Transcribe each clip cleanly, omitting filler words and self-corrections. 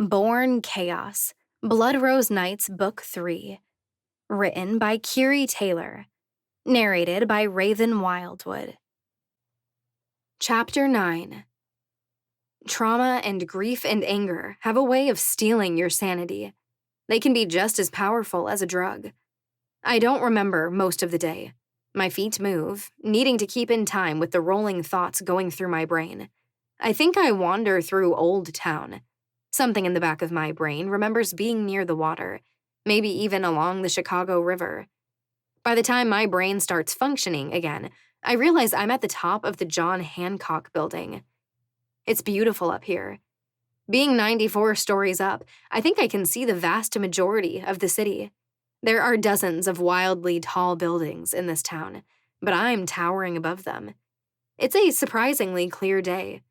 Born Chaos, Blood Rose Nights Book 3. Written by Keary Taylor. Narrated by Raven Wildwood. Chapter 9. Trauma and grief and anger have a way of stealing your sanity. They can be just as powerful as a drug. I don't remember most of the day. My feet move, needing to keep in time with the rolling thoughts going through my brain. I think I wander through Old Town. Something in the back of my brain remembers being near the water, maybe even along the Chicago River. By the time my brain starts functioning again, I realize I'm at the top of the John Hancock building. It's beautiful up here. Being 94 stories up, I think I can see the vast majority of the city. There are dozens of wildly tall buildings in this town, but I'm towering above them. It's a surprisingly clear day.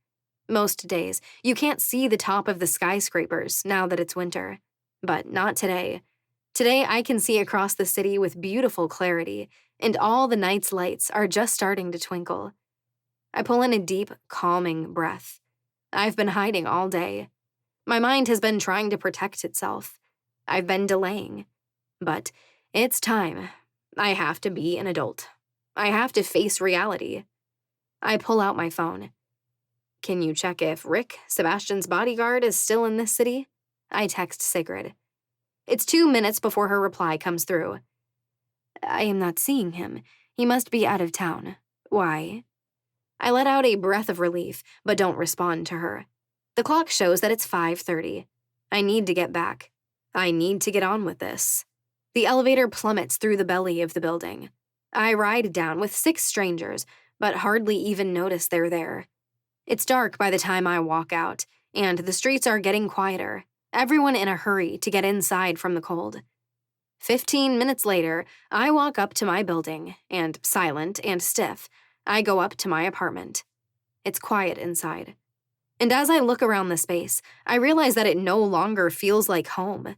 Most days, you can't see the top of the skyscrapers now that it's winter. But not today. Today, I can see across the city with beautiful clarity, and all the night's lights are just starting to twinkle. I pull in a deep, calming breath. I've been hiding all day. My mind has been trying to protect itself. I've been delaying. But it's time. I have to be an adult. I have to face reality. I pull out my phone. Can you check if Rick, Sebastian's bodyguard, is still in this city? I text Sigrid. It's 2 minutes before her reply comes through. I am not seeing him. He must be out of town. Why? I let out a breath of relief, but don't respond to her. The clock shows that it's 5:30. I need to get back. I need to get on with this. The elevator plummets through the belly of the building. I ride down with 6 strangers, but hardly even notice they're there. It's dark by the time I walk out, and the streets are getting quieter, everyone in a hurry to get inside from the cold. 15 minutes later, I walk up to my building, and silent and stiff, I go up to my apartment. It's quiet inside. And as I look around the space, I realize that it no longer feels like home.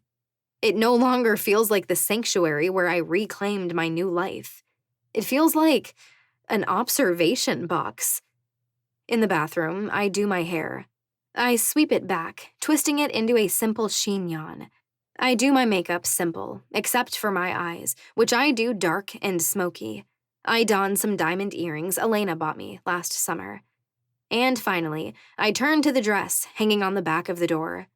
It no longer feels like the sanctuary where I reclaimed my new life. It feels like an observation box. In the bathroom, I do my hair. I sweep it back, twisting it into a simple chignon. I do my makeup simple, except for my eyes, which I do dark and smoky. I don some diamond earrings Elena bought me last summer. And finally, I turn to the dress hanging on the back of the door.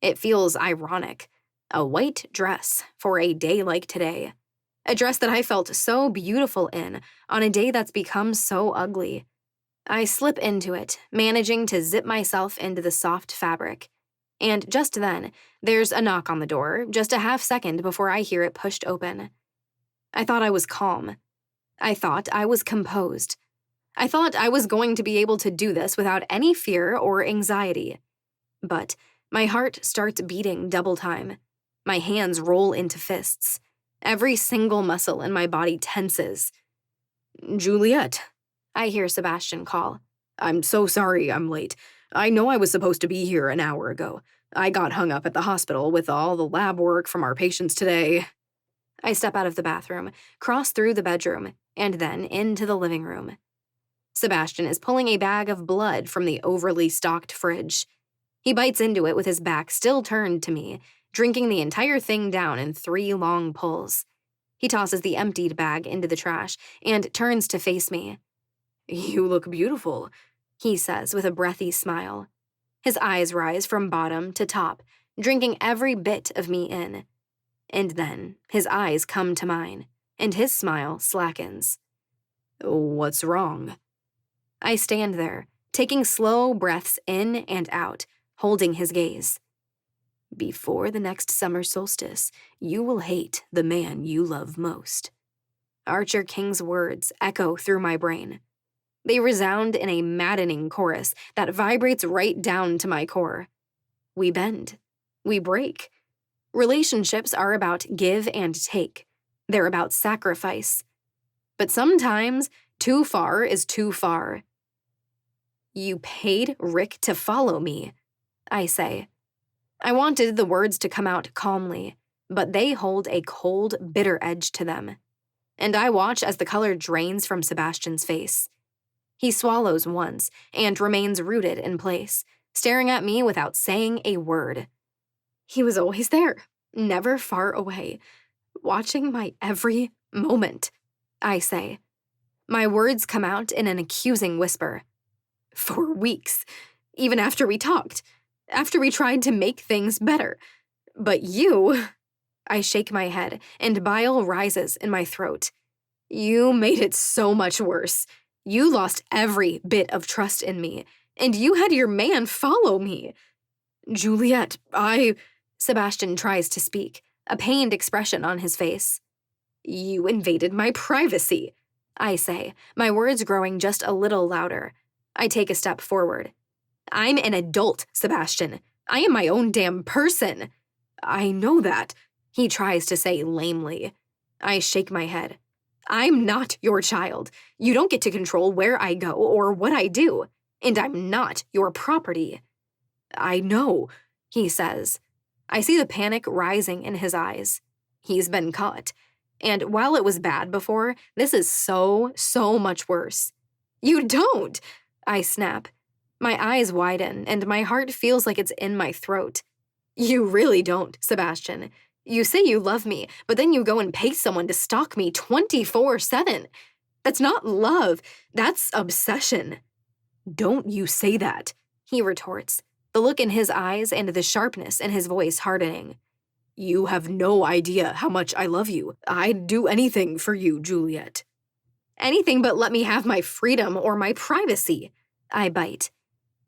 It feels ironic. A white dress for a day like today. A dress that I felt so beautiful in on a day that's become so ugly. I slip into it, managing to zip myself into the soft fabric. And just then, there's a knock on the door, just a half second before I hear it pushed open. I thought I was calm. I thought I was composed. I thought I was going to be able to do this without any fear or anxiety. But my heart starts beating double time. My hands roll into fists. Every single muscle in my body tenses. Juliet, I hear Sebastian call. I'm so sorry I'm late. I know I was supposed to be here an hour ago. I got hung up at the hospital with all the lab work from our patients today. I step out of the bathroom, cross through the bedroom, and then into the living room. Sebastian is pulling a bag of blood from the overly stocked fridge. He bites into it with his back still turned to me, drinking the entire thing down in 3 long pulls. He tosses the emptied bag into the trash and turns to face me. You look beautiful, he says with a breathy smile. His eyes rise from bottom to top, drinking every bit of me in. And then his eyes come to mine, and his smile slackens. What's wrong? I stand there, taking slow breaths in and out, holding his gaze. Before the next summer solstice, you will hate the man you love most. Archer King's words echo through my brain. They resound in a maddening chorus that vibrates right down to my core. We bend. We break. Relationships are about give and take. They're about sacrifice. But sometimes, too far is too far. You paid Rick to follow me, I say. I wanted the words to come out calmly, but they hold a cold, bitter edge to them. And I watch as the color drains from Sebastian's face. He swallows once and remains rooted in place, staring at me without saying a word. He was always there, never far away, watching my every moment, I say. My words come out in an accusing whisper. For weeks, even after we talked, after we tried to make things better. But you, I shake my head, and bile rises in my throat. You made it so much worse. You lost every bit of trust in me, and you had your man follow me. Juliet, Sebastian tries to speak, a pained expression on his face. You invaded my privacy, I say, my words growing just a little louder. I take a step forward. I'm an adult, Sebastian. I am my own damn person. I know that, he tries to say lamely. I shake my head. I'm not your child. You don't get to control where I go or what I do, and I'm not your property. I know, he says. I see the panic rising in his eyes. He's been caught. And while it was bad before, this is so much worse. You don't, I snap. My eyes widen, and my heart feels like it's in my throat. You really don't, Sebastian. You say you love me, but then you go and pay someone to stalk me 24/7. That's not love. That's obsession. Don't you say that, he retorts, the look in his eyes and the sharpness in his voice hardening. You have no idea how much I love you. I'd do anything for you, Juliet. Anything but let me have my freedom or my privacy, I bite.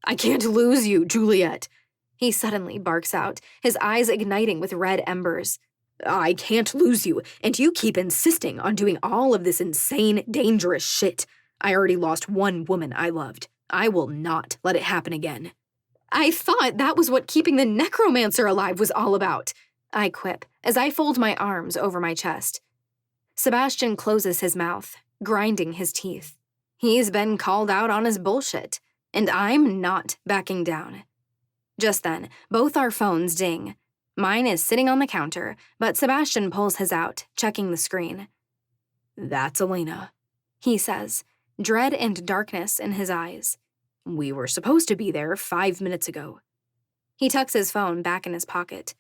I can't lose you, Juliet, he suddenly barks out, his eyes igniting with red embers. I can't lose you, and you keep insisting on doing all of this insane, dangerous shit. I already lost one woman I loved. I will not let it happen again. I thought that was what keeping the necromancer alive was all about, I quip as I fold my arms over my chest. Sebastian closes his mouth, grinding his teeth. He's been called out on his bullshit, and I'm not backing down. Just then, both our phones ding. Mine is sitting on the counter, but Sebastian pulls his out, checking the screen. That's Elena, he says, dread and darkness in his eyes. We were supposed to be there 5 minutes ago. He tucks his phone back in his pocket.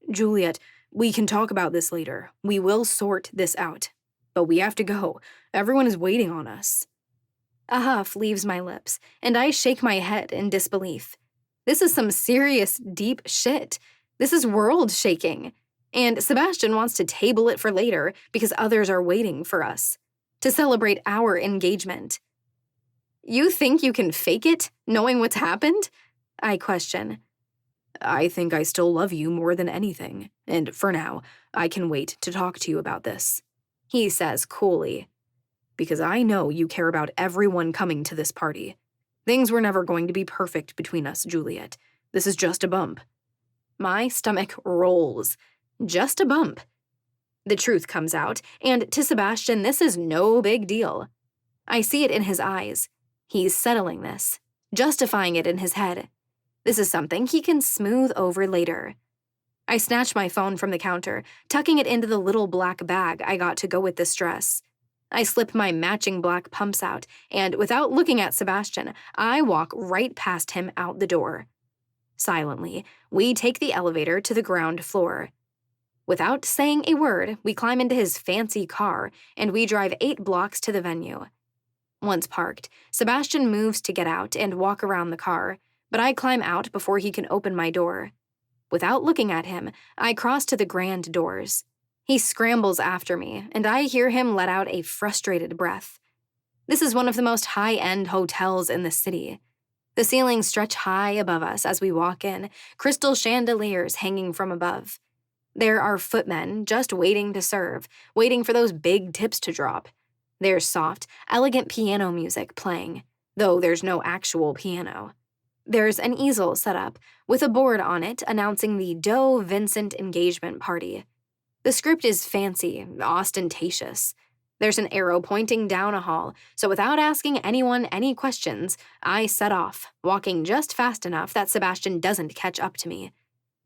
Juliet, we can talk about this later. We will sort this out. But we have to go. Everyone is waiting on us. A huff leaves my lips, and I shake my head in disbelief. This is some serious, deep shit. This is world-shaking. And Sebastian wants to table it for later because others are waiting for us. To celebrate our engagement. You think you can fake it, knowing what's happened? I question. I think I still love you more than anything, and for now, I can wait to talk to you about this, he says coolly. Because I know you care about everyone coming to this party. Things were never going to be perfect between us, Juliet. This is just a bump. My stomach rolls. Just a bump. The truth comes out, and to Sebastian, this is no big deal. I see it in his eyes. He's settling this, justifying it in his head. This is something he can smooth over later. I snatch my phone from the counter, tucking it into the little black bag I got to go with this dress. I slip my matching black pumps out, and without looking at Sebastian, I walk right past him out the door. Silently, we take the elevator to the ground floor. Without saying a word, we climb into his fancy car, and we drive 8 blocks to the venue. Once parked, Sebastian moves to get out and walk around the car, but I climb out before he can open my door. Without looking at him, I cross to the grand doors. He scrambles after me, and I hear him let out a frustrated breath. This is one of the most high-end hotels in the city. The ceilings stretch high above us as we walk in, crystal chandeliers hanging from above. There are footmen just waiting to serve, waiting for those big tips to drop. There's soft, elegant piano music playing, though there's no actual piano. There's an easel set up, with a board on it announcing the Doe Vincent engagement party. The script is fancy, ostentatious. There's an arrow pointing down a hall, so without asking anyone any questions, I set off, walking just fast enough that Sebastian doesn't catch up to me.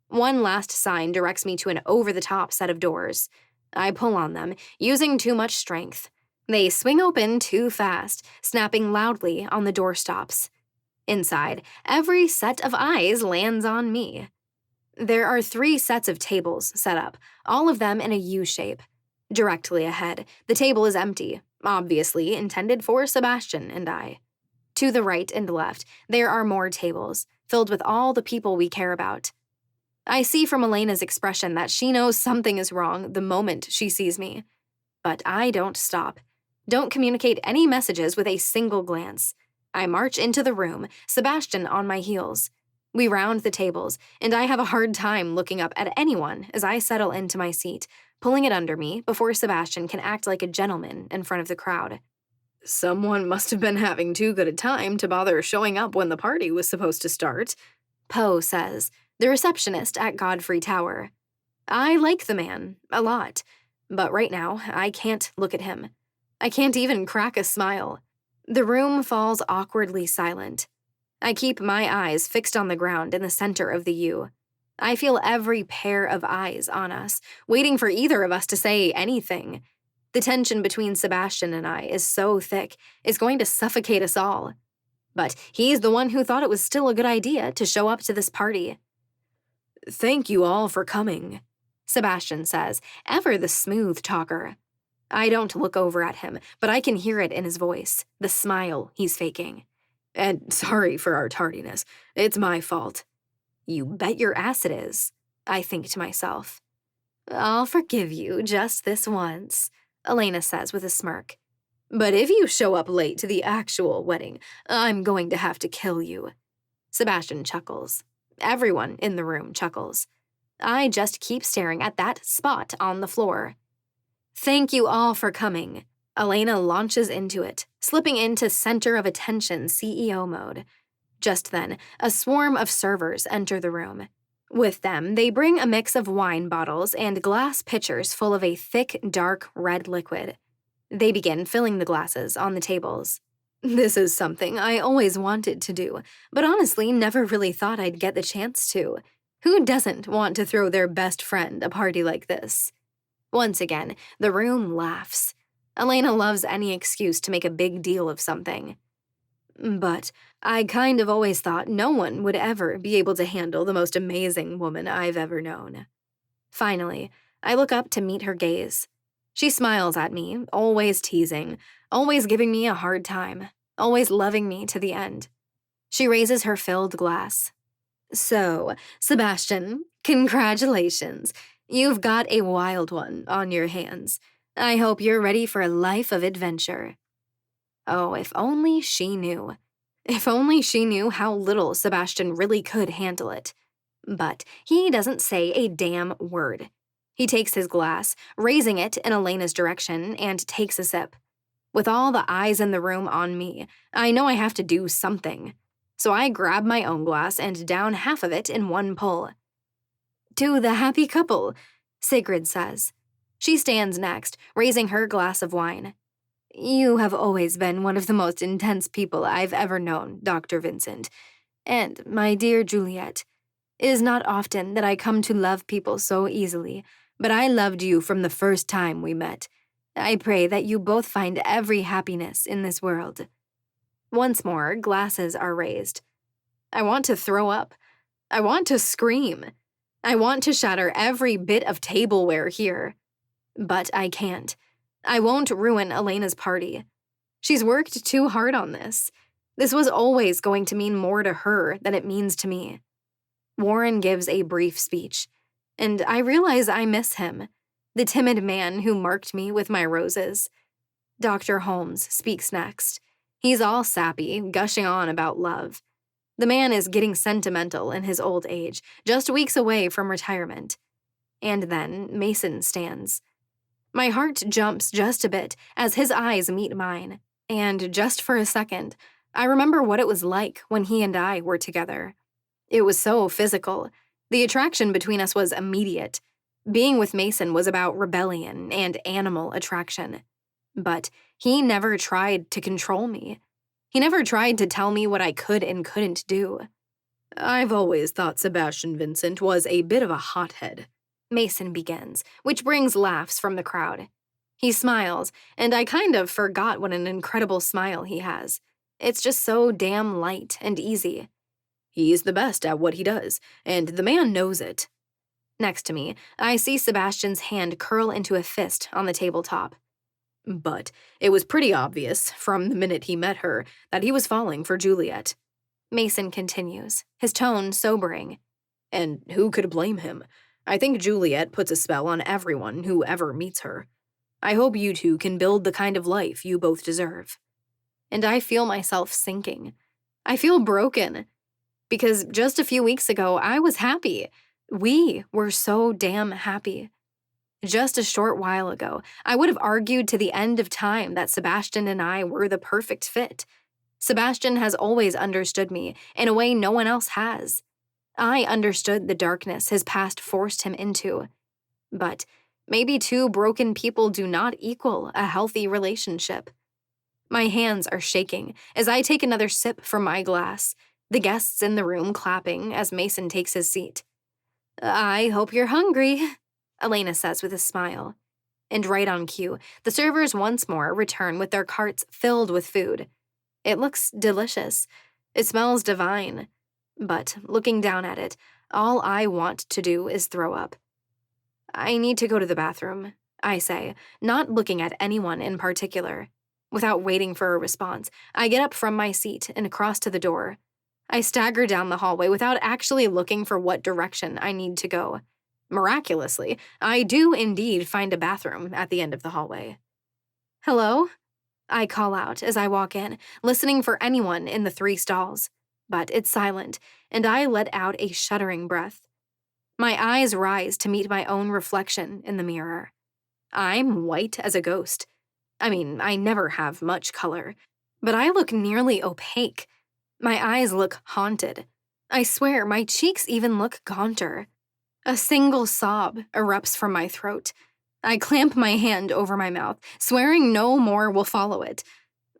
One last sign directs me to an over-the-top set of doors. I pull on them, using too much strength. They swing open too fast, snapping loudly on the doorstops. Inside, every set of eyes lands on me. There are 3 sets of tables set up, all of them in a U shape. Directly ahead, the table is empty, obviously intended for Sebastian and I. To the right and left, there are more tables, filled with all the people we care about. I see from Elena's expression that she knows something is wrong the moment she sees me. But I don't stop. Don't communicate any messages with a single glance. I march into the room, Sebastian on my heels. We round the tables, and I have a hard time looking up at anyone as I settle into my seat, pulling it under me before Sebastian can act like a gentleman in front of the crowd. Someone must have been having too good a time to bother showing up when the party was supposed to start, Poe says, the receptionist at Godfrey Tower. I like the man, a lot, but right now I can't look at him. I can't even crack a smile. The room falls awkwardly silent. I keep my eyes fixed on the ground in the center of the U. I feel every pair of eyes on us, waiting for either of us to say anything. The tension between Sebastian and I is so thick, it's going to suffocate us all. But he's the one who thought it was still a good idea to show up to this party. Thank you all for coming, Sebastian says, ever the smooth talker. I don't look over at him, but I can hear it in his voice, the smile he's faking. And sorry for our tardiness. It's my fault. You bet your ass it is, I think to myself. I'll forgive you just this once, Elena says with a smirk. But if you show up late to the actual wedding, I'm going to have to kill you. Sebastian chuckles. Everyone in the room chuckles. I just keep staring at that spot on the floor. Thank you all for coming. Elena launches into it, slipping into center of attention CEO mode. Just then, a swarm of servers enter the room. With them, they bring a mix of wine bottles and glass pitchers full of a thick, dark red liquid. They begin filling the glasses on the tables. This is something I always wanted to do, but honestly never really thought I'd get the chance to. Who doesn't want to throw their best friend a party like this? Once again, the room laughs. Elena loves any excuse to make a big deal of something. But I kind of always thought no one would ever be able to handle the most amazing woman I've ever known. Finally, I look up to meet her gaze. She smiles at me, always teasing, always giving me a hard time, always loving me to the end. She raises her filled glass. So, Sebastian, congratulations. You've got a wild one on your hands. I hope you're ready for a life of adventure. Oh, if only she knew. If only she knew how little Sebastian really could handle it. But he doesn't say a damn word. He takes his glass, raising it in Elena's direction, and takes a sip. With all the eyes in the room on me, I know I have to do something. So I grab my own glass and down half of it in one pull. To the happy couple, Sigrid says. She stands next, raising her glass of wine. You have always been one of the most intense people I've ever known, Dr. Vincent. And, my dear Juliet, it is not often that I come to love people so easily, but I loved you from the first time we met. I pray that you both find every happiness in this world. Once more, glasses are raised. I want to throw up. I want to scream. I want to shatter every bit of tableware here. But I can't. I won't ruin Elena's party. She's worked too hard on this. This was always going to mean more to her than it means to me. Warren gives a brief speech, and I realize I miss him, the timid man who marked me with my roses. Dr. Holmes speaks next. He's all sappy, gushing on about love. The man is getting sentimental in his old age, just weeks away from retirement. And then Mason stands. My heart jumps just a bit as his eyes meet mine, and just for a second, I remember what it was like when he and I were together. It was so physical. The attraction between us was immediate. Being with Mason was about rebellion and animal attraction. But he never tried to control me. He never tried to tell me what I could and couldn't do. I've always thought Sebastian Vincent was a bit of a hothead, Mason begins, which brings laughs from the crowd. He smiles, and I kind of forgot what an incredible smile he has. It's just so damn light and easy. He's the best at what he does, and the man knows it. Next to me, I see Sebastian's hand curl into a fist on the tabletop. But it was pretty obvious, from the minute he met her, that he was falling for Juliet. Mason continues, his tone sobering. And who could blame him? I think Juliet puts a spell on everyone who ever meets her. I hope you two can build the kind of life you both deserve. And I feel myself sinking. I feel broken. Because just a few weeks ago, I was happy. We were so damn happy. Just a short while ago, I would have argued to the end of time that Sebastian and I were the perfect fit. Sebastian has always understood me in a way no one else has. I understood the darkness his past forced him into. But maybe two broken people do not equal a healthy relationship. My hands are shaking as I take another sip from my glass, the guests in the room clapping as Mason takes his seat. I hope you're hungry, Elena says with a smile. And right on cue, the servers once more return with their carts filled with food. It looks delicious. It smells divine. But looking down at it, all I want to do is throw up. I need to go to the bathroom, I say, not looking at anyone in particular. Without waiting for a response, I get up from my seat and cross to the door. I stagger down the hallway without actually looking for what direction I need to go. Miraculously, I do indeed find a bathroom at the end of the hallway. Hello? I call out as I walk in, listening for anyone in the 3 stalls. But it's silent, and I let out a shuddering breath. My eyes rise to meet my own reflection in the mirror. I'm white as a ghost. I mean, I never have much color, but I look nearly opaque. My eyes look haunted. I swear, my cheeks even look gaunter. A single sob erupts from my throat. I clamp my hand over my mouth, swearing no more will follow it.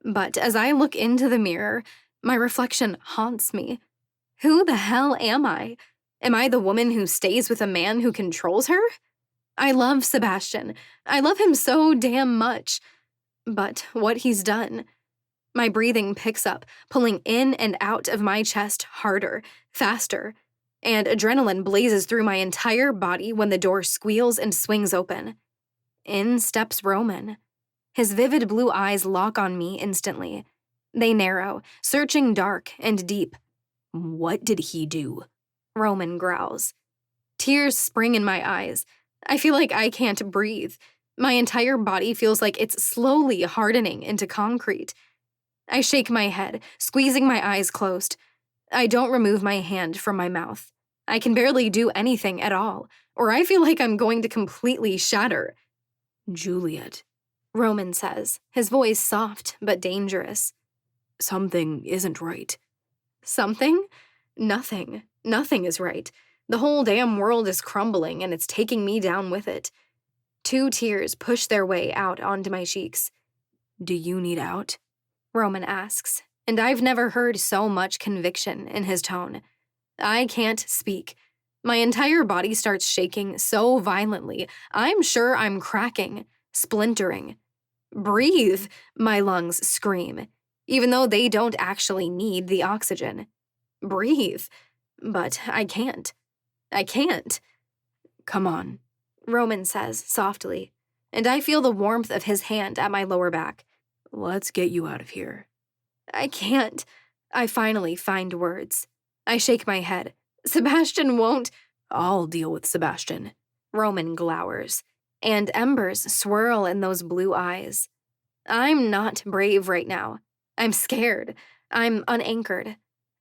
But as I look into the mirror, my reflection haunts me. Who the hell am I? Am I the woman who stays with a man who controls her? I love Sebastian. I love him so damn much. But what he's done. My breathing picks up, pulling in and out of my chest harder, faster, and adrenaline blazes through my entire body when the door squeals and swings open. In steps Roman. His vivid blue eyes lock on me instantly. They narrow, searching dark and deep. What did he do? Roman growls. Tears spring in my eyes. I feel like I can't breathe. My entire body feels like it's slowly hardening into concrete. I shake my head, squeezing my eyes closed. I don't remove my hand from my mouth. I can barely do anything at all, or I feel like I'm going to completely shatter. Juliet, Roman says, his voice soft but dangerous. Something isn't right. Something? Nothing. Nothing is right. The whole damn world is crumbling and it's taking me down with it. 2 tears push their way out onto my cheeks. Do you need out? Roman asks, and I've never heard so much conviction in his tone. I can't speak. My entire body starts shaking so violently, I'm sure I'm cracking, splintering. Breathe, my lungs scream, even though they don't actually need the oxygen. Breathe. But I can't. I can't. Come on, Roman says softly, and I feel the warmth of his hand at my lower back. Let's get you out of here. I can't. I finally find words. I shake my head. Sebastian won't. I'll deal with Sebastian. Roman glowers, and embers swirl in those blue eyes. I'm not brave right now. I'm scared. I'm unanchored.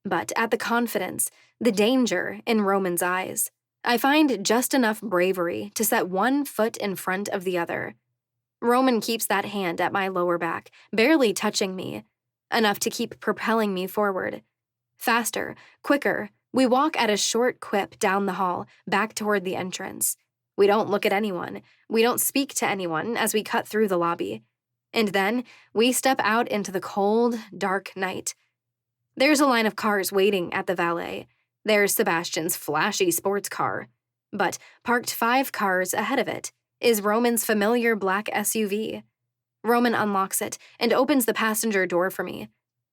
But at the confidence, the danger in Roman's eyes, I find just enough bravery to set one foot in front of the other. Roman keeps that hand at my lower back, barely touching me, enough to keep propelling me forward. Faster, quicker, we walk at a short quip down the hall, back toward the entrance. We don't look at anyone. We don't speak to anyone as we cut through the lobby. And then we step out into the cold, dark night. There's a line of cars waiting at the valet. There's Sebastian's flashy sports car. But parked 5 cars ahead of it is Roman's familiar black SUV. Roman unlocks it and opens the passenger door for me.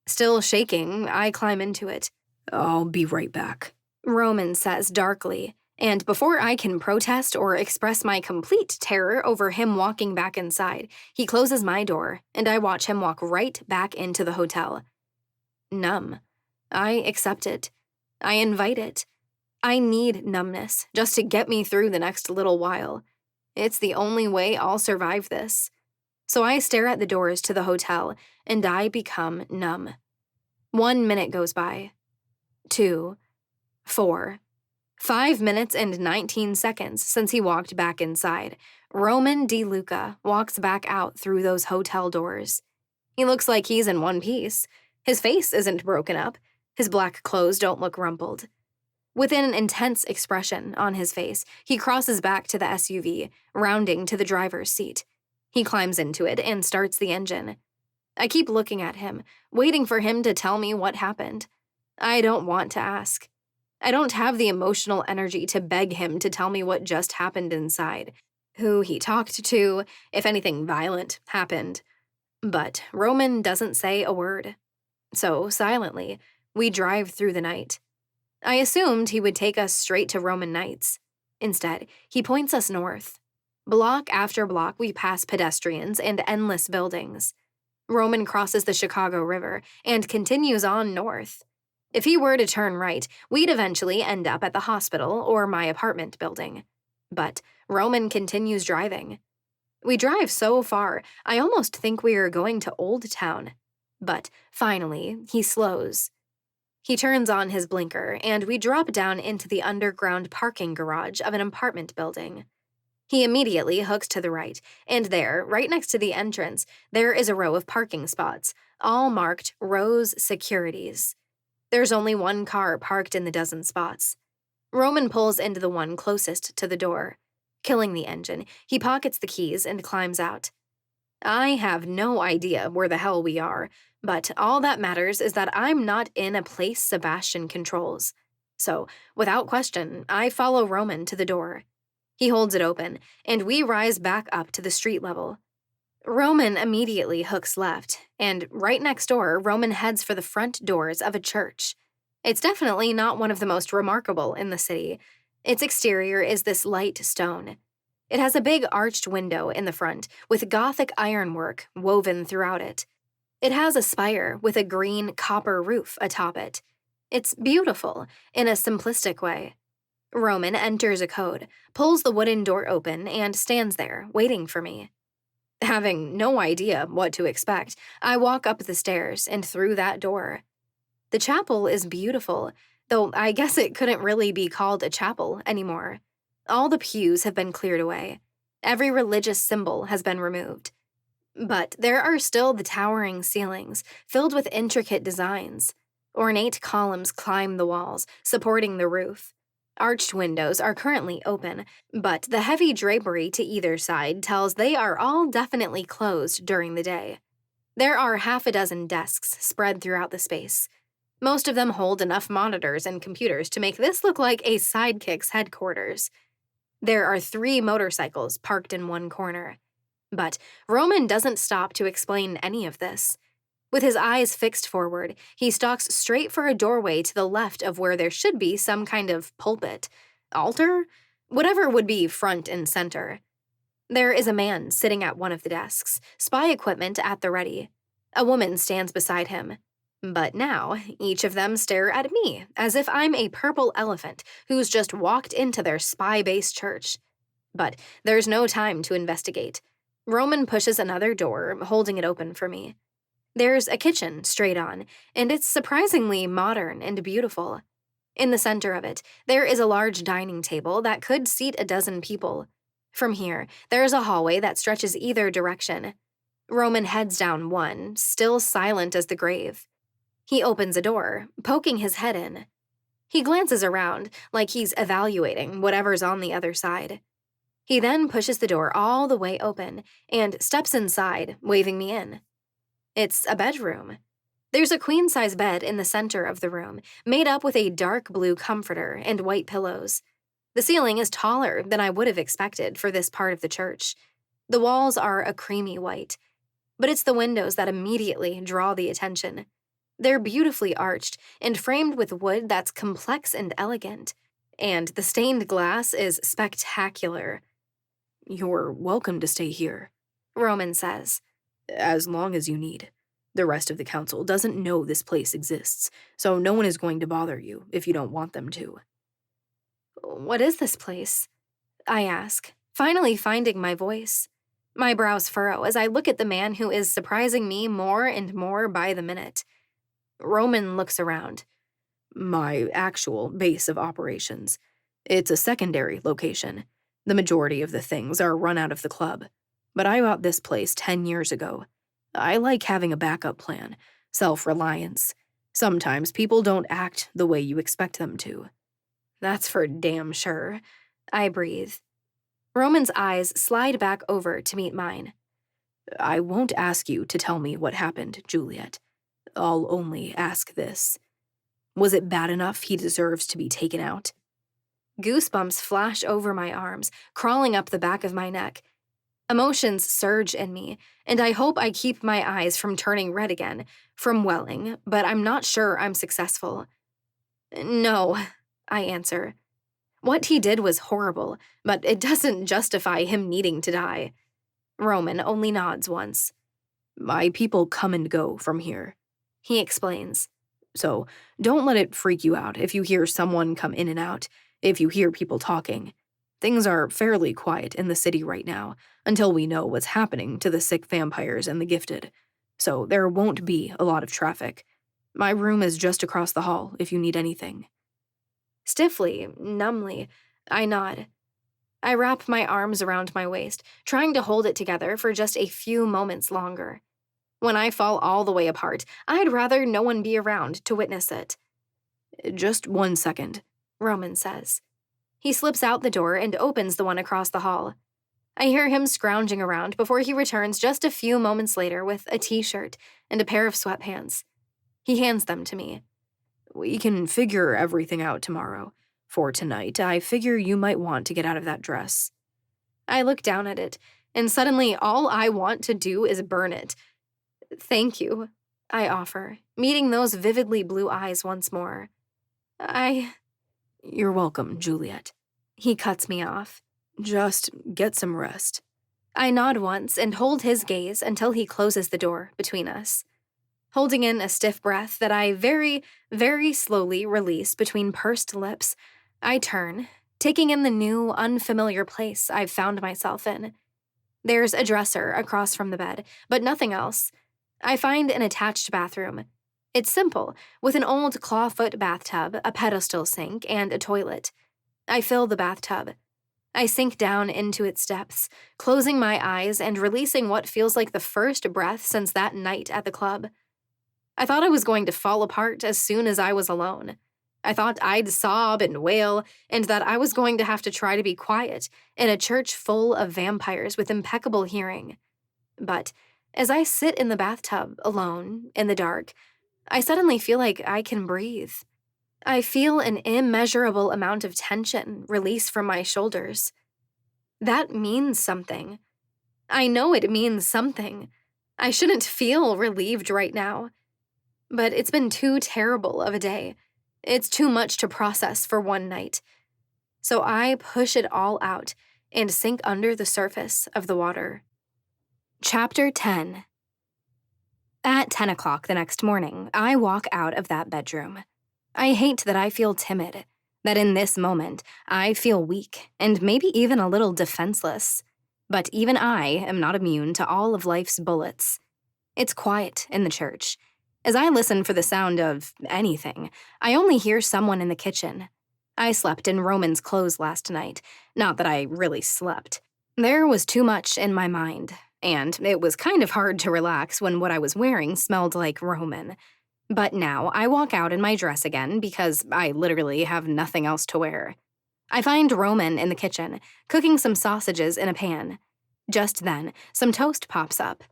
Still shaking, I climb into it. I'll be right back, Roman says darkly, and before I can protest or express my complete terror over him walking back inside, he closes my door, and I watch him walk right back into the hotel. Numb. I accept it. I invite it. I need numbness just to get me through the next little while. It's the only way I'll survive this. So I stare at the doors to the hotel, and I become numb. 1 minute goes by. 2, 4, 5 minutes and 19 seconds since he walked back inside. Roman DeLuca walks back out through those hotel doors. He looks like he's in one piece. His face isn't broken up. His black clothes don't look rumpled. With an intense expression on his face, he crosses back to the SUV, rounding to the driver's seat. He climbs into it and starts the engine. I keep looking at him, waiting for him to tell me what happened. I don't want to ask. I don't have the emotional energy to beg him to tell me what just happened inside, who he talked to, if anything violent happened. But Roman doesn't say a word. So, silently, we drive through the night. I assumed he would take us straight to Roman Nights. Instead, he points us north. Block after block, we pass pedestrians and endless buildings. Roman crosses the Chicago River and continues on north. If he were to turn right, we'd eventually end up at the hospital or my apartment building. But Roman continues driving. We drive so far, I almost think we are going to Old Town. But finally, he slows. He turns on his blinker, and we drop down into the underground parking garage of an apartment building. He immediately hooks to the right, and there, right next to the entrance, there is a row of parking spots, all marked Rose Securities. There's only one car parked in the dozen spots. Roman pulls into the one closest to the door. Killing the engine, he pockets the keys and climbs out. I have no idea where the hell we are, but all that matters is that I'm not in a place Sebastian controls. So, without question, I follow Roman to the door. He holds it open, and we rise back up to the street level. Roman immediately hooks left, and right next door, Roman heads for the front doors of a church. It's definitely not one of the most remarkable in the city. Its exterior is this light stone. It has a big arched window in the front, with Gothic ironwork woven throughout it. It has a spire with a green copper roof atop it. It's beautiful, in a simplistic way. Roman enters a code, pulls the wooden door open, and stands there, waiting for me. Having no idea what to expect, I walk up the stairs and through that door. The chapel is beautiful, though I guess it couldn't really be called a chapel anymore. All the pews have been cleared away. Every religious symbol has been removed. But there are still the towering ceilings, filled with intricate designs. Ornate columns climb the walls, supporting the roof. Arched windows are currently open, but the heavy drapery to either side tells they are all definitely closed during the day. There are half a dozen desks spread throughout the space. Most of them hold enough monitors and computers to make this look like a sidekick's headquarters. There are 3 motorcycles parked in one corner. But Roman doesn't stop to explain any of this. With his eyes fixed forward, he stalks straight for a doorway to the left of where there should be some kind of pulpit, altar, whatever would be front and center. There is a man sitting at one of the desks, spy equipment at the ready. A woman stands beside him. But now, each of them stare at me, as if I'm a purple elephant who's just walked into their spy-based church. But there's no time to investigate. Roman pushes another door, holding it open for me. There's a kitchen straight on, and it's surprisingly modern and beautiful. In the center of it, there is a large dining table that could seat a dozen people. From here, there is a hallway that stretches either direction. Roman heads down one, still silent as the grave. He opens a door, poking his head in. He glances around, like he's evaluating whatever's on the other side. He then pushes the door all the way open and steps inside, waving me in. It's a bedroom. There's a queen-size bed in the center of the room, made up with a dark blue comforter and white pillows. The ceiling is taller than I would have expected for this part of the church. The walls are a creamy white, but it's the windows that immediately draw the attention. They're beautifully arched and framed with wood that's complex and elegant. And the stained glass is spectacular. "You're welcome to stay here," Roman says. "as long as you need. The rest of the council doesn't know this place exists, so no one is going to bother you if you don't want them to." What is this place? I ask, finally finding my voice. My brows furrow as I look at the man who is surprising me more and more by the minute. Roman looks around. "My actual base of operations. It's a secondary location. The majority of the things are run out of the club. But I bought this place 10 years ago. I like having a backup plan, self-reliance. Sometimes people don't act the way you expect them to." That's for damn sure. I breathe. Roman's eyes slide back over to meet mine. "I won't ask you to tell me what happened, Juliet. I'll only ask this. Was it bad enough he deserves to be taken out?" Goosebumps flash over my arms, crawling up the back of my neck. Emotions surge in me, and I hope I keep my eyes from turning red again, from welling, but I'm not sure I'm successful. No, I answer. What he did was horrible, but it doesn't justify him needing to die. Roman only nods once. "My people come and go from here," he explains. "So don't let it freak you out if you hear someone come in and out, if you hear people talking. Things are fairly quiet in the city right now, until we know what's happening to the sick vampires and the gifted. So there won't be a lot of traffic. My room is just across the hall if you need anything." Stiffly, numbly, I nod. I wrap my arms around my waist, trying to hold it together for just a few moments longer. When I fall all the way apart, I'd rather no one be around to witness it. "Just 1 second, Roman says. He slips out the door and opens the one across the hall. I hear him scrounging around before he returns just a few moments later with a t-shirt and a pair of sweatpants. He hands them to me. "We can figure everything out tomorrow. For tonight, I figure you might want to get out of that dress." I look down at it, and suddenly all I want to do is burn it. "Thank you," I offer, meeting those vividly blue eyes once more. "You're welcome, Juliet." He cuts me off. "Just get some rest." I nod once and hold his gaze until he closes the door between us. Holding in a stiff breath that I very, very slowly release between pursed lips, I turn, taking in the new, unfamiliar place I've found myself in. There's a dresser across from the bed, but nothing else. I find an attached bathroom. It's simple, with an old clawfoot bathtub, a pedestal sink, and a toilet. I fill the bathtub. I sink down into its depths, closing my eyes and releasing what feels like the first breath since that night at the club. I thought I was going to fall apart as soon as I was alone. I thought I'd sob and wail, and that I was going to have to try to be quiet in a church full of vampires with impeccable hearing. But as I sit in the bathtub, alone, in the dark, I suddenly feel like I can breathe. I feel an immeasurable amount of tension release from my shoulders. That means something. I know it means something. I shouldn't feel relieved right now. But it's been too terrible of a day. It's too much to process for one night. So I push it all out and sink under the surface of the water. Chapter 10. At 10 o'clock the next morning, I walk out of that bedroom. I hate that I feel timid, that in this moment, I feel weak and maybe even a little defenseless. But even I am not immune to all of life's bullets. It's quiet in the church. As I listen for the sound of anything, I only hear someone in the kitchen. I slept in Roman's clothes last night. Not that I really slept. There was too much in my mind, and it was kind of hard to relax when what I was wearing smelled like Roman. But now I walk out in my dress again because I literally have nothing else to wear. I find Roman in the kitchen, cooking some sausages in a pan. Just then, some toast pops up.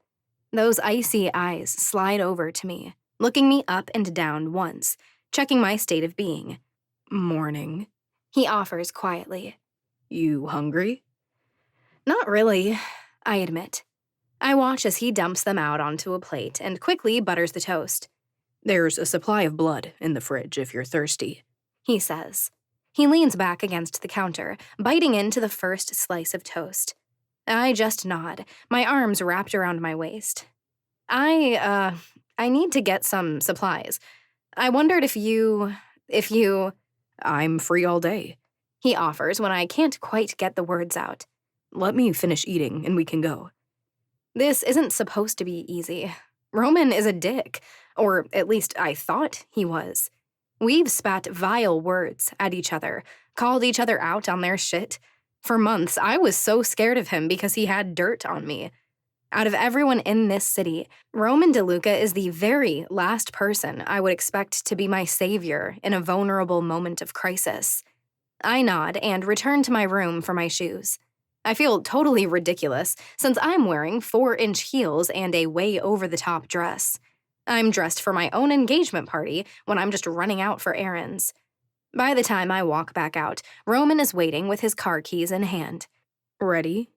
Those icy eyes slide over to me, looking me up and down once, checking my state of being. "Morning," he offers quietly. "You hungry?" Not really, I admit. I watch as he dumps them out onto a plate and quickly butters the toast. There's a supply of blood in the fridge if you're thirsty, he says. He leans back against the counter, biting into the first slice of toast. I just nod, my arms wrapped around my waist. I need to get some supplies. I wondered if you... I'm free all day, he offers when I can't quite get the words out. Let me finish eating and we can go. This isn't supposed to be easy. Roman is a dick, or at least I thought he was. We've spat vile words at each other, called each other out on their shit. For months, I was so scared of him because he had dirt on me. Out of everyone in this city, Roman DeLuca is the very last person I would expect to be my savior in a vulnerable moment of crisis. I nod and return to my room for my shoes. I feel totally ridiculous since I'm wearing 4-inch heels and a way over-the-top dress. I'm dressed for my own engagement party when I'm just running out for errands. By the time I walk back out, Roman is waiting with his car keys in hand. Ready?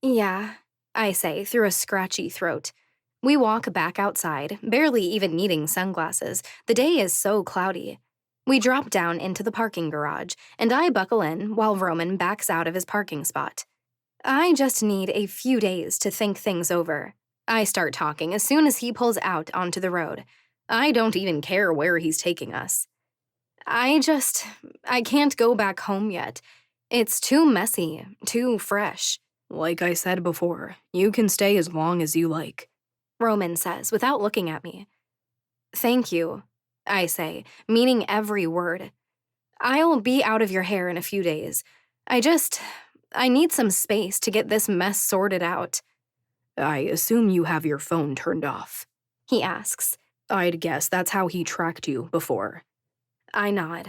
Yeah, I say through a scratchy throat. We walk back outside, barely even needing sunglasses. The day is so cloudy. We drop down into the parking garage, and I buckle in while Roman backs out of his parking spot. I just need a few days to think things over. I start talking as soon as he pulls out onto the road. I don't even care where he's taking us. I can't go back home yet. It's too messy, too fresh. Like I said before, you can stay as long as you like, Roman says without looking at me. Thank you, I say, meaning every word. I'll be out of your hair in a few days. I need some space to get this mess sorted out. I assume you have your phone turned off, he asks. I'd guess that's how he tracked you before. I nod.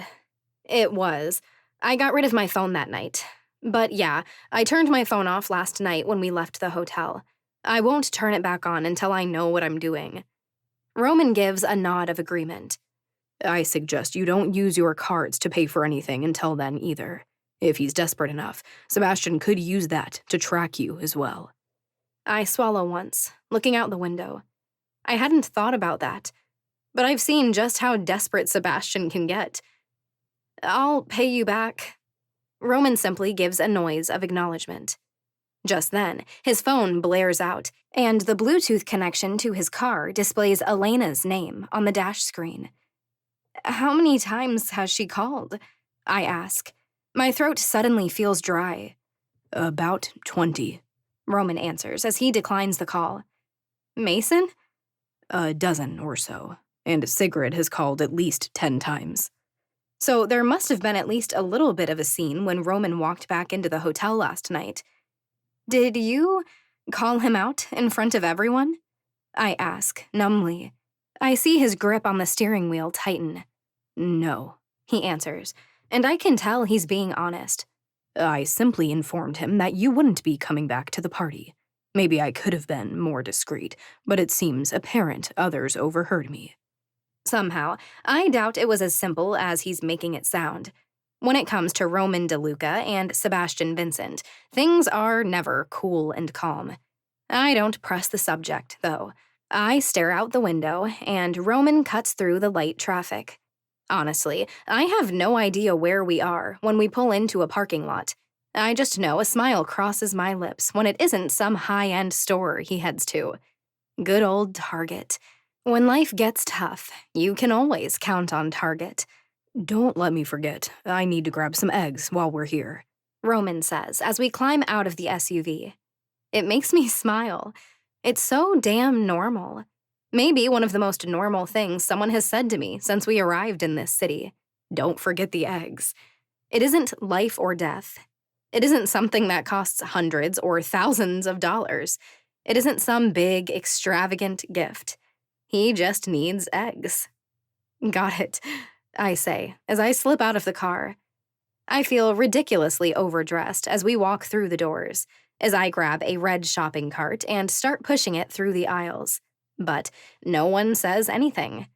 It was. I got rid of my phone that night. But yeah, I turned my phone off last night when we left the hotel. I won't turn it back on until I know what I'm doing. Roman gives a nod of agreement. I suggest you don't use your cards to pay for anything until then either. If he's desperate enough, Sebastian could use that to track you as well. I swallow once, looking out the window. I hadn't thought about that, but I've seen just how desperate Sebastian can get. I'll pay you back. Roman simply gives a noise of acknowledgement. Just then, his phone blares out, and the Bluetooth connection to his car displays Elena's name on the dash screen. How many times has she called? I ask. My throat suddenly feels dry. About 20, Roman answers as he declines the call. Mason? A dozen or so, and Sigrid has called at least 10 times. So there must have been at least a little bit of a scene when Roman walked back into the hotel last night. Did you call him out in front of everyone? I ask, numbly. I see his grip on the steering wheel tighten. No, he answers, and I can tell he's being honest. I simply informed him that you wouldn't be coming back to the party. Maybe I could have been more discreet, but it seems apparent others overheard me. Somehow, I doubt it was as simple as he's making it sound. When it comes to Roman DeLuca and Sebastian Vincent, things are never cool and calm. I don't press the subject, though. I stare out the window, and Roman cuts through the light traffic. Honestly, I have no idea where we are when we pull into a parking lot. I just know a smile crosses my lips when it isn't some high-end store he heads to. Good old Target. When life gets tough, you can always count on Target. Don't let me forget, I need to grab some eggs while we're here, Roman says as we climb out of the SUV. It makes me smile. It's so damn normal. Maybe one of the most normal things someone has said to me since we arrived in this city. Don't forget the eggs. It isn't life or death. It isn't something that costs hundreds or thousands of dollars. It isn't some big, extravagant gift. He just needs eggs. Got it, I say, as I slip out of the car. I feel ridiculously overdressed as we walk through the doors, as I grab a red shopping cart and start pushing it through the aisles. But no one says anything.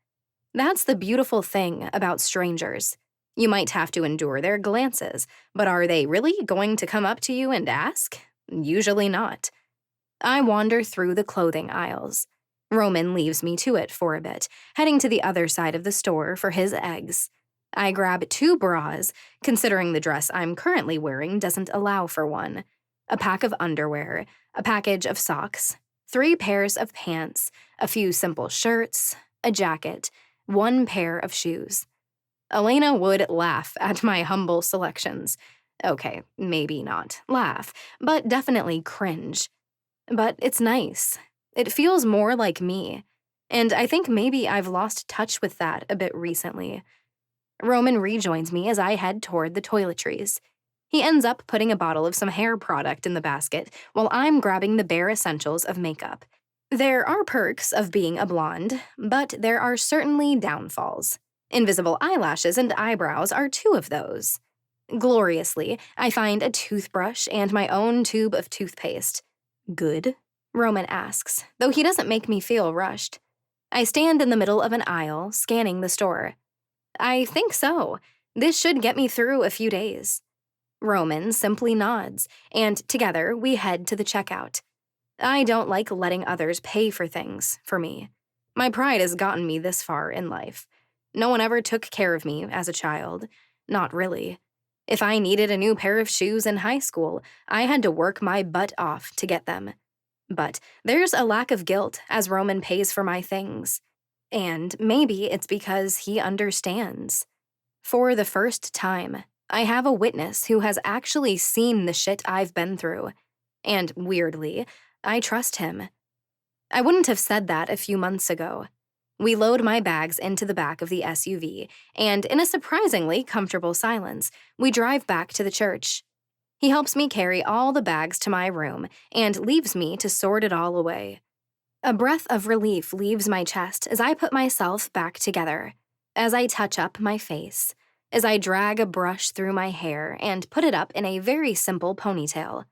That's the beautiful thing about strangers. You might have to endure their glances, but are they really going to come up to you and ask? Usually not. I wander through the clothing aisles. Roman leaves me to it for a bit, heading to the other side of the store for his eggs. I grab 2 bras, considering the dress I'm currently wearing doesn't allow for one, a pack of underwear, a package of socks, 3 pairs of pants, a few simple shirts, a jacket, 1 pair of shoes. Elena would laugh at my humble selections. Okay, maybe not laugh, but definitely cringe. But it's nice. It feels more like me. And I think maybe I've lost touch with that a bit recently. Roman rejoins me as I head toward the toiletries. He ends up putting a bottle of some hair product in the basket while I'm grabbing the bare essentials of makeup. There are perks of being a blonde, but there are certainly downfalls. Invisible eyelashes and eyebrows are 2 of those. Gloriously, I find a toothbrush and my own tube of toothpaste. Good? Roman asks, though he doesn't make me feel rushed. I stand in the middle of an aisle, scanning the store. I think so. This should get me through a few days. Roman simply nods, and together we head to the checkout. I don't like letting others pay for things for me. My pride has gotten me this far in life. No one ever took care of me as a child. Not really. If I needed a new pair of shoes in high school, I had to work my butt off to get them. But there's a lack of guilt as Roman pays for my things. And maybe it's because he understands. For the first time, I have a witness who has actually seen the shit I've been through. And weirdly, I trust him. I wouldn't have said that a few months ago. We load my bags into the back of the SUV, and in a surprisingly comfortable silence, we drive back to the church. He helps me carry all the bags to my room and leaves me to sort it all away. A breath of relief leaves my chest as I put myself back together, as I touch up my face, as I drag a brush through my hair and put it up in a very simple ponytail.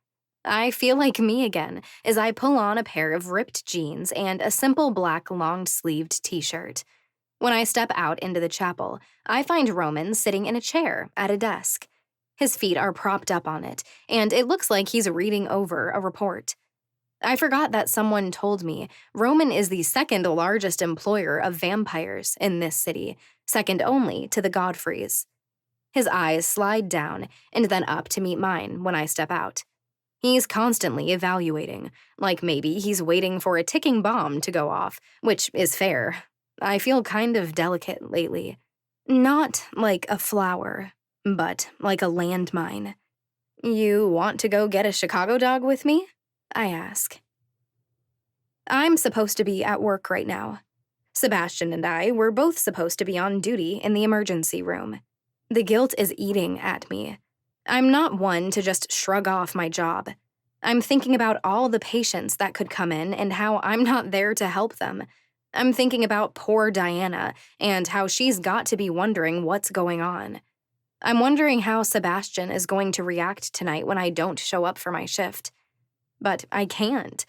I feel like me again as I pull on a pair of ripped jeans and a simple black long-sleeved t-shirt. When I step out into the chapel, I find Roman sitting in a chair at a desk. His feet are propped up on it, and it looks like he's reading over a report. I forgot that someone told me Roman is the 2nd largest employer of vampires in this city, second only to the Godfreys. His eyes slide down and then up to meet mine when I step out. He's constantly evaluating, like maybe he's waiting for a ticking bomb to go off, which is fair. I feel kind of delicate lately. Not like a flower, but like a landmine. You want to go get a Chicago dog with me? I ask. I'm supposed to be at work right now. Sebastian and I were both supposed to be on duty in the emergency room. The guilt is eating at me. I'm not one to just shrug off my job. I'm thinking about all the patients that could come in and how I'm not there to help them. I'm thinking about poor Diana and how she's got to be wondering what's going on. I'm wondering how Sebastian is going to react tonight when I don't show up for my shift. But I can't.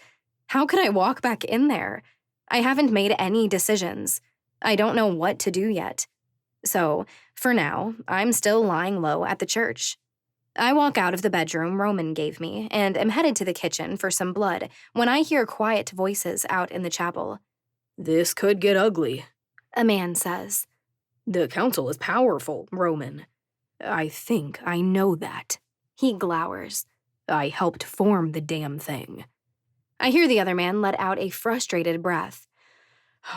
How could I walk back in there? I haven't made any decisions. I don't know what to do yet. So, for now, I'm still lying low at the church. I walk out of the bedroom Roman gave me and am headed to the kitchen for some blood when I hear quiet voices out in the chapel. "This could get ugly," a man says. "The council is powerful, Roman." "I think I know that." He glowers. "I helped form the damn thing." I hear the other man let out a frustrated breath.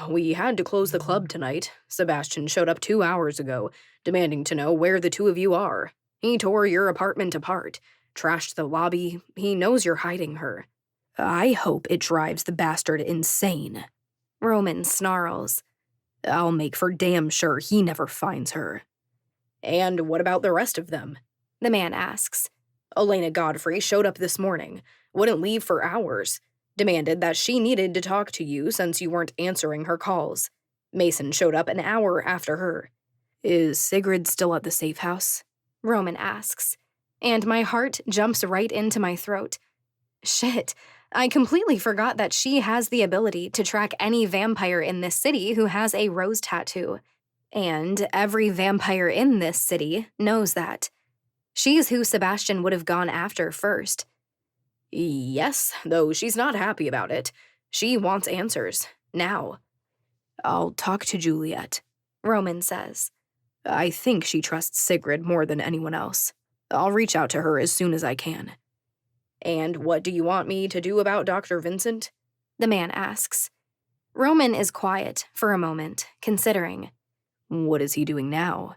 "We had to close the club tonight. Sebastian showed up 2 hours ago, demanding to know where the 2 of you are. He tore your apartment apart, trashed the lobby. He knows you're hiding her. I hope it drives the bastard insane." Roman snarls. "I'll make for damn sure he never finds her." "And what about the rest of them?" the man asks. "Elena Godfrey showed up this morning, wouldn't leave for hours, demanded that she needed to talk to you since you weren't answering her calls. Mason showed up an hour after her." "Is Sigrid still at the safe house?" Roman asks, and my heart jumps right into my throat. Shit, I completely forgot that she has the ability to track any vampire in this city who has a rose tattoo. And every vampire in this city knows that. She's who Sebastian would have gone after first. "Yes, though she's not happy about it. She wants answers. Now. I'll talk to Juliet, Roman says. I think she trusts Sigrid more than anyone else. I'll reach out to her as soon as I can. And what do you want me to do about Dr. Vincent? The man asks. Roman is quiet for a moment, considering. What is he doing now?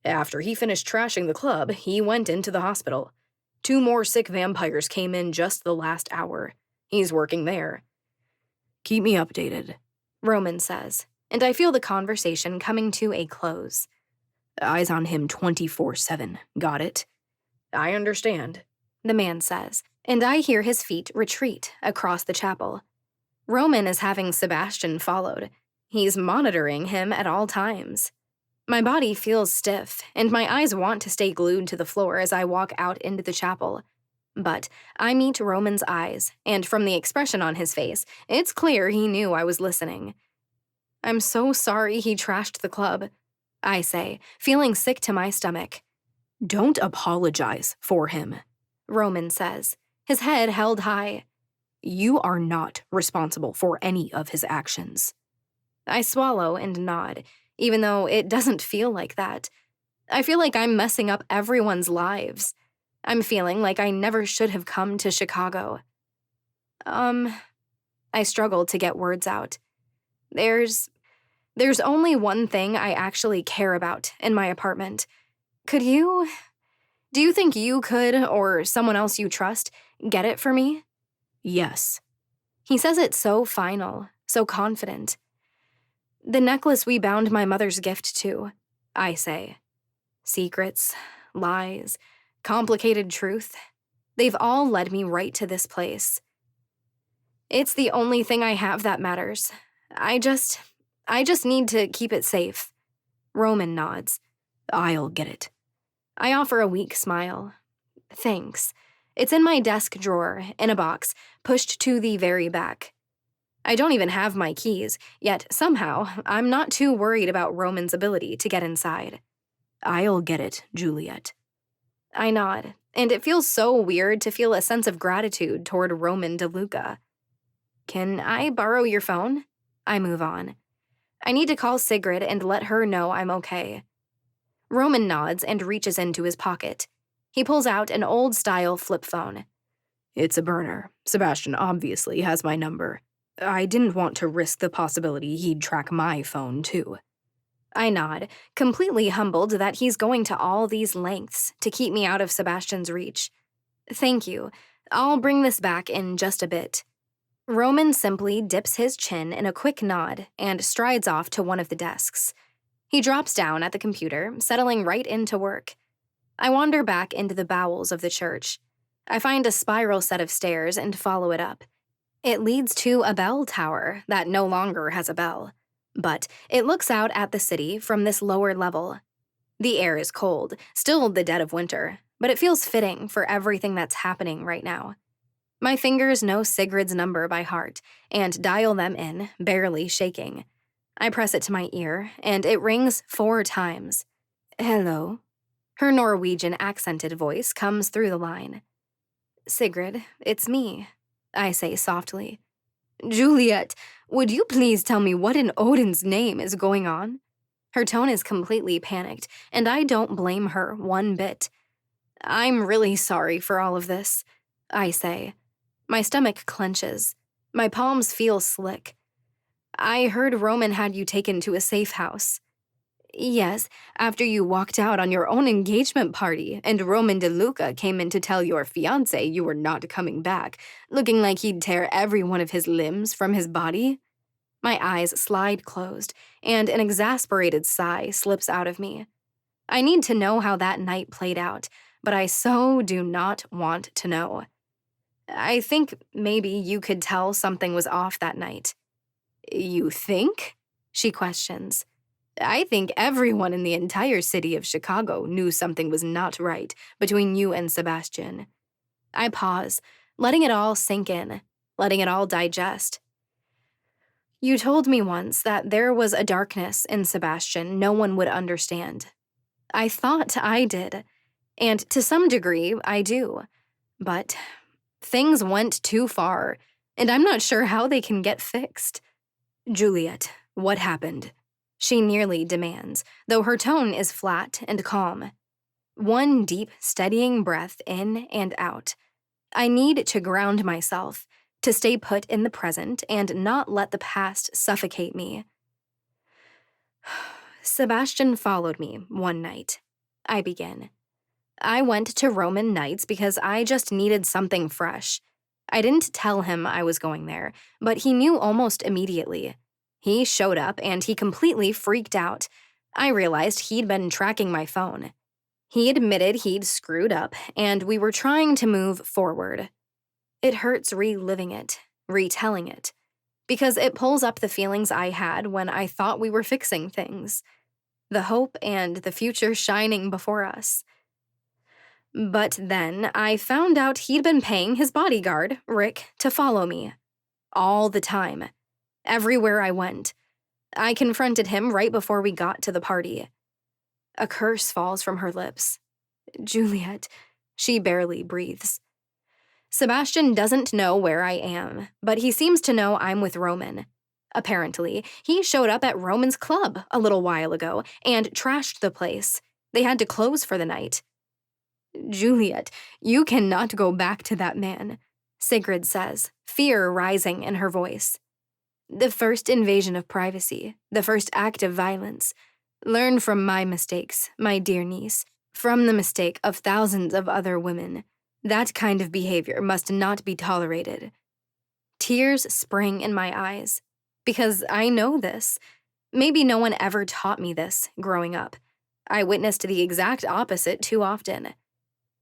After he finished trashing the club, he went into the hospital. 2 more sick vampires came in just the last hour. He's working there. Keep me updated, Roman says, and I feel the conversation coming to a close. Eyes on him 24/7, got it? I understand, the man says, and I hear his feet retreat across the chapel. Roman is having Sebastian followed. He's monitoring him at all times. My body feels stiff, and my eyes want to stay glued to the floor as I walk out into the chapel. But I meet Roman's eyes, and from the expression on his face, it's clear he knew I was listening. I'm so sorry he trashed the club, I say, feeling sick to my stomach. Don't apologize for him, Roman says, his head held high. You are not responsible for any of his actions. I swallow and nod, even though it doesn't feel like that. I feel like I'm messing up everyone's lives. I'm feeling like I never should have come to Chicago. I struggle to get words out. There's only one thing I actually care about in my apartment. Do you think you could, or someone else you trust, get it for me? Yes. He says it so final, so confident. The necklace we bound my mother's gift to, I say. Secrets, lies, complicated truth. They've all led me right to this place. It's the only thing I have that matters. I just need to keep it safe. Roman nods. I'll get it. I offer a weak smile. Thanks. It's in my desk drawer, in a box, pushed to the very back. I don't even have my keys, yet somehow I'm not too worried about Roman's ability to get inside. I'll get it, Juliet. I nod, and it feels so weird to feel a sense of gratitude toward Roman DeLuca. Can I borrow your phone? I move on. I need to call Sigrid and let her know I'm okay. Roman nods and reaches into his pocket. He pulls out an old-style flip phone. It's a burner. Sebastian obviously has my number. I didn't want to risk the possibility he'd track my phone, too. I nod, completely humbled that he's going to all these lengths to keep me out of Sebastian's reach. Thank you. I'll bring this back in just a bit. Roman simply dips his chin in a quick nod and strides off to one of the desks. He drops down at the computer, settling right into work. I wander back into the bowels of the church. I find a spiral set of stairs and follow it up. It leads to a bell tower that no longer has a bell, but it looks out at the city from this lower level. The air is cold, still the dead of winter, but it feels fitting for everything that's happening right now. My fingers know Sigrid's number by heart and dial them in, barely shaking. I press it to my ear, and it rings 4 times. Hello? Her Norwegian-accented voice comes through the line. Sigrid, it's me, I say softly. Juliet, would you please tell me what in Odin's name is going on? Her tone is completely panicked, and I don't blame her one bit. I'm really sorry for all of this, I say. My stomach clenches. My palms feel slick. I heard Roman had you taken to a safe house. Yes, after you walked out on your own engagement party and Roman DeLuca came in to tell your fiancé you were not coming back, looking like he'd tear every one of his limbs from his body. My eyes slide closed, and an exasperated sigh slips out of me. I need to know how that night played out, but I so do not want to know. I think maybe you could tell something was off that night. You think? She questions. I think everyone in the entire city of Chicago knew something was not right between you and Sebastian. I pause, letting it all sink in, letting it all digest. You told me once that there was a darkness in Sebastian no one would understand. I thought I did, and to some degree I do. But things went too far, and I'm not sure how they can get fixed. Juliet, what happened? She nearly demands, though her tone is flat and calm. One deep, steadying breath in and out. I need to ground myself, to stay put in the present and not let the past suffocate me. Sebastian followed me one night. I begin. I went to Roman nights because I just needed something fresh. I didn't tell him I was going there, but he knew almost immediately. He showed up and he completely freaked out. I realized he'd been tracking my phone. He admitted he'd screwed up, and we were trying to move forward. It hurts reliving it, retelling it, because it pulls up the feelings I had when I thought we were fixing things. The hope and the future shining before us. But then I found out he'd been paying his bodyguard, Rick, to follow me. All the time. Everywhere I went. I confronted him right before we got to the party. A curse falls from her lips. Juliet, she barely breathes. Sebastian doesn't know where I am, but he seems to know I'm with Roman. Apparently, he showed up at Roman's club a little while ago and trashed the place. They had to close for the night. Juliet, you cannot go back to that man, Sigrid says, fear rising in her voice. The first invasion of privacy, the first act of violence. Learn from my mistakes, my dear niece, from the mistake of thousands of other women. That kind of behavior must not be tolerated. Tears spring in my eyes, because I know this. Maybe no one ever taught me this growing up. I witnessed the exact opposite too often.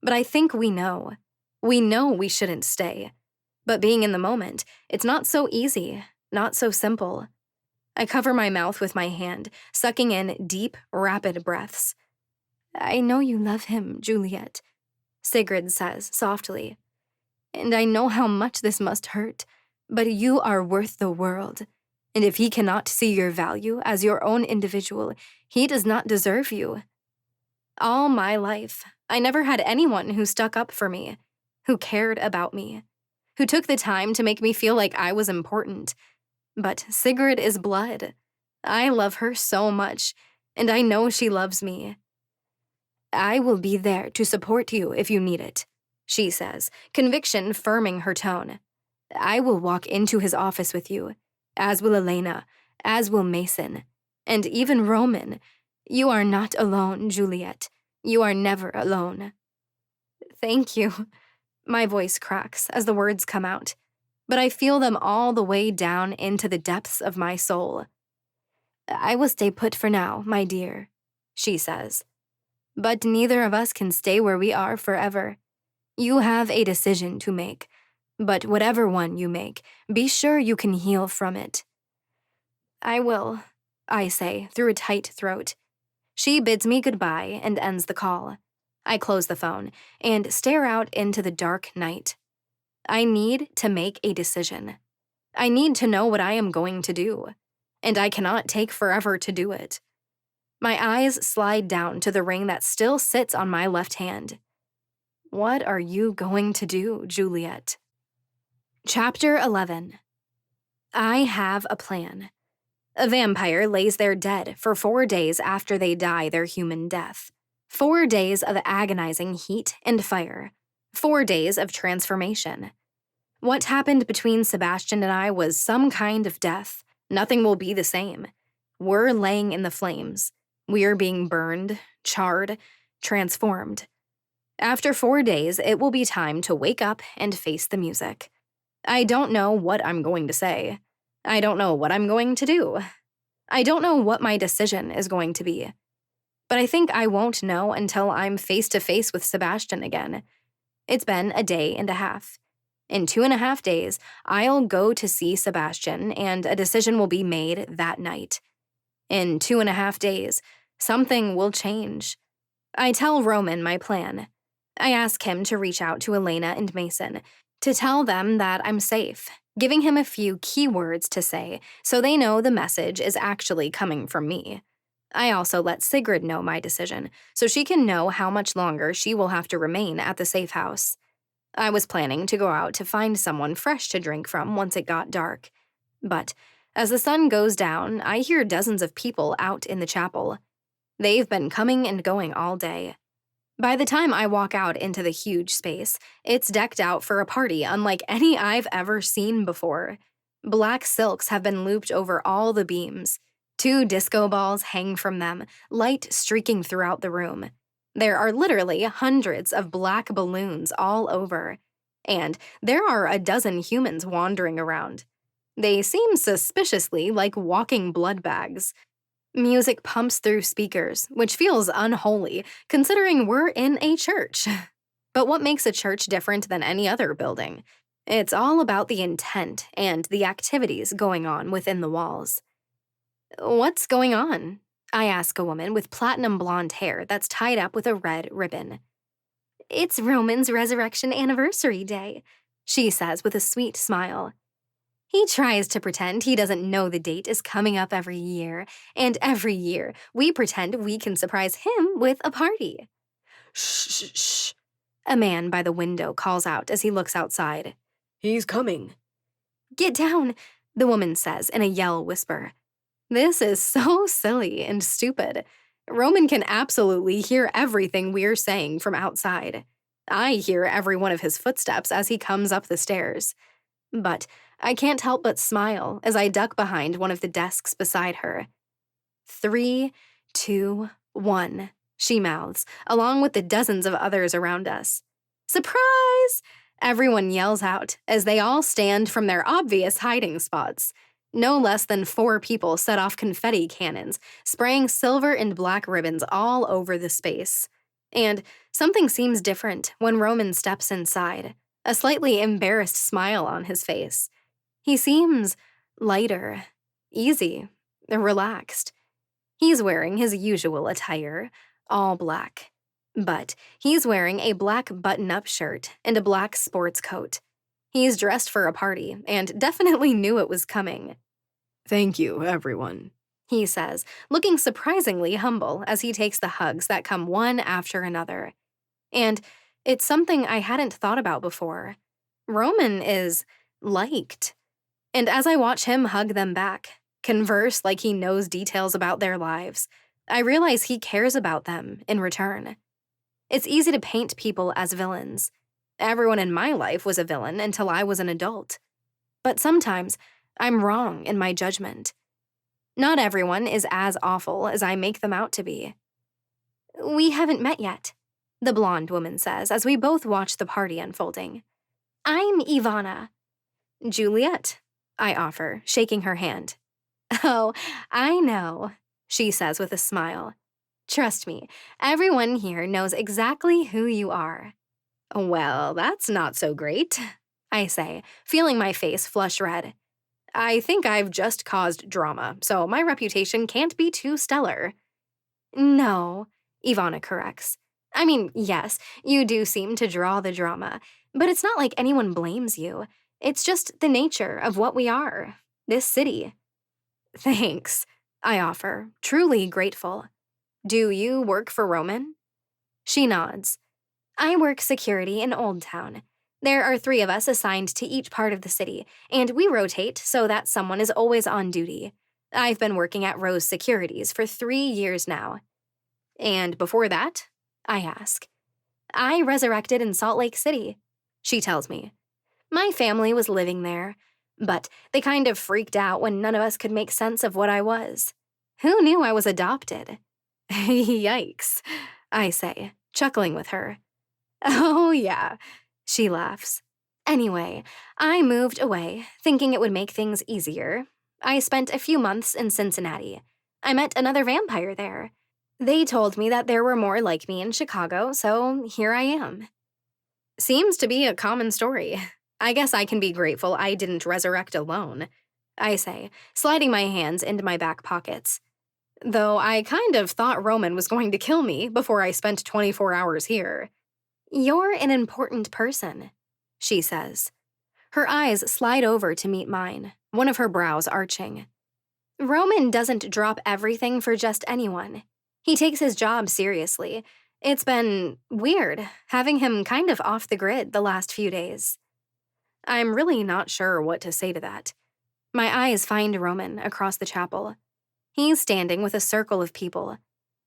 But I think we know. We know we shouldn't stay. But being in the moment, it's not so easy, not so simple. I cover my mouth with my hand, sucking in deep, rapid breaths. I know you love him, Juliet, Sigrid says softly. And I know how much this must hurt, but you are worth the world. And if he cannot see your value as your own individual, he does not deserve you. All my life, I never had anyone who stuck up for me, who cared about me, who took the time to make me feel like I was important. But Sigrid is blood. I love her so much, and I know she loves me. I will be there to support you if you need it, she says, conviction firming her tone. I will walk into his office with you, as will Elena, as will Mason, and even Roman. You are not alone, Juliet. You are never alone. Thank you. My voice cracks as the words come out, but I feel them all the way down into the depths of my soul. I will stay put for now, my dear, she says. But neither of us can stay where we are forever. You have a decision to make, but whatever one you make, be sure you can heal from it. I will, I say through a tight throat. She bids me goodbye and ends the call. I close the phone and stare out into the dark night. I need to make a decision. I need to know what I am going to do, and I cannot take forever to do it. My eyes slide down to the ring that still sits on my left hand. What are you going to do, Juliet? Chapter 11. I have a plan. A vampire lays there dead for 4 days after they die their human death. 4 days of agonizing heat and fire. 4 days of transformation. What happened between Sebastian and I was some kind of death. Nothing will be the same. We're laying in the flames. We are being burned, charred, transformed. After 4 days, it will be time to wake up and face the music. I don't know what I'm going to say. I don't know what I'm going to do. I don't know what my decision is going to be. But I think I won't know until I'm face to face with Sebastian again. It's been a day and a half. In 2.5 days, I'll go to see Sebastian, and a decision will be made that night. In 2.5 days, something will change. I tell Roman my plan. I ask him to reach out to Elena and Mason, to tell them that I'm safe, giving him a few key words to say so they know the message is actually coming from me. I also let Sigrid know my decision, so she can know how much longer she will have to remain at the safe house. I was planning to go out to find someone fresh to drink from once it got dark. But As the sun goes down, I hear dozens of people out in the chapel. They've been coming and going all day. By the time I walk out into the huge space, it's decked out for a party unlike any I've ever seen before. Black silks have been looped over all the beams. 2 disco balls hang from them, light streaking throughout the room. There are literally hundreds of black balloons all over. And there are a dozen humans wandering around. They seem suspiciously like walking blood bags. Music pumps through speakers, which feels unholy, considering we're in a church. But what makes a church different than any other building? It's all about the intent and the activities going on within the walls. "What's going on?" I ask a woman with platinum blonde hair that's tied up with a red ribbon. "It's Roman's resurrection anniversary day," she says with a sweet smile. He tries to pretend he doesn't know the date is coming up every year, and every year we pretend we can surprise him with a party. "Shh, shh, shh," a man by the window calls out as he looks outside. He's coming. "Get down," the woman says in a yell whisper. This is so silly and stupid. Roman can absolutely hear everything we're saying from outside. I hear every one of his footsteps as he comes up the stairs. But I can't help but smile as I duck behind one of the desks beside her. 3, 2, 1, she mouths, along with the dozens of others around us. Surprise! Everyone yells out as they all stand from their obvious hiding spots. No less than 4 people set off confetti cannons, spraying silver and black ribbons all over the space. And something seems different when Roman steps inside, a slightly embarrassed smile on his face. He seems lighter, easy, relaxed. He's wearing his usual attire, all black. But he's wearing a black button-up shirt and a black sports coat. He's dressed for a party and definitely knew it was coming. Thank you, everyone, he says, looking surprisingly humble as he takes the hugs that come one after another. And it's something I hadn't thought about before. Roman is liked. And as I watch him hug them back, converse like he knows details about their lives, I realize he cares about them in return. It's easy to paint people as villains. Everyone in my life was a villain until I was an adult. But sometimes I'm wrong in my judgment. Not everyone is as awful as I make them out to be. We haven't met yet, the blonde woman says as we both watch the party unfolding. I'm Ivana. Juliet, I offer, shaking her hand. Oh, I know, she says with a smile. Trust me, everyone here knows exactly who you are. Well, that's not so great, I say, feeling my face flush red. I think I've just caused drama, so my reputation can't be too stellar. No, Ivana corrects. I mean, yes, you do seem to draw the drama, but it's not like anyone blames you. It's just the nature of what we are, this city. Thanks, I offer, truly grateful. Do you work for Roman? She nods. I work security in Old Town. There are 3 of us assigned to each part of the city, and we rotate so that someone is always on duty. I've been working at Rose Securities for 3 years now. And before that? I ask. I resurrected in Salt Lake City, she tells me. My family was living there, but they kind of freaked out when none of us could make sense of what I was. Who knew I was adopted? Yikes, I say, chuckling with her. Oh, yeah, she laughs. Anyway, I moved away, thinking it would make things easier. I spent a few months in Cincinnati. I met another vampire there. They told me that there were more like me in Chicago, so here I am. Seems to be a common story. I guess I can be grateful I didn't resurrect alone, I say, sliding my hands into my back pockets. Though I kind of thought Roman was going to kill me before I spent 24 hours here. You're an important person, she says. Her eyes slide over to meet mine, one of her brows arching. Roman doesn't drop everything for just anyone. He takes his job seriously. It's been weird having him kind of off the grid the last few days. I'm really not sure what to say to that. My eyes find Roman across the chapel. He's standing with a circle of people.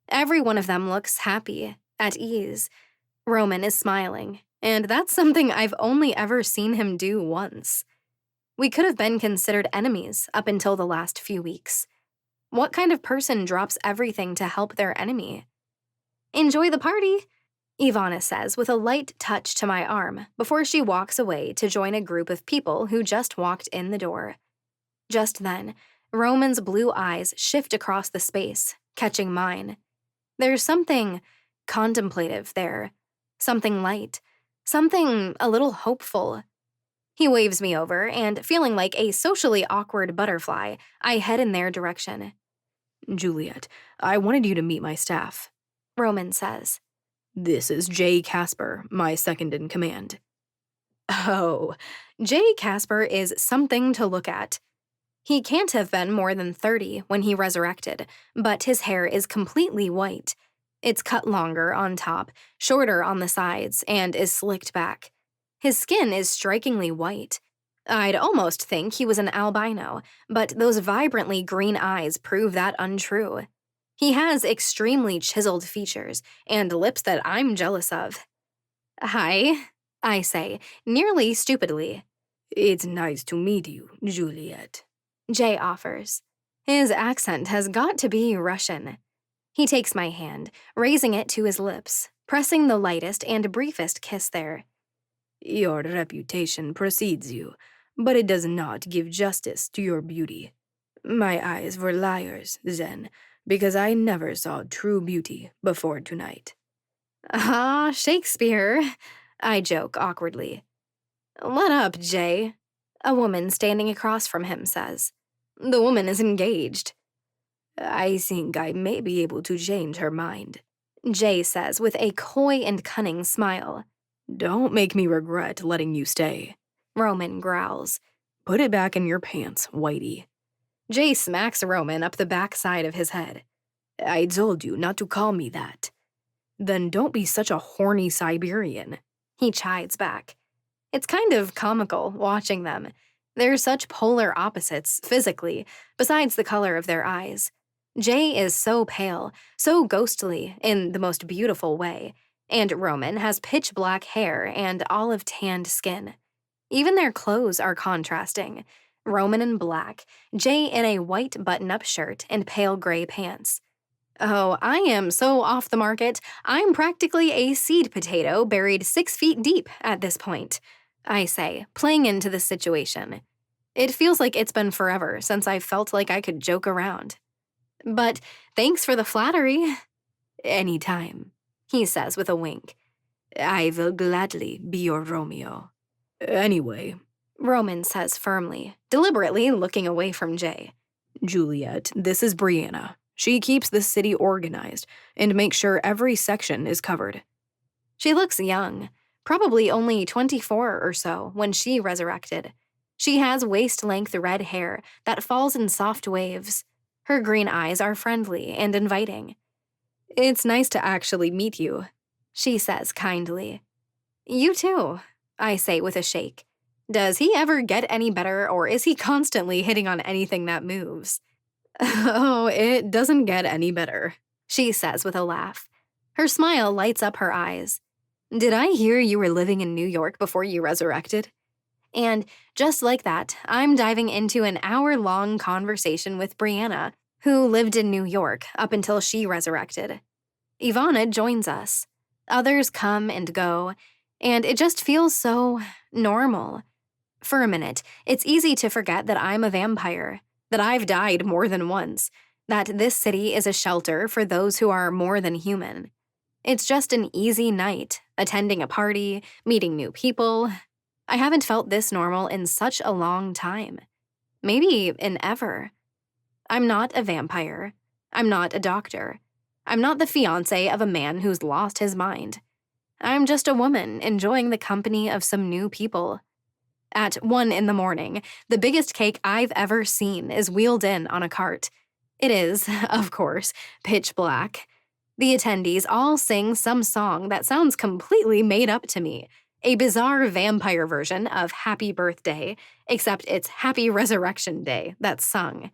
Every one of them looks happy, at ease. Roman is smiling, and that's something I've only ever seen him do once. We could have been considered enemies up until the last few weeks. What kind of person drops everything to help their enemy? Enjoy the party, Ivana says with a light touch to my arm before she walks away to join a group of people who just walked in the door. Just then, Roman's blue eyes shift across the space, catching mine. There's something contemplative there, something light, something a little hopeful. He waves me over, and feeling like a socially awkward butterfly, I head in their direction. Juliet, I wanted you to meet my staff, Roman says. This is Jay Casper, my second in command. Oh, Jay Casper is something to look at. He can't have been more than 30 when he resurrected, but his hair is completely white. It's cut longer on top, shorter on the sides, and is slicked back. His skin is strikingly white. I'd almost think he was an albino, but those vibrantly green eyes prove that untrue. He has extremely chiseled features and lips that I'm jealous of. Hi, I say, nearly stupidly. It's nice to meet you, Juliet, Jay offers. His accent has got to be Russian. He takes my hand, raising it to his lips, pressing the lightest and briefest kiss there. Your reputation precedes you, but it does not give justice to your beauty. My eyes were liars, then, because I never saw true beauty before tonight. Ah, Shakespeare, I joke awkwardly. Let up, Jay, a woman standing across from him says. The woman is engaged. I think I may be able to change her mind, Jay says with a coy and cunning smile. Don't make me regret letting you stay, Roman growls. Put it back in your pants, Whitey. Jay smacks Roman up the backside of his head. I told you not to call me that. Then don't be such a horny Siberian, he chides back. It's kind of comical watching them. They're such polar opposites, physically, besides the color of their eyes. Jay is so pale, so ghostly, in the most beautiful way, and Roman has pitch black hair and olive-tanned skin. Even their clothes are contrasting. Roman in black, Jay in a white button-up shirt and pale gray pants. Oh, I am so off the market, I'm practically a seed potato buried 6 feet deep at this point, I say, playing into the situation. It feels like it's been forever since I felt like I could joke around. But thanks for the flattery. Anytime, he says with a wink. I will gladly be your Romeo. Anyway, Roman says firmly, deliberately looking away from Jay. Juliet, this is Brianna. She keeps the city organized and makes sure every section is covered. She looks young, probably only 24 or so when she resurrected. She has waist-length red hair that falls in soft waves. Her green eyes are friendly and inviting. It's nice to actually meet you, she says kindly. You too, I say with a shake. Does he ever get any better, or is he constantly hitting on anything that moves? Oh, it doesn't get any better, she says with a laugh. Her smile lights up her eyes. Did I hear you were living in New York before you resurrected? And just like that, I'm diving into an hour-long conversation with Brianna, who lived in New York up until she resurrected. Ivana joins us. Others come and go, and it just feels so normal. For a minute, it's easy to forget that I'm a vampire, that I've died more than once, that this city is a shelter for those who are more than human. It's just an easy night, attending a party, meeting new people. I haven't felt this normal in such a long time. Maybe in ever. I'm not a vampire. I'm not a doctor. I'm not the fiancé of a man who's lost his mind. I'm just a woman enjoying the company of some new people. At 1 a.m, the biggest cake I've ever seen is wheeled in on a cart. It is, of course, pitch black. The attendees all sing some song that sounds completely made up to me. A bizarre vampire version of Happy Birthday, except it's Happy Resurrection Day that's sung.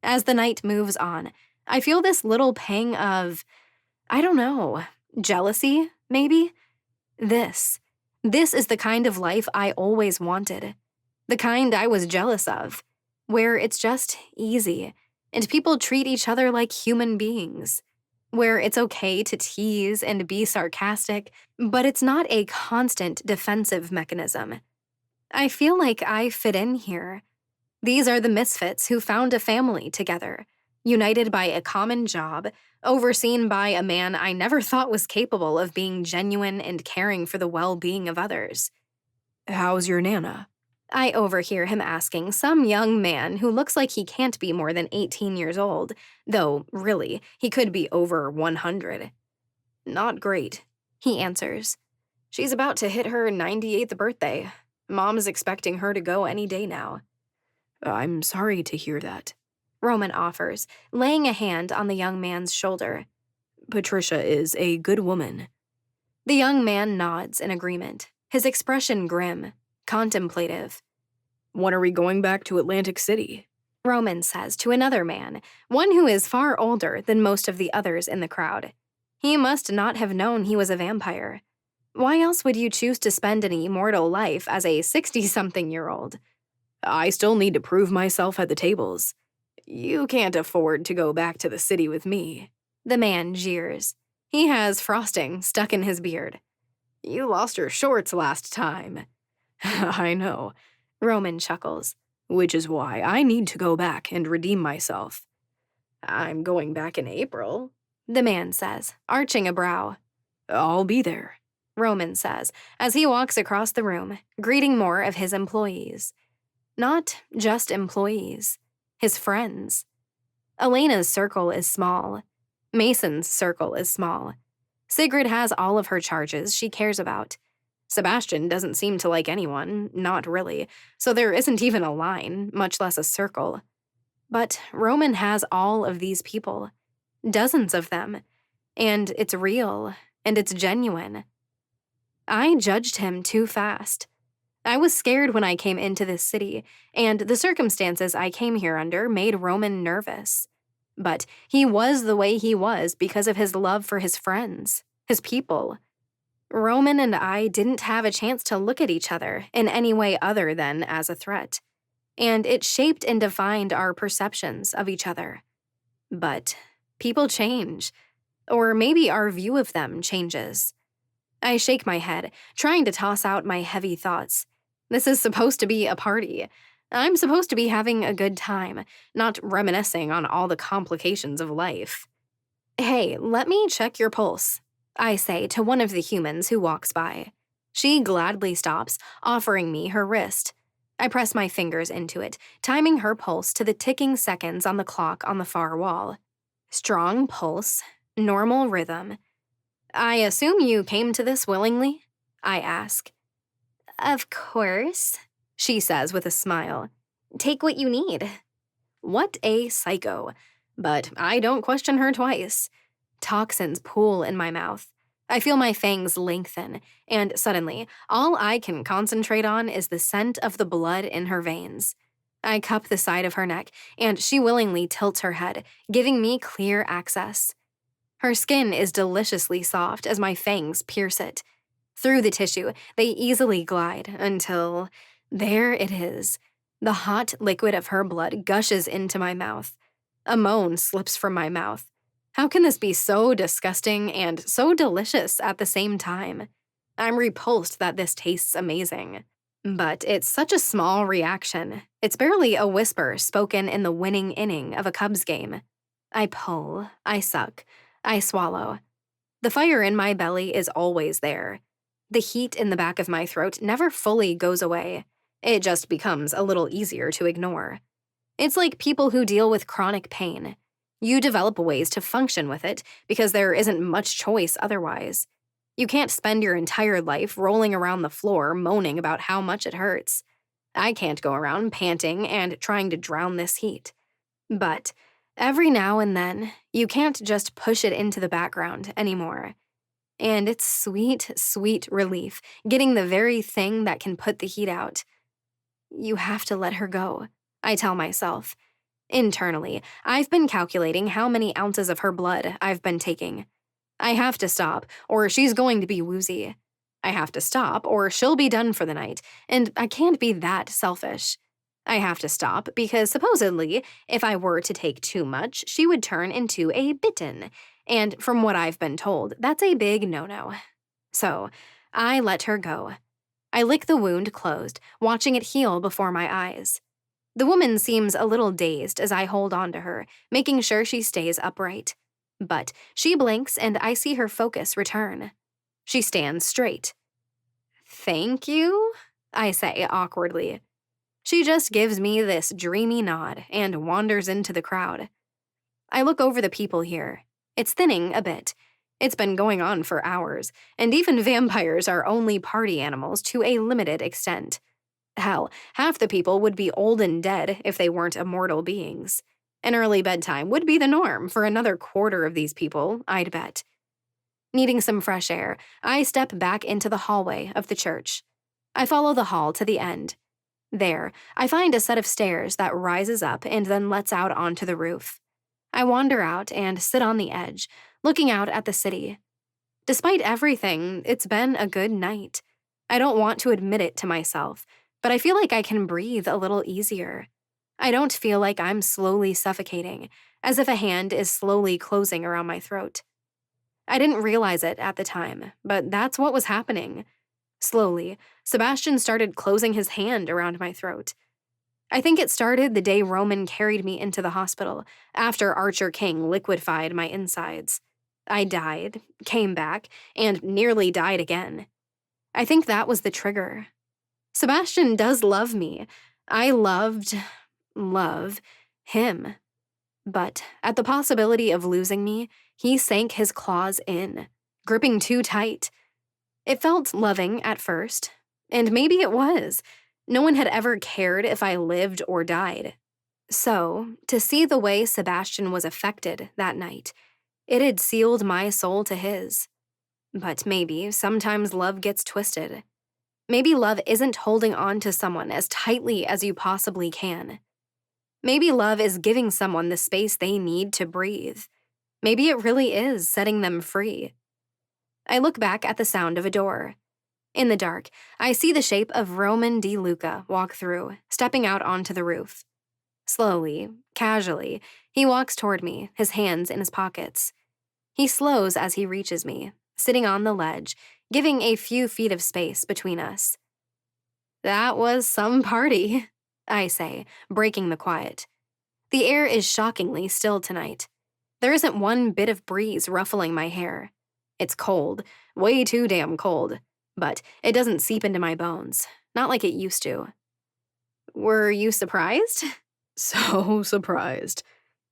As the night moves on, I feel this little pang of, I don't know, jealousy, maybe? This. This is the kind of life I always wanted. The kind I was jealous of, where it's just easy, and people treat each other like human beings. Where it's okay to tease and be sarcastic, but it's not a constant defensive mechanism. I feel like I fit in here. These are the misfits who found a family together, united by a common job, overseen by a man I never thought was capable of being genuine and caring for the well-being of others. How's your Nana? I overhear him asking some young man who looks like he can't be more than 18 years old, though, really, he could be over 100. Not great, he answers. She's about to hit her 98th birthday. Mom's expecting her to go any day now. I'm sorry to hear that. Roman offers, laying a hand on the young man's shoulder. Patricia is a good woman. The young man nods in agreement, his expression grim, contemplative. When are we going back to Atlantic City? Roman says to another man, one who is far older than most of the others in the crowd. He must not have known he was a vampire. Why else would you choose to spend an immortal life as a 60-something-year-old? I still need to prove myself at the tables. You can't afford to go back to the city with me. The man jeers. He has frosting stuck in his beard. You lost your shorts last time. I know. Roman chuckles. Which is why I need to go back and redeem myself. I'm going back in April, the man says, arching a brow. I'll be there, Roman says, as he walks across the room, greeting more of his employees. Not just employees, his friends. Elena's circle is small. Mason's circle is small. Sigrid has all of her charges she cares about. Sebastian doesn't seem to like anyone, not really, so there isn't even a line, much less a circle. But Roman has all of these people, dozens of them, and it's real, and it's genuine. I judged him too fast. I was scared when I came into this city, and the circumstances I came here under made Roman nervous. But he was the way he was because of his love for his friends, his people. Roman and I didn't have a chance to look at each other in any way other than as a threat, and it shaped and defined our perceptions of each other. But people change, or maybe our view of them changes. I shake my head, trying to toss out my heavy thoughts. This is supposed to be a party. I'm supposed to be having a good time, not reminiscing on all the complications of life. Hey, let me check your pulse, I say to one of the humans who walks by. She gladly stops, offering me her wrist. I press my fingers into it, timing her pulse to the ticking seconds on the clock on the far wall. Strong pulse, normal rhythm. I assume you came to this willingly? I ask. Of course, she says with a smile. Take what you need. What a psycho. But I don't question her twice. Toxins pool in my mouth. I feel my fangs lengthen, and suddenly, all I can concentrate on is the scent of the blood in her veins. I cup the side of her neck, and she willingly tilts her head, giving me clear access. Her skin is deliciously soft as my fangs pierce it. Through the tissue, they easily glide until, there it is. The hot liquid of her blood gushes into my mouth. A moan slips from my mouth. How can this be so disgusting and so delicious at the same time? I'm repulsed that this tastes amazing. But it's such a small reaction. It's barely a whisper spoken in the winning inning of a Cubs game. I pull, I suck, I swallow. The fire in my belly is always there. The heat in the back of my throat never fully goes away. It just becomes a little easier to ignore. It's like people who deal with chronic pain. You develop ways to function with it because there isn't much choice otherwise. You can't spend your entire life rolling around the floor moaning about how much it hurts. I can't go around panting and trying to drown this heat. But every now and then, you can't just push it into the background anymore. and it's sweet, sweet relief, getting the very thing that can put the heat out. You have to let her go, I tell myself. Internally, I've been calculating how many ounces of her blood I've been taking. I have to stop, or she's going to be woozy. I have to stop, or she'll be done for the night, and I can't be that selfish. I have to stop because supposedly, if I were to take too much, she would turn into a bitten, and from what I've been told, that's a big no-no. So, I let her go. I lick the wound closed, watching it heal before my eyes. The woman seems a little dazed as I hold on to her, making sure she stays upright. But she blinks and I see her focus return. She stands straight. "Thank you?" I say awkwardly. She just gives me this dreamy nod and wanders into the crowd. I look over the people here. It's thinning a bit. It's been going on for hours, and even vampires are only party animals to a limited extent. Hell, half the people would be old and dead if they weren't immortal beings. An early bedtime would be the norm for another quarter of these people, I'd bet. Needing some fresh air, I step back into the hallway of the church. I follow the hall to the end. There, I find a set of stairs that rises up and then lets out onto the roof. I wander out and sit on the edge, looking out at the city. Despite everything, it's been a good night. I don't want to admit it to myself, but I feel like I can breathe a little easier. I don't feel like I'm slowly suffocating, as if a hand is slowly closing around my throat. I didn't realize it at the time, but that's what was happening. Slowly, Sebastian started closing his hand around my throat. I think it started the day Roman carried me into the hospital, after Archer King liquefied my insides. I died, came back, and nearly died again. I think that was the trigger. Sebastian does love me. I love him. But at the possibility of losing me, he sank his claws in, gripping too tight. It felt loving at first, and maybe it was. No one had ever cared if I lived or died. So, to see the way Sebastian was affected that night, it had sealed my soul to his. But maybe sometimes love gets twisted. Maybe love isn't holding on to someone as tightly as you possibly can. Maybe love is giving someone the space they need to breathe. Maybe it really is setting them free. I look back at the sound of a door. In the dark, I see the shape of Roman Di Luca walk through, stepping out onto the roof. Slowly, casually, he walks toward me, his hands in his pockets. He slows as he reaches me, sitting on the ledge, giving a few feet of space between us. "That was some party," I say, breaking the quiet. The air is shockingly still tonight. There isn't one bit of breeze ruffling my hair. It's cold, way too damn cold, but it doesn't seep into my bones, not like it used to. "Were you surprised?" So surprised.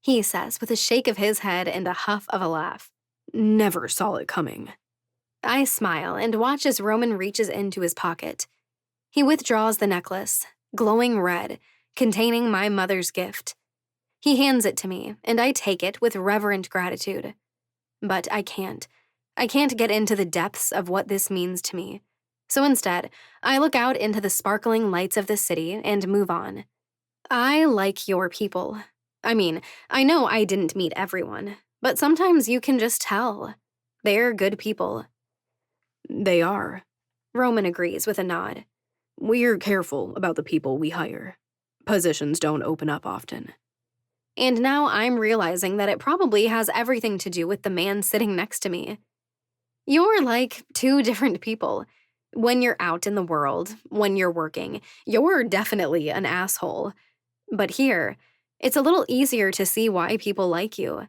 He says with a shake of his head and a huff of a laugh. Never saw it coming. I smile and watch as Roman reaches into his pocket. He withdraws the necklace, glowing red, containing my mother's gift. He hands it to me, and I take it with reverent gratitude. But I can't. I can't get into the depths of what this means to me. So instead, I look out into the sparkling lights of the city and move on. I like your people. I mean, I know I didn't meet everyone, but sometimes you can just tell. They're good people. They are. Roman agrees with a nod. We're careful about the people we hire. Positions don't open up often. And now I'm realizing that it probably has everything to do with the man sitting next to me. You're like two different people. When you're out in the world, when you're working, you're definitely an asshole. But here, it's a little easier to see why people like you.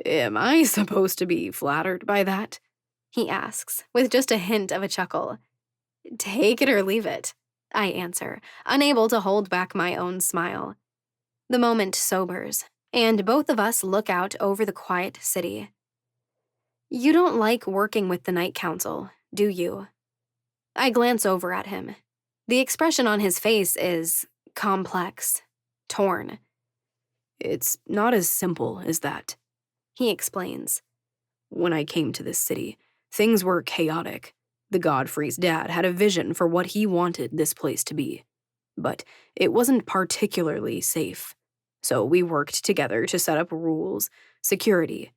Am I supposed to be flattered by that? He asks, with just a hint of a chuckle. Take it or leave it, I answer, unable to hold back my own smile. The moment sobers, and both of us look out over the quiet city. You don't like working with the Night Council, do you? I glance over at him. The expression on his face is complex, torn. It's not as simple as that, he explains. When I came to this city, Things were chaotic. The Godfrey's dad had a vision for what he wanted this place to be. But it wasn't particularly safe. So we worked together to set up rules, security.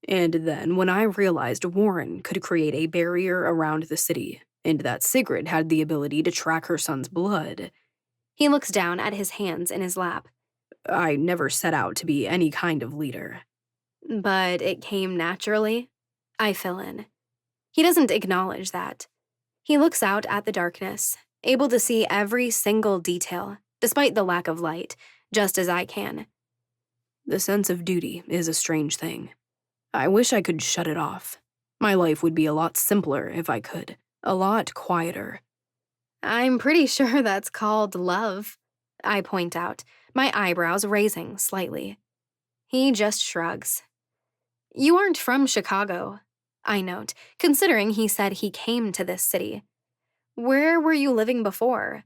And then when I realized Warren could create a barrier around the city, and that Sigrid had the ability to track her son's blood, He looks down at his hands in his lap. I never set out to be any kind of leader. But it came naturally. I fill in. He doesn't acknowledge that. He looks out at the darkness, able to see every single detail, despite the lack of light, just as I can. The sense of duty is a strange thing. I wish I could shut it off. My life would be a lot simpler if I could, a lot quieter. I'm pretty sure that's called love, I point out, my eyebrows raising slightly. He just shrugs. You aren't from Chicago, I note, considering he said he came to this city. Where were you living before?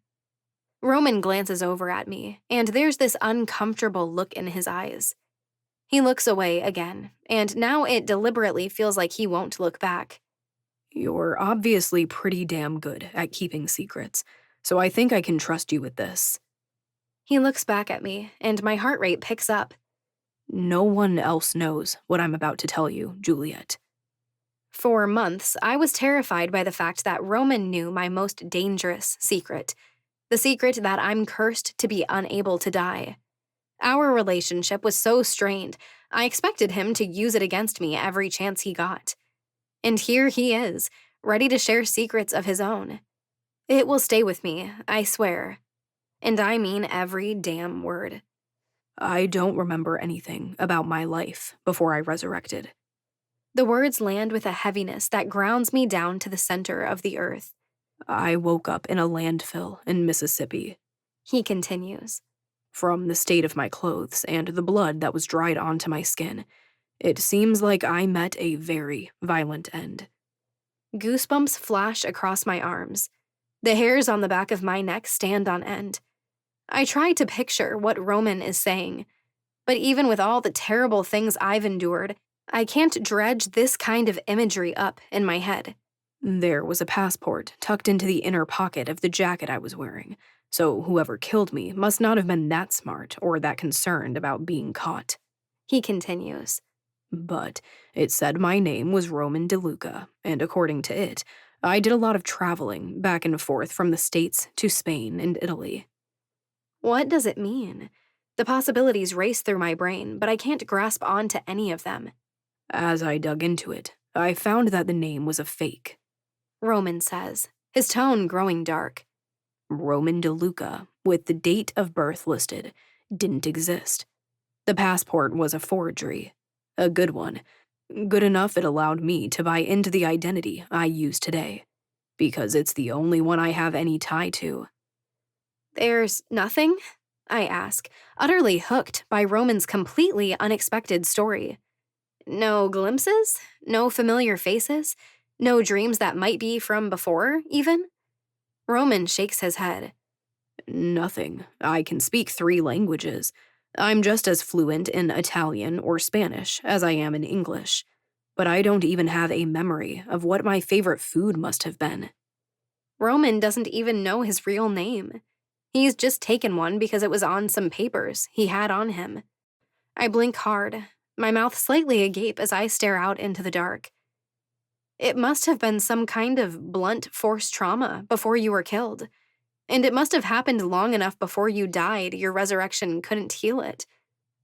Roman glances over at me, and there's this uncomfortable look in his eyes. He looks away again, and now it deliberately feels like he won't look back. You're obviously pretty damn good at keeping secrets, so I think I can trust you with this. He looks back at me, and my heart rate picks up. No one else knows what I'm about to tell you, Juliet. For months, I was terrified by the fact that Roman knew my most dangerous secret, the secret that I'm cursed to be unable to die. Our relationship was so strained, I expected him to use it against me every chance he got. And here he is, ready to share secrets of his own. It will stay with me, I swear. And I mean every damn word. I don't remember anything about my life before I resurrected. The words land with a heaviness that grounds me down to the center of the earth. I woke up in a landfill in Mississippi. He continues. From the state of my clothes and the blood that was dried onto my skin, it seems like I met a very violent end. Goosebumps flash across my arms. The hairs on the back of my neck stand on end. I try to picture what Roman is saying, but even with all the terrible things I've endured, I can't dredge this kind of imagery up in my head. There was a passport tucked into the inner pocket of the jacket I was wearing, so whoever killed me must not have been that smart or that concerned about being caught. He continues. But it said my name was Roman DeLuca, and according to it, I did a lot of traveling back and forth from the States to Spain and Italy. What does it mean? The possibilities race through my brain, but I can't grasp onto any of them. As I dug into it, I found that the name was a fake. Roman says, his tone growing dark. Roman DeLuca, with the date of birth listed, didn't exist. The passport was a forgery. A good one. Good enough it allowed me to buy into the identity I use today. Because it's the only one I have any tie to. There's nothing? I ask, utterly hooked by Roman's completely unexpected story. No glimpses? No familiar faces? No dreams that might be from before, even? Roman shakes his head. Nothing. I can speak 3 languages. I'm just as fluent in Italian or Spanish as I am in English. But I don't even have a memory of what my favorite food must have been. Roman doesn't even know his real name. He's just taken one because it was on some papers he had on him. I blink hard, my mouth slightly agape as I stare out into the dark. It must have been some kind of blunt force trauma before you were killed. And it must have happened long enough before you died your resurrection couldn't heal it.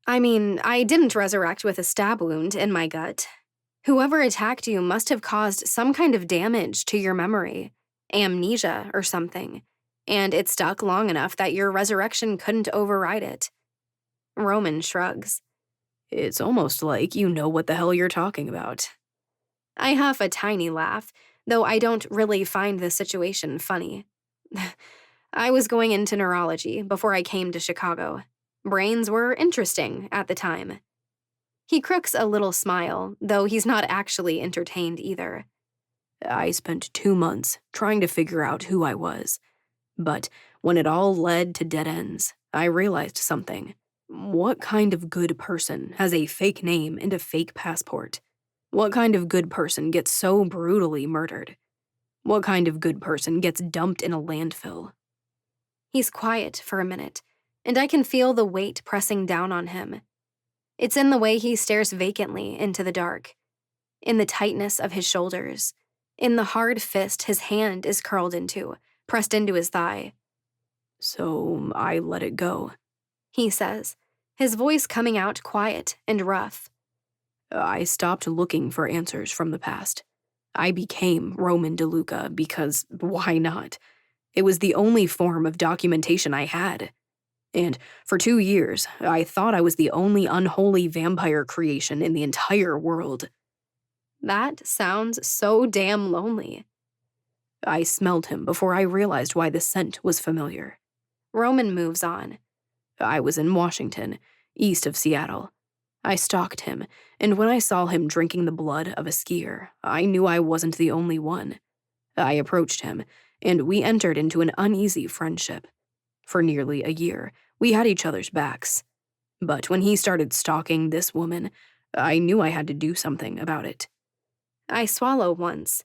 I mean, I didn't resurrect with a stab wound in my gut. Whoever attacked you must have caused some kind of damage to your memory, amnesia or something, and it stuck long enough that your resurrection couldn't override it. Roman shrugs. It's almost like you know what the hell you're talking about. I huff a tiny laugh, though I don't really find the situation funny. I was going into neurology before I came to Chicago. Brains were interesting at the time. He crooks a little smile, though he's not actually entertained either. I spent 2 months trying to figure out who I was. But when it all led to dead ends, I realized something. What kind of good person has a fake name and a fake passport? What kind of good person gets so brutally murdered? What kind of good person gets dumped in a landfill? He's quiet for a minute, and I can feel the weight pressing down on him. It's in the way he stares vacantly into the dark, in the tightness of his shoulders, in the hard fist his hand is curled into, pressed into his thigh. So I let it go. He says, his voice coming out quiet and rough. I stopped looking for answers from the past. I became Roman DeLuca because why not? It was the only form of documentation I had. And for 2 years, I thought I was the only unholy vampire creation in the entire world. That sounds so damn lonely. I smelled him before I realized why the scent was familiar. Roman moves on. I was in Washington, east of Seattle. I stalked him, and when I saw him drinking the blood of a skier, I knew I wasn't the only one. I approached him, and we entered into an uneasy friendship. For nearly a year, we had each other's backs. But when he started stalking this woman, I knew I had to do something about it. I swallow once.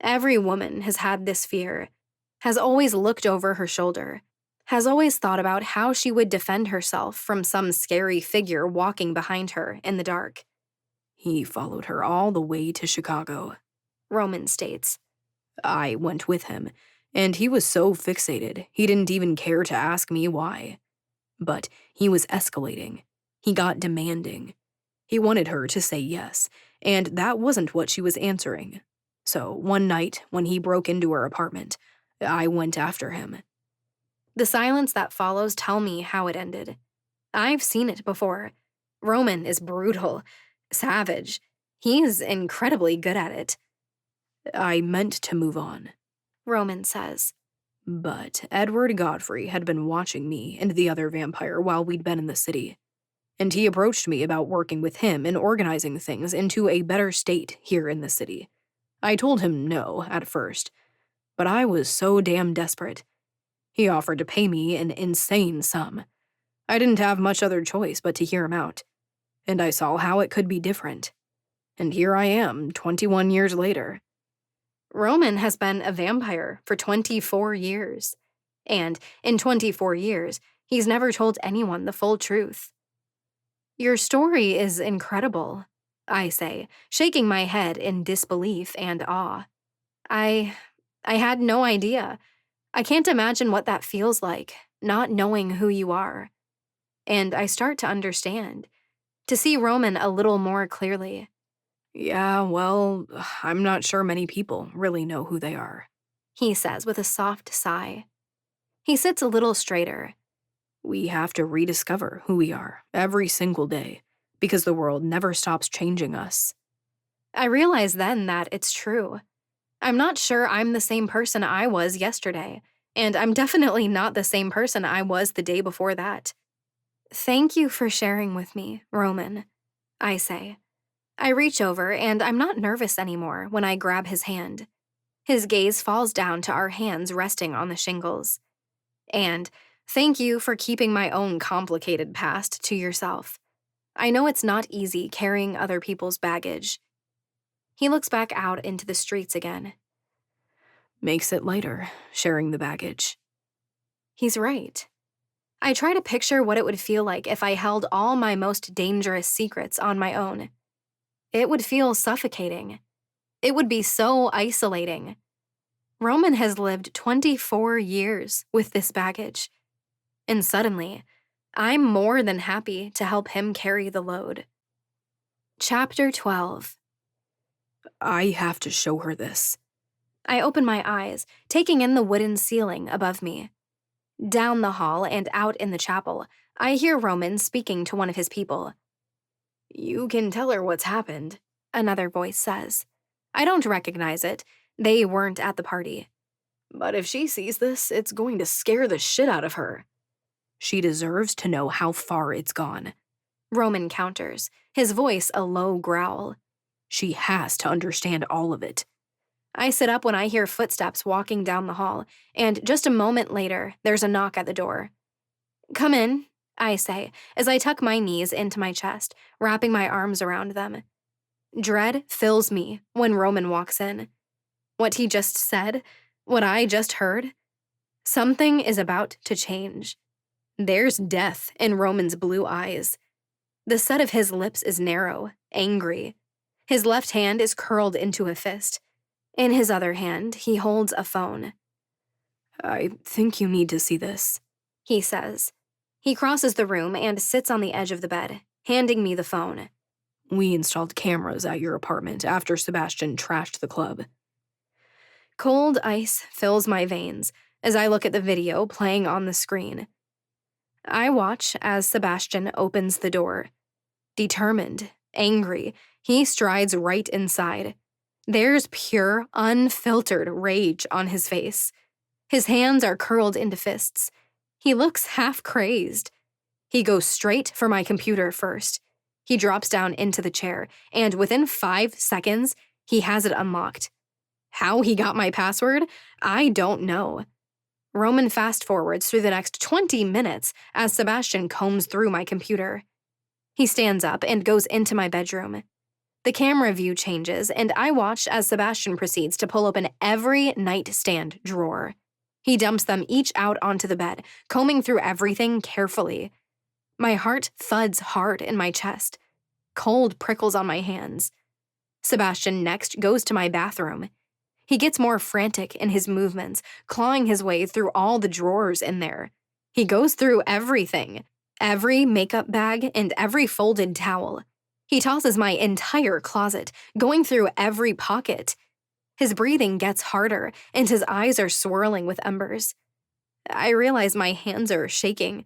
Every woman has had this fear, has always looked over her shoulder, has always thought about how she would defend herself from some scary figure walking behind her in the dark. He followed her all the way to Chicago, Roman states. I went with him, and he was so fixated he didn't even care to ask me why. But he was escalating. He got demanding. He wanted her to say yes, and that wasn't what she was answering. So one night, when he broke into her apartment, I went after him. The silence that follows tell me how it ended. I've seen it before. Roman is brutal, savage. He's incredibly good at it. I meant to move on, Roman says. But Edward Godfrey had been watching me and the other vampire while we'd been in the city, and he approached me about working with him and organizing things into a better state here in the city. I told him no at first, but I was so damn desperate. He offered to pay me an insane sum. I didn't have much other choice but to hear him out, and I saw how it could be different. And here I am, 21 years later. Roman has been a vampire for 24 years. And in 24 years, he's never told anyone the full truth. Your story is incredible, I say, shaking my head in disbelief and awe. I had no idea. I can't imagine what that feels like, not knowing who you are. And I start to understand, to see Roman a little more clearly. Yeah, well, I'm not sure many people really know who they are, he says with a soft sigh. He sits a little straighter. We have to rediscover who we are every single day, because the world never stops changing us. I realize then that it's true. I'm not sure I'm the same person I was yesterday, and I'm definitely not the same person I was the day before that. Thank you for sharing with me, Roman, I say. I reach over, and I'm not nervous anymore when I grab his hand. His gaze falls down to our hands resting on the shingles. And thank you for keeping my own complicated past to yourself. I know it's not easy carrying other people's baggage. He looks back out into the streets again. Makes it lighter, sharing the baggage. He's right. I try to picture what it would feel like if I held all my most dangerous secrets on my own. It would feel suffocating. It would be so isolating. Roman has lived 24 years with this baggage. And suddenly, I'm more than happy to help him carry the load. Chapter 12. I have to show her this. I open my eyes, taking in the wooden ceiling above me. Down the hall and out in the chapel, I hear Roman speaking to one of his people. You can tell her what's happened, another voice says. I don't recognize it. They weren't at the party. But if she sees this, it's going to scare the shit out of her. She deserves to know how far it's gone, Roman counters, his voice a low growl. She has to understand all of it. I sit up when I hear footsteps walking down the hall, and just a moment later, there's a knock at the door. Come in, I say, as I tuck my knees into my chest, wrapping my arms around them. Dread fills me when Roman walks in. What he just said, what I just heard, something is about to change. There's death in Roman's blue eyes. The set of his lips is narrow, angry. His left hand is curled into a fist. In his other hand, he holds a phone. I think you need to see this, he says. He crosses the room and sits on the edge of the bed, handing me the phone. We installed cameras at your apartment after Sebastian trashed the club. Cold ice fills my veins as I look at the video playing on the screen. I watch as Sebastian opens the door. Determined, angry, he strides right inside. There's pure, unfiltered rage on his face. His hands are curled into fists. He looks half crazed. He goes straight for my computer first. He drops down into the chair, and within 5 seconds, he has it unlocked. How he got my password, I don't know. Roman fast-forwards through the next 20 minutes as Sebastian combs through my computer. He stands up and goes into my bedroom. The camera view changes, and I watch as Sebastian proceeds to pull open every nightstand drawer. He dumps them each out onto the bed, combing through everything carefully. My heart thuds hard in my chest. Cold prickles on my hands. Sebastian next goes to my bathroom. He gets more frantic in his movements, clawing his way through all the drawers in there. He goes through everything, every makeup bag and every folded towel. He tosses my entire closet, going through every pocket. His breathing gets harder, and his eyes are swirling with embers. I realize my hands are shaking.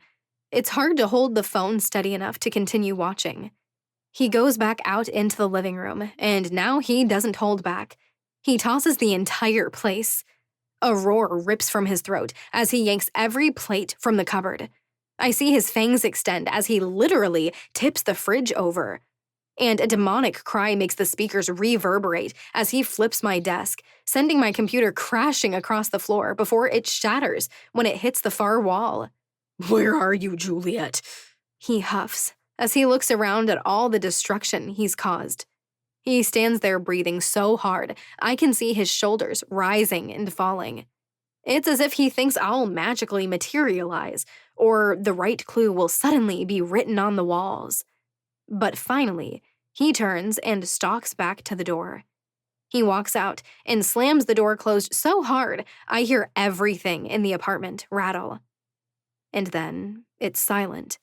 It's hard to hold the phone steady enough to continue watching. He goes back out into the living room, and now he doesn't hold back. He tosses the entire place. A roar rips from his throat as he yanks every plate from the cupboard. I see his fangs extend as he literally tips the fridge over. And a demonic cry makes the speakers reverberate as he flips my desk, sending my computer crashing across the floor before it shatters when it hits the far wall. Where are you, Juliet? He huffs as he looks around at all the destruction he's caused. He stands there breathing so hard, I can see his shoulders rising and falling. It's as if he thinks I'll magically materialize, or the right clue will suddenly be written on the walls. But finally, he turns and stalks back to the door. He walks out and slams the door closed so hard, I hear everything in the apartment rattle. And then it's silent.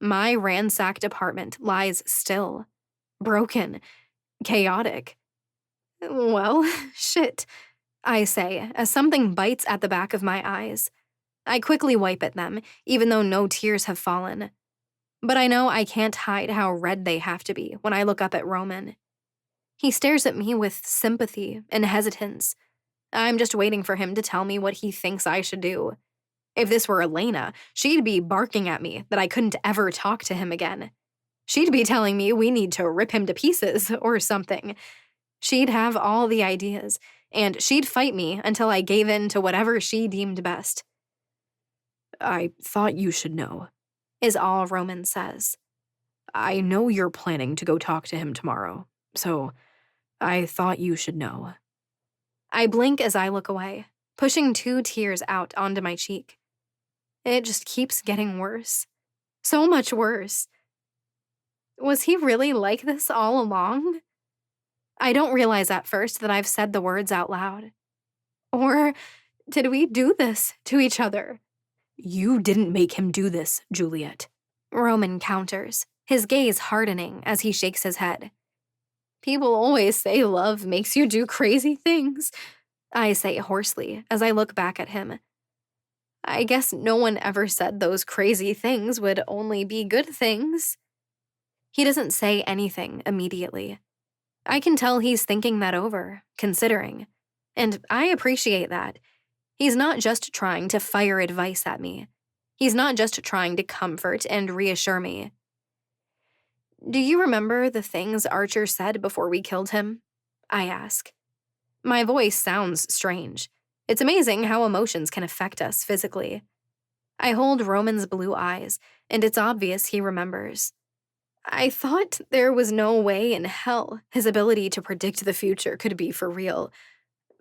My ransacked apartment lies still, broken, chaotic. Well, shit, I say as something bites at the back of my eyes. I quickly wipe at them, even though no tears have fallen. But I know I can't hide how red they have to be when I look up at Roman. He stares at me with sympathy and hesitance. I'm just waiting for him to tell me what he thinks I should do. If this were Elena, she'd be barking at me that I couldn't ever talk to him again. She'd be telling me we need to rip him to pieces or something. She'd have all the ideas, and she'd fight me until I gave in to whatever she deemed best. I thought you should know, is all Roman says. I know you're planning to go talk to him tomorrow, so I thought you should know. I blink as I look away, pushing 2 tears out onto my cheek. It just keeps getting worse. So much worse. Was he really like this all along? I don't realize at first that I've said the words out loud. Or did we do this to each other? You didn't make him do this, Juliet. Roman counters, his gaze hardening as he shakes his head. People always say love makes you do crazy things, I say hoarsely as I look back at him. I guess no one ever said those crazy things would only be good things. He doesn't say anything immediately. I can tell he's thinking that over, considering. And I appreciate that. He's not just trying to fire advice at me. He's not just trying to comfort and reassure me. Do you remember the things Archer said before we killed him? I ask. My voice sounds strange. It's amazing how emotions can affect us physically. I hold Roman's blue eyes, and it's obvious he remembers. I thought there was no way in hell his ability to predict the future could be for real.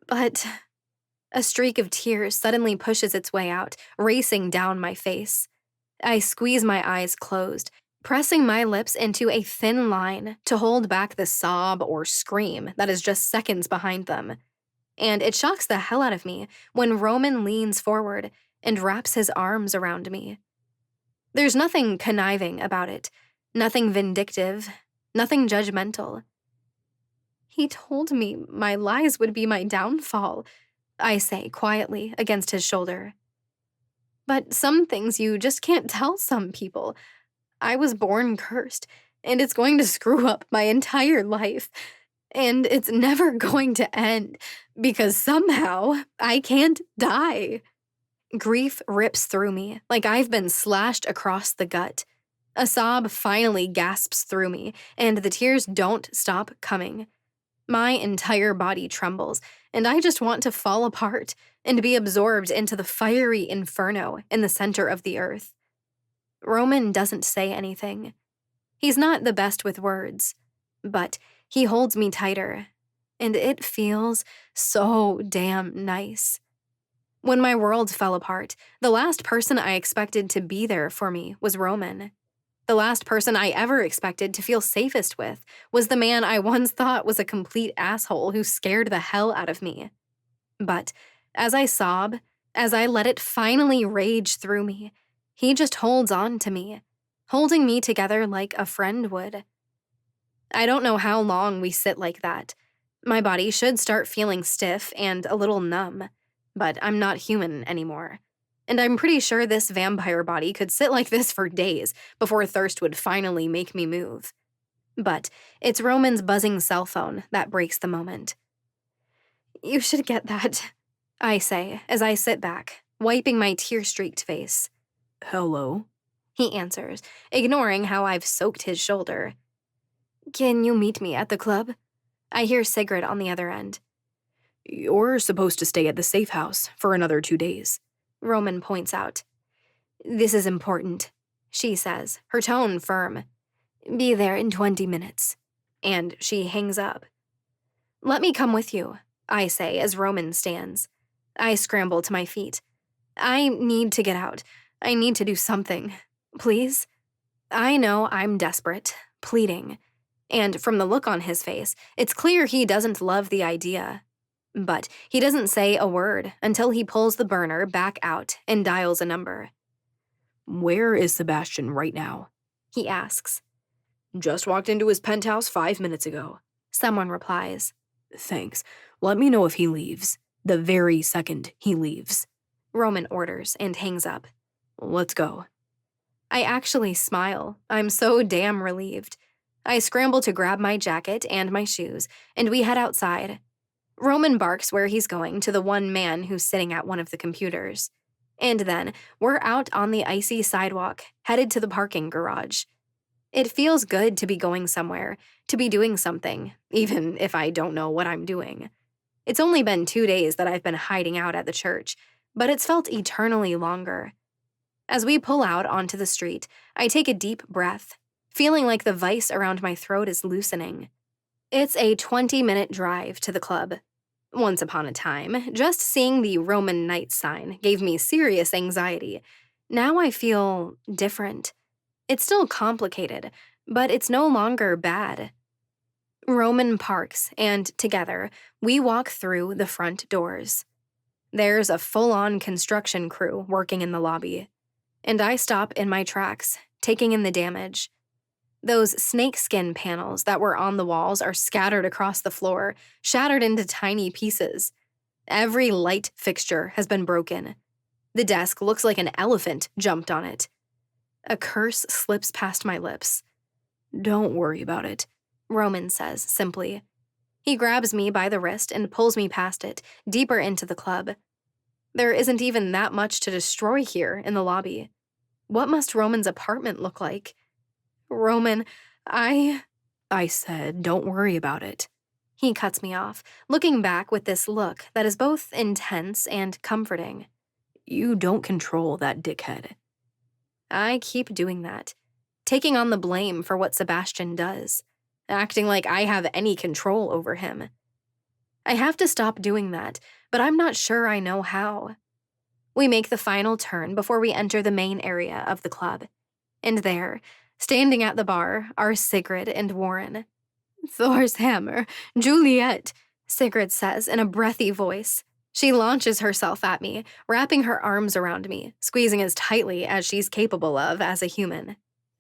But a streak of tears suddenly pushes its way out, racing down my face. I squeeze my eyes closed, pressing my lips into a thin line to hold back the sob or scream that is just seconds behind them. And it shocks the hell out of me when Roman leans forward and wraps his arms around me. There's nothing conniving about it, nothing vindictive, nothing judgmental. He told me my lies would be my downfall, I say quietly against his shoulder. But some things you just can't tell some people. I was born cursed, and it's going to screw up my entire life. And it's never going to end, because somehow I can't die. Grief rips through me like I've been slashed across the gut. A sob finally gasps through me, and the tears don't stop coming. My entire body trembles, and I just want to fall apart and be absorbed into the fiery inferno in the center of the earth. Roman doesn't say anything. He's not the best with words, but he holds me tighter, and it feels so damn nice. When my world fell apart, the last person I expected to be there for me was Roman. The last person I ever expected to feel safest with was the man I once thought was a complete asshole who scared the hell out of me. But as I sob, as I let it finally rage through me, he just holds on to me, holding me together like a friend would. I don't know how long we sit like that. My body should start feeling stiff and a little numb, but I'm not human anymore. And I'm pretty sure this vampire body could sit like this for days before thirst would finally make me move. But it's Roman's buzzing cell phone that breaks the moment. You should get that, I say as I sit back, wiping my tear-streaked face. Hello? He answers, ignoring how I've soaked his shoulder. Can you meet me at the club? I hear Sigrid on the other end. You're supposed to stay at the safe house for another 2 days, Roman points out. This is important, she says, her tone firm. Be there in 20 minutes. And she hangs up. Let me come with you, I say as Roman stands. I scramble to my feet. I need to get out. I need to do something. Please? I know I'm desperate, pleading. And from the look on his face, it's clear he doesn't love the idea. But he doesn't say a word until he pulls the burner back out and dials a number. Where is Sebastian right now? He asks. Just walked into his penthouse 5 minutes ago. Someone replies. Thanks. Let me know if he leaves. The very second he leaves. Roman orders and hangs up. Let's go. I actually smile. I'm so damn relieved. I scramble to grab my jacket and my shoes, and we head outside. Roman barks where he's going to the one man who's sitting at one of the computers. And then we're out on the icy sidewalk, headed to the parking garage. It feels good to be going somewhere, to be doing something, even if I don't know what I'm doing. It's only been 2 days that I've been hiding out at the church, but it's felt eternally longer. As we pull out onto the street, I take a deep breath, feeling like the vice around my throat is loosening. It's a 20-minute drive to the club. Once upon a time, just seeing the Roman Knights sign gave me serious anxiety. Now I feel different. It's still complicated, but it's no longer bad. Roman parks, and together, we walk through the front doors. There's a full-on construction crew working in the lobby. And I stop in my tracks, taking in the damage. Those snakeskin panels that were on the walls are scattered across the floor, shattered into tiny pieces. Every light fixture has been broken. The desk looks like an elephant jumped on it. A curse slips past my lips. Don't worry about it, Roman says simply. He grabs me by the wrist and pulls me past it, deeper into the club. There isn't even that much to destroy here in the lobby. What must Roman's apartment look like? Roman, I said, don't worry about it. He cuts me off, looking back with this look that is both intense and comforting. You don't control that dickhead. I keep doing that. taking on the blame for what Sebastian does, acting like I have any control over him. I have to stop doing that, but I'm not sure I know how. We make the final turn before we enter the main area of the club. And there, standing at the bar, are Sigrid and Warren. "Thor's hammer, Juliet," Sigrid says in a breathy voice. She launches herself at me, wrapping her arms around me, squeezing as tightly as she's capable of as a human.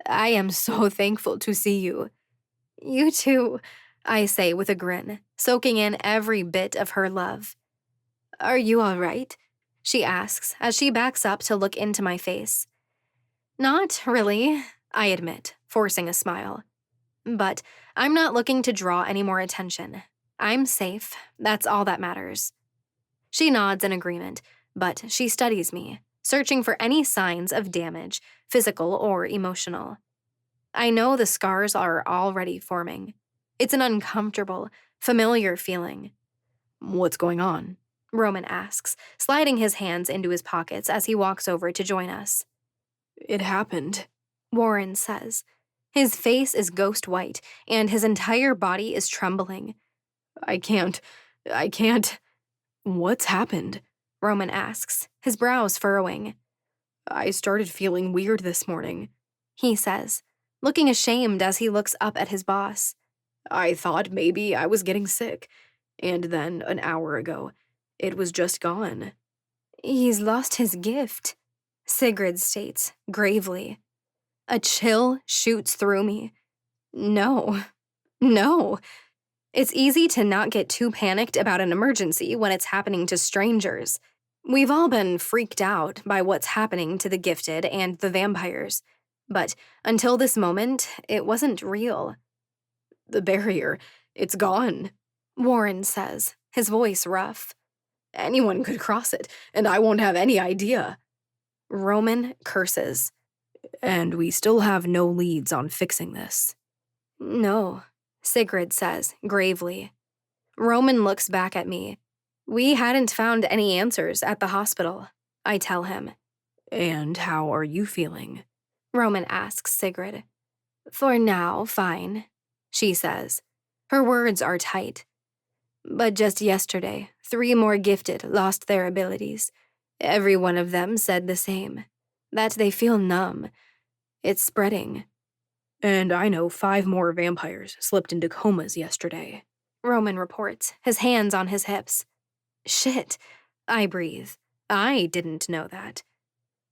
"I am so thankful to see you." "You too," I say with a grin, soaking in every bit of her love. "Are you all right?" she asks as she backs up to look into my face. "Not really," I admit, forcing a smile. "But I'm not looking to draw any more attention. I'm safe. That's all that matters." She nods in agreement, but she studies me, searching for any signs of damage, physical or emotional. I know the scars are already forming. It's an uncomfortable, familiar feeling. "What's going on?" Roman asks, sliding his hands into his pockets as he walks over to join us. "It happened," Warren says. His face is ghost white, and his entire body is trembling. I can't. "What's happened?" Roman asks, his brows furrowing. "I started feeling weird this morning," he says, looking ashamed as he looks up at his boss. "I thought maybe I was getting sick, and then an hour ago, it was just gone." "He's lost his gift," Sigrid states, gravely. A chill shoots through me. No. It's easy to not get too panicked about an emergency when it's happening to strangers. We've all been freaked out by what's happening to the gifted and the vampires. But until this moment, it wasn't real. "The barrier, it's gone," Warren says, his voice rough. "Anyone could cross it, and I won't have any idea." Roman curses. "And we still have no leads on fixing this." "No," Sigrid says, gravely. Roman looks back at me. "We hadn't found any answers at the hospital," I tell him. "And how are you feeling?" Roman asks Sigrid. "For now, fine," she says. Her words are tight. "But just yesterday, 3 more gifted lost their abilities. Every one of them said the same, that they feel numb. It's spreading." "And I know 5 more vampires slipped into comas yesterday," Roman reports, his hands on his hips. "Shit," I breathe. I didn't know that.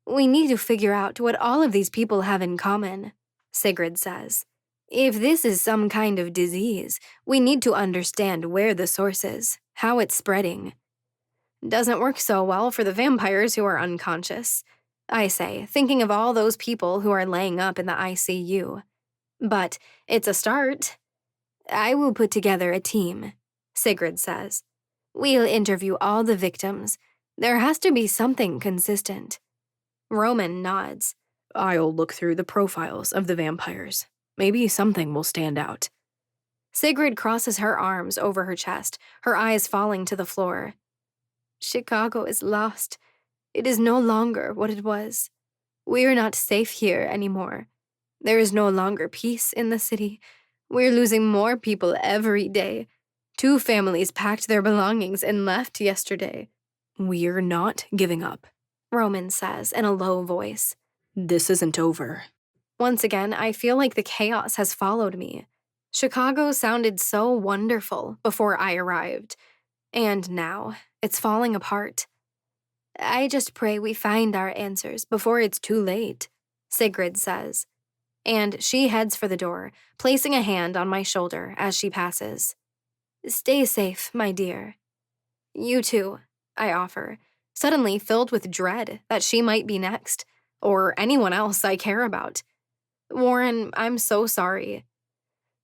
"We need to figure out what all of these people have in common," Sigrid says. "If this is some kind of disease, we need to understand where the source is, how it's spreading." "Doesn't work so well for the vampires who are unconscious," I say, thinking of all those people who are laying up in the ICU. "But it's a start." "I will put together a team," Sigrid says. "We'll interview all the victims. There has to be something consistent." Roman nods. "I'll look through the profiles of the vampires. Maybe something will stand out." Sigrid crosses her arms over her chest, her eyes falling to the floor. "Chicago is lost. It is no longer what it was. We're not safe here anymore. There is no longer peace in the city. We're losing more people every day. 2 families packed their belongings and left yesterday." "We're not giving up," Roman says in a low voice. "This isn't over." Once again, I feel like the chaos has followed me. Chicago sounded so wonderful before I arrived, and now it's falling apart. "I just pray we find our answers before it's too late," Sigrid says. And she heads for the door, placing a hand on my shoulder as she passes. "Stay safe, my dear." "You too," I offer, suddenly filled with dread that she might be next, or anyone else I care about. "Warren, I'm so sorry."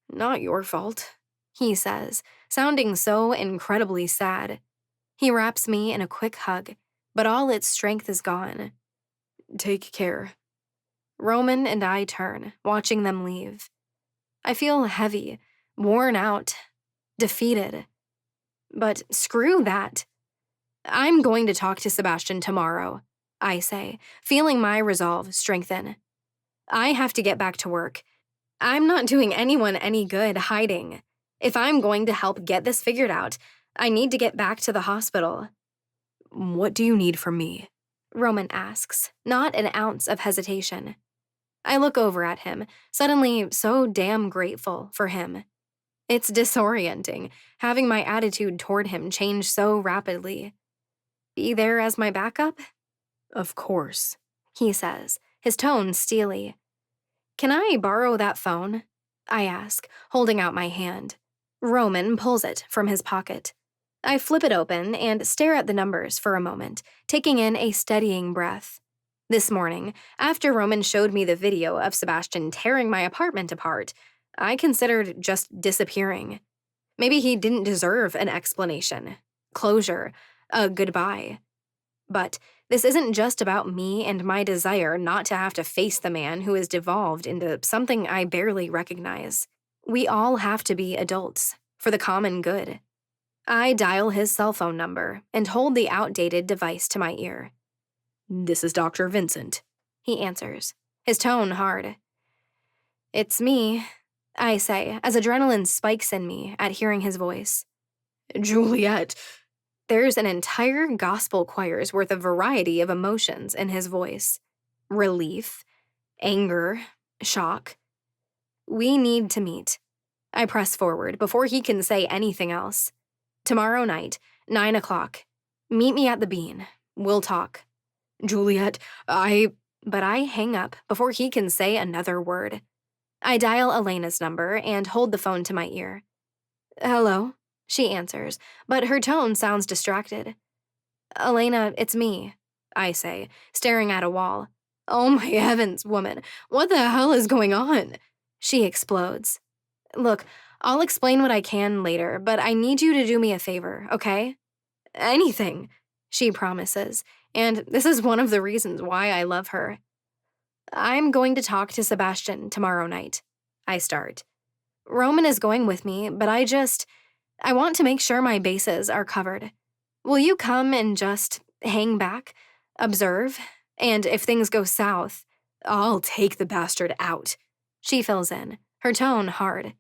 "Not your fault," he says, sounding so incredibly sad. He wraps me in a quick hug, but all its strength is gone. "Take care." Roman and I turn, watching them leave. I feel heavy, worn out, defeated. But screw that. I'm going to talk to Sebastian tomorrow, I say, feeling my resolve strengthen. I have to get back to work. I'm not doing anyone any good hiding. If I'm going to help get this figured out, I need to get back to the hospital. What do you need from me? Roman asks, not an ounce of hesitation. I look over at him, suddenly so damn grateful for him. It's disorienting, having my attitude toward him change so rapidly. Be there as my backup? Of course, He says, his tone steely. Can I borrow that phone? I ask, holding out my hand. Roman pulls it from his pocket. I flip it open and stare at the numbers for a moment, taking in a steadying breath. This morning, after Roman showed me the video of Sebastian tearing my apartment apart, I considered just disappearing. Maybe he didn't deserve an explanation, closure, a goodbye. But this isn't just about me and my desire not to have to face the man who has devolved into something I barely recognize. We all have to be adults, for the common good. I dial his cell phone number and hold the outdated device to my ear. This is Dr. Vincent, He answers, his tone hard. It's me, I say, as adrenaline spikes in me at hearing his voice. Juliet. There's an entire gospel choir's worth of variety of emotions in his voice. Relief, anger, shock. We need to meet. I press forward before he can say anything else. Tomorrow night, 9 o'clock. Meet me at the Bean. We'll talk. Juliet, But I hang up before he can say another word. I dial Elena's number and hold the phone to my ear. Hello, she answers, but her tone sounds distracted. Elena, it's me, I say, staring at a wall. Oh my heavens, woman, what the hell is going on? She explodes. Look, I'll explain what I can later, but I need you to do me a favor, okay? Anything, she promises, and this is one of the reasons why I love her. I'm going to talk to Sebastian tomorrow night. I start. Roman is going with me, but I want to make sure my bases are covered. Will you come and just hang back, observe, and if things go south, I'll take the bastard out. She fills in, her tone hard.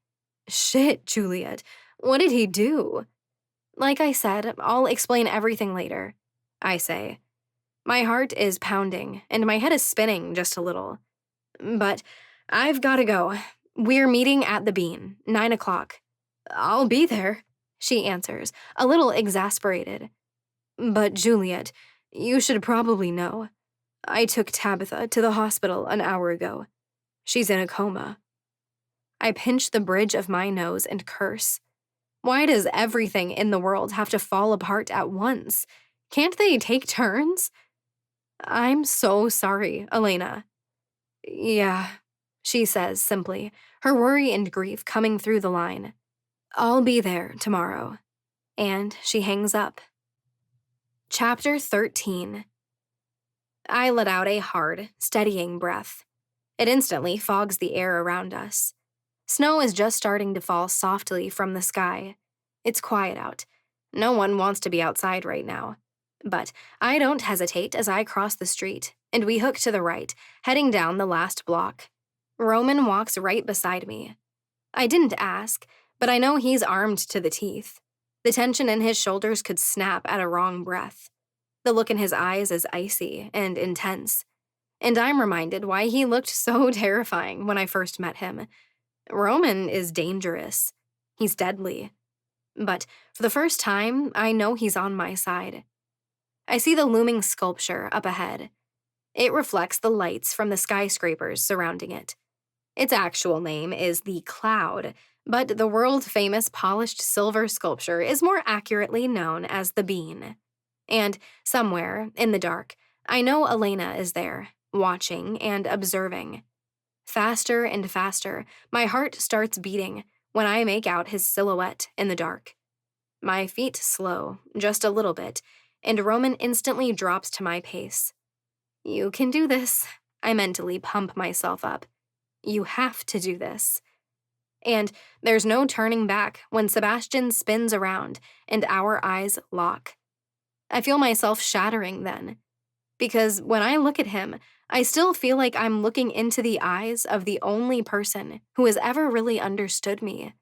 Shit, Juliet. What did he do? Like I said, I'll explain everything later, I say. My heart is pounding, and my head is spinning just a little. But I've got to go. We're meeting at the Bean, 9 o'clock. I'll be there, she answers, a little exasperated. But Juliet, you should probably know. I took Tabitha to the hospital an hour ago. She's in a coma. I pinch the bridge of my nose and curse. Why does everything in the world have to fall apart at once? Can't they take turns? I'm so sorry, Elena. Yeah, she says simply, her worry and grief coming through the line. I'll be there tomorrow. And she hangs up. Chapter 13. I let out a hard, steadying breath. It instantly fogs the air around us. Snow is just starting to fall softly from the sky. It's quiet out. No one wants to be outside right now. But I don't hesitate as I cross the street, and we hook to the right, heading down the last block. Roman walks right beside me. I didn't ask, but I know he's armed to the teeth. The tension in his shoulders could snap at a wrong breath. The look in his eyes is icy and intense. And I'm reminded why he looked so terrifying when I first met him. Roman is dangerous. He's deadly. But for the first time, I know he's on my side. I see the looming sculpture up ahead. It reflects the lights from the skyscrapers surrounding it. Its actual name is the Cloud, but the world-famous polished silver sculpture is more accurately known as the Bean. And somewhere, in the dark, I know Elena is there, watching and observing. Faster and faster, my heart starts beating when I make out his silhouette in the dark. My feet slow, just a little bit, and Roman instantly drops to my pace. You can do this. I mentally pump myself up. You have to do this. And there's no turning back when Sebastian spins around and our eyes lock. I feel myself shattering then. Because when I look at him, I still feel like I'm looking into the eyes of the only person who has ever really understood me.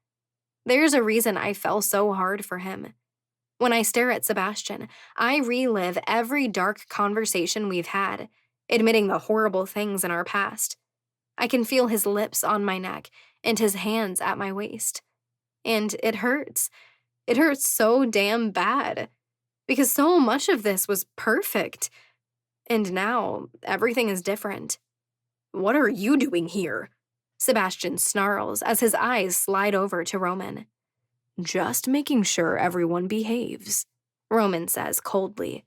There's a reason I fell so hard for him. When I stare at Sebastian, I relive every dark conversation we've had, admitting the horrible things in our past. I can feel his lips on my neck and his hands at my waist. And it hurts. It hurts so damn bad. Because so much of this was perfect. And now, everything is different. What are you doing here? Sebastian snarls as his eyes slide over to Roman. Just making sure everyone behaves, Roman says coldly.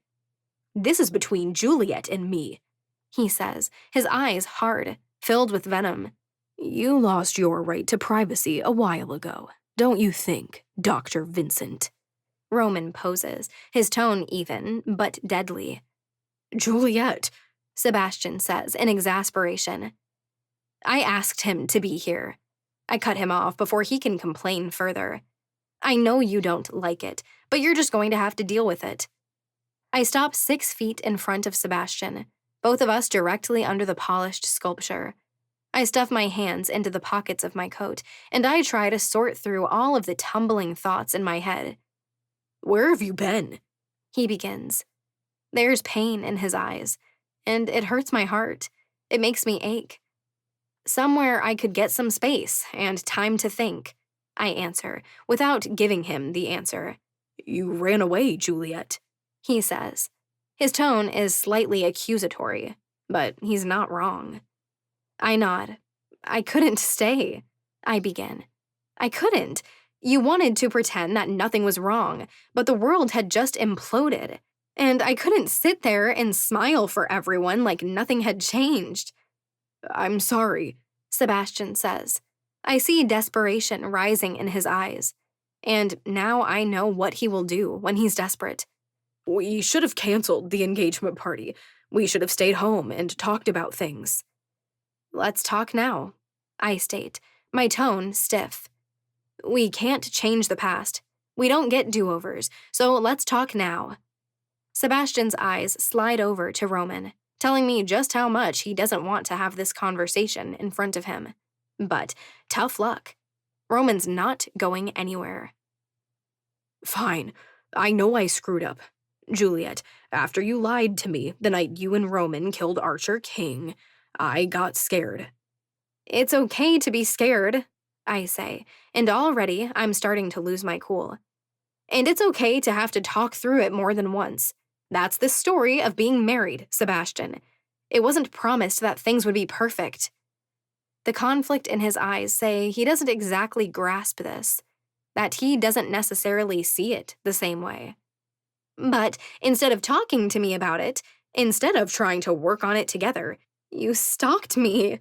This is between Juliet and me, he says, his eyes hard, filled with venom. You lost your right to privacy a while ago, don't you think, Dr. Vincent? Roman poses, his tone even, but deadly. Juliet, Sebastian says in exasperation. I asked him to be here. I cut him off before he can complain further. I know you don't like it, but you're just going to have to deal with it. I stop 6 feet in front of Sebastian, both of us directly under the polished sculpture. I stuff my hands into the pockets of my coat, and I try to sort through all of the tumbling thoughts in my head. Where have you been? He begins. There's pain in his eyes, and it hurts my heart. It makes me ache. Somewhere I could get some space and time to think, I answer, without giving him the answer. You ran away, Juliet, he says. His tone is slightly accusatory, but he's not wrong. I nod. I couldn't stay, I begin. I couldn't. You wanted to pretend that nothing was wrong, but the world had just imploded, and I couldn't sit there and smile for everyone like nothing had changed. I'm sorry, Sebastian says. I see desperation rising in his eyes, and now I know what he will do when he's desperate. We should have canceled the engagement party. We should have stayed home and talked about things. Let's talk now, I state, my tone stiff. We can't change the past. We don't get do-overs, so let's talk now. Sebastian's eyes slide over to Roman, telling me just how much he doesn't want to have this conversation in front of him. But tough luck. Roman's not going anywhere. Fine. I know I screwed up. Juliet, after you lied to me the night you and Roman killed Archer King, I got scared. It's okay to be scared, I say, and already I'm starting to lose my cool. And it's okay to have to talk through it more than once. That's the story of being married, Sebastian. It wasn't promised that things would be perfect. The conflict in his eyes say he doesn't exactly grasp this, that he doesn't necessarily see it the same way. But instead of talking to me about it, instead of trying to work on it together, you stalked me,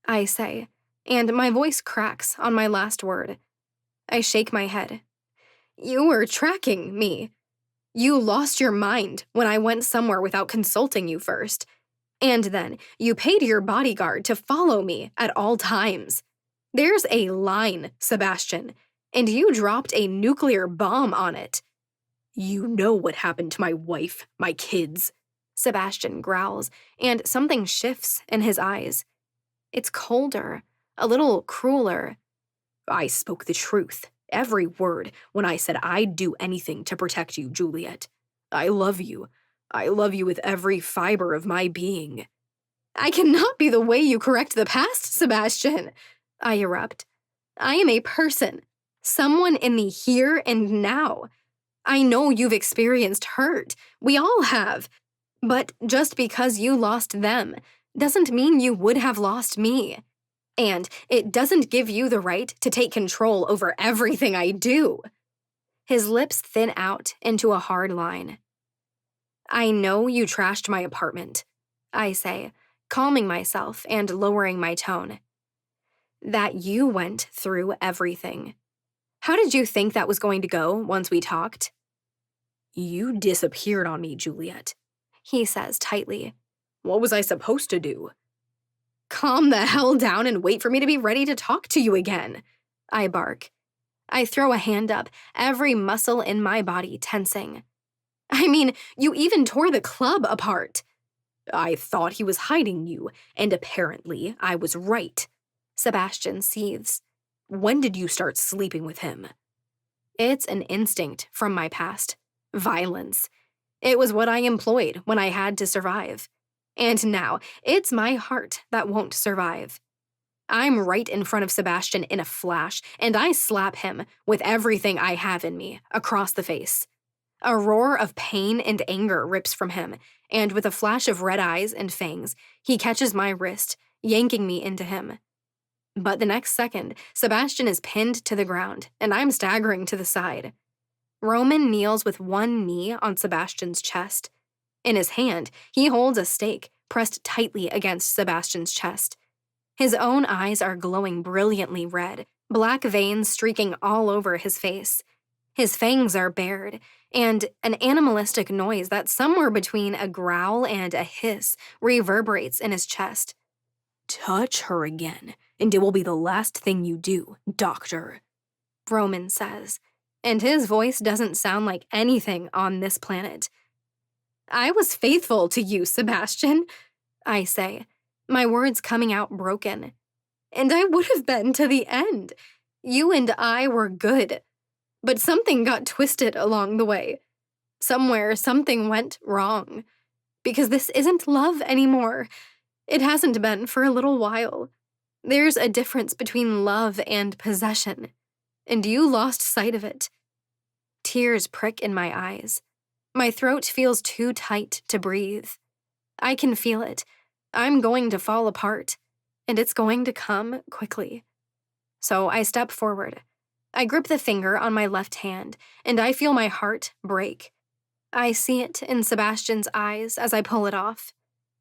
I say, and my voice cracks on my last word. I shake my head. You were tracking me. You lost your mind when I went somewhere without consulting you first. And then you paid your bodyguard to follow me at all times. There's a line, Sebastian, and you dropped a nuclear bomb on it. You know what happened to my wife, my kids, Sebastian growls, and something shifts in his eyes. It's colder, a little crueler. I spoke the truth, every word, when I said I'd do anything to protect you, Juliet. I love you. I love you with every fiber of my being. I cannot be the way you correct the past, Sebastian, I erupt. I am a person, someone in the here and now. I know you've experienced hurt. We all have. But just because you lost them doesn't mean you would have lost me. And it doesn't give you the right to take control over everything I do. His lips thin out into a hard line. I know you trashed my apartment, I say, calming myself and lowering my tone. That you went through everything. How did you think that was going to go once we talked? You disappeared on me, Juliet, he says tightly. What was I supposed to do? Calm the hell down and wait for me to be ready to talk to you again, I bark. I throw a hand up, every muscle in my body tensing. I mean, you even tore the club apart. I thought he was hiding you, and apparently I was right. Sebastian seethes. When did you start sleeping with him? It's an instinct from my past. Violence. It was what I employed when I had to survive. And now, it's my heart that won't survive. I'm right in front of Sebastian in a flash, and I slap him with everything I have in me across the face. A roar of pain and anger rips from him, and with a flash of red eyes and fangs, he catches my wrist, yanking me into him. But the next second, Sebastian is pinned to the ground, and I'm staggering to the side. Roman kneels with one knee on Sebastian's chest. In his hand, he holds a stake pressed tightly against Sebastian's chest. His own eyes are glowing brilliantly red, black veins streaking all over his face. His fangs are bared, and an animalistic noise that's somewhere between a growl and a hiss reverberates in his chest. Touch her again, and it will be the last thing you do, Doctor, Roman says, and his voice doesn't sound like anything on this planet. I was faithful to you, Sebastian, I say, my words coming out broken. And I would have been to the end. You and I were good. But something got twisted along the way. Somewhere, something went wrong. Because this isn't love anymore. It hasn't been for a little while. There's a difference between love and possession. And you lost sight of it. Tears prick in my eyes. My throat feels too tight to breathe. I can feel it. I'm going to fall apart, and it's going to come quickly. So I step forward. I grip the finger on my left hand, and I feel my heart break. I see it in Sebastian's eyes as I pull it off.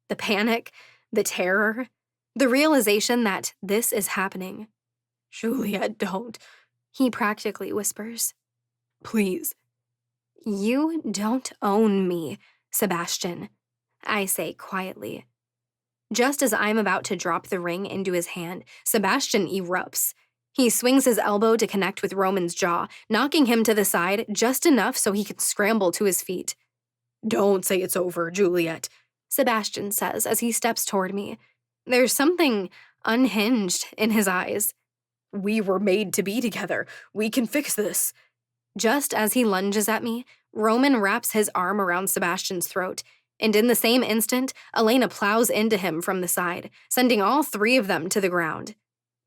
The panic, the terror, the realization that this is happening. Juliet, don't, he practically whispers. Please. You don't own me, Sebastian, I say quietly. Just as I'm about to drop the ring into his hand, Sebastian erupts. He swings his elbow to connect with Roman's jaw, knocking him to the side just enough so he can scramble to his feet. Don't say it's over, Juliet, Sebastian says as he steps toward me. There's something unhinged in his eyes. We were made to be together. We can fix this. Just as he lunges at me, Roman wraps his arm around Sebastian's throat, and in the same instant, Elena plows into him from the side, sending all three of them to the ground.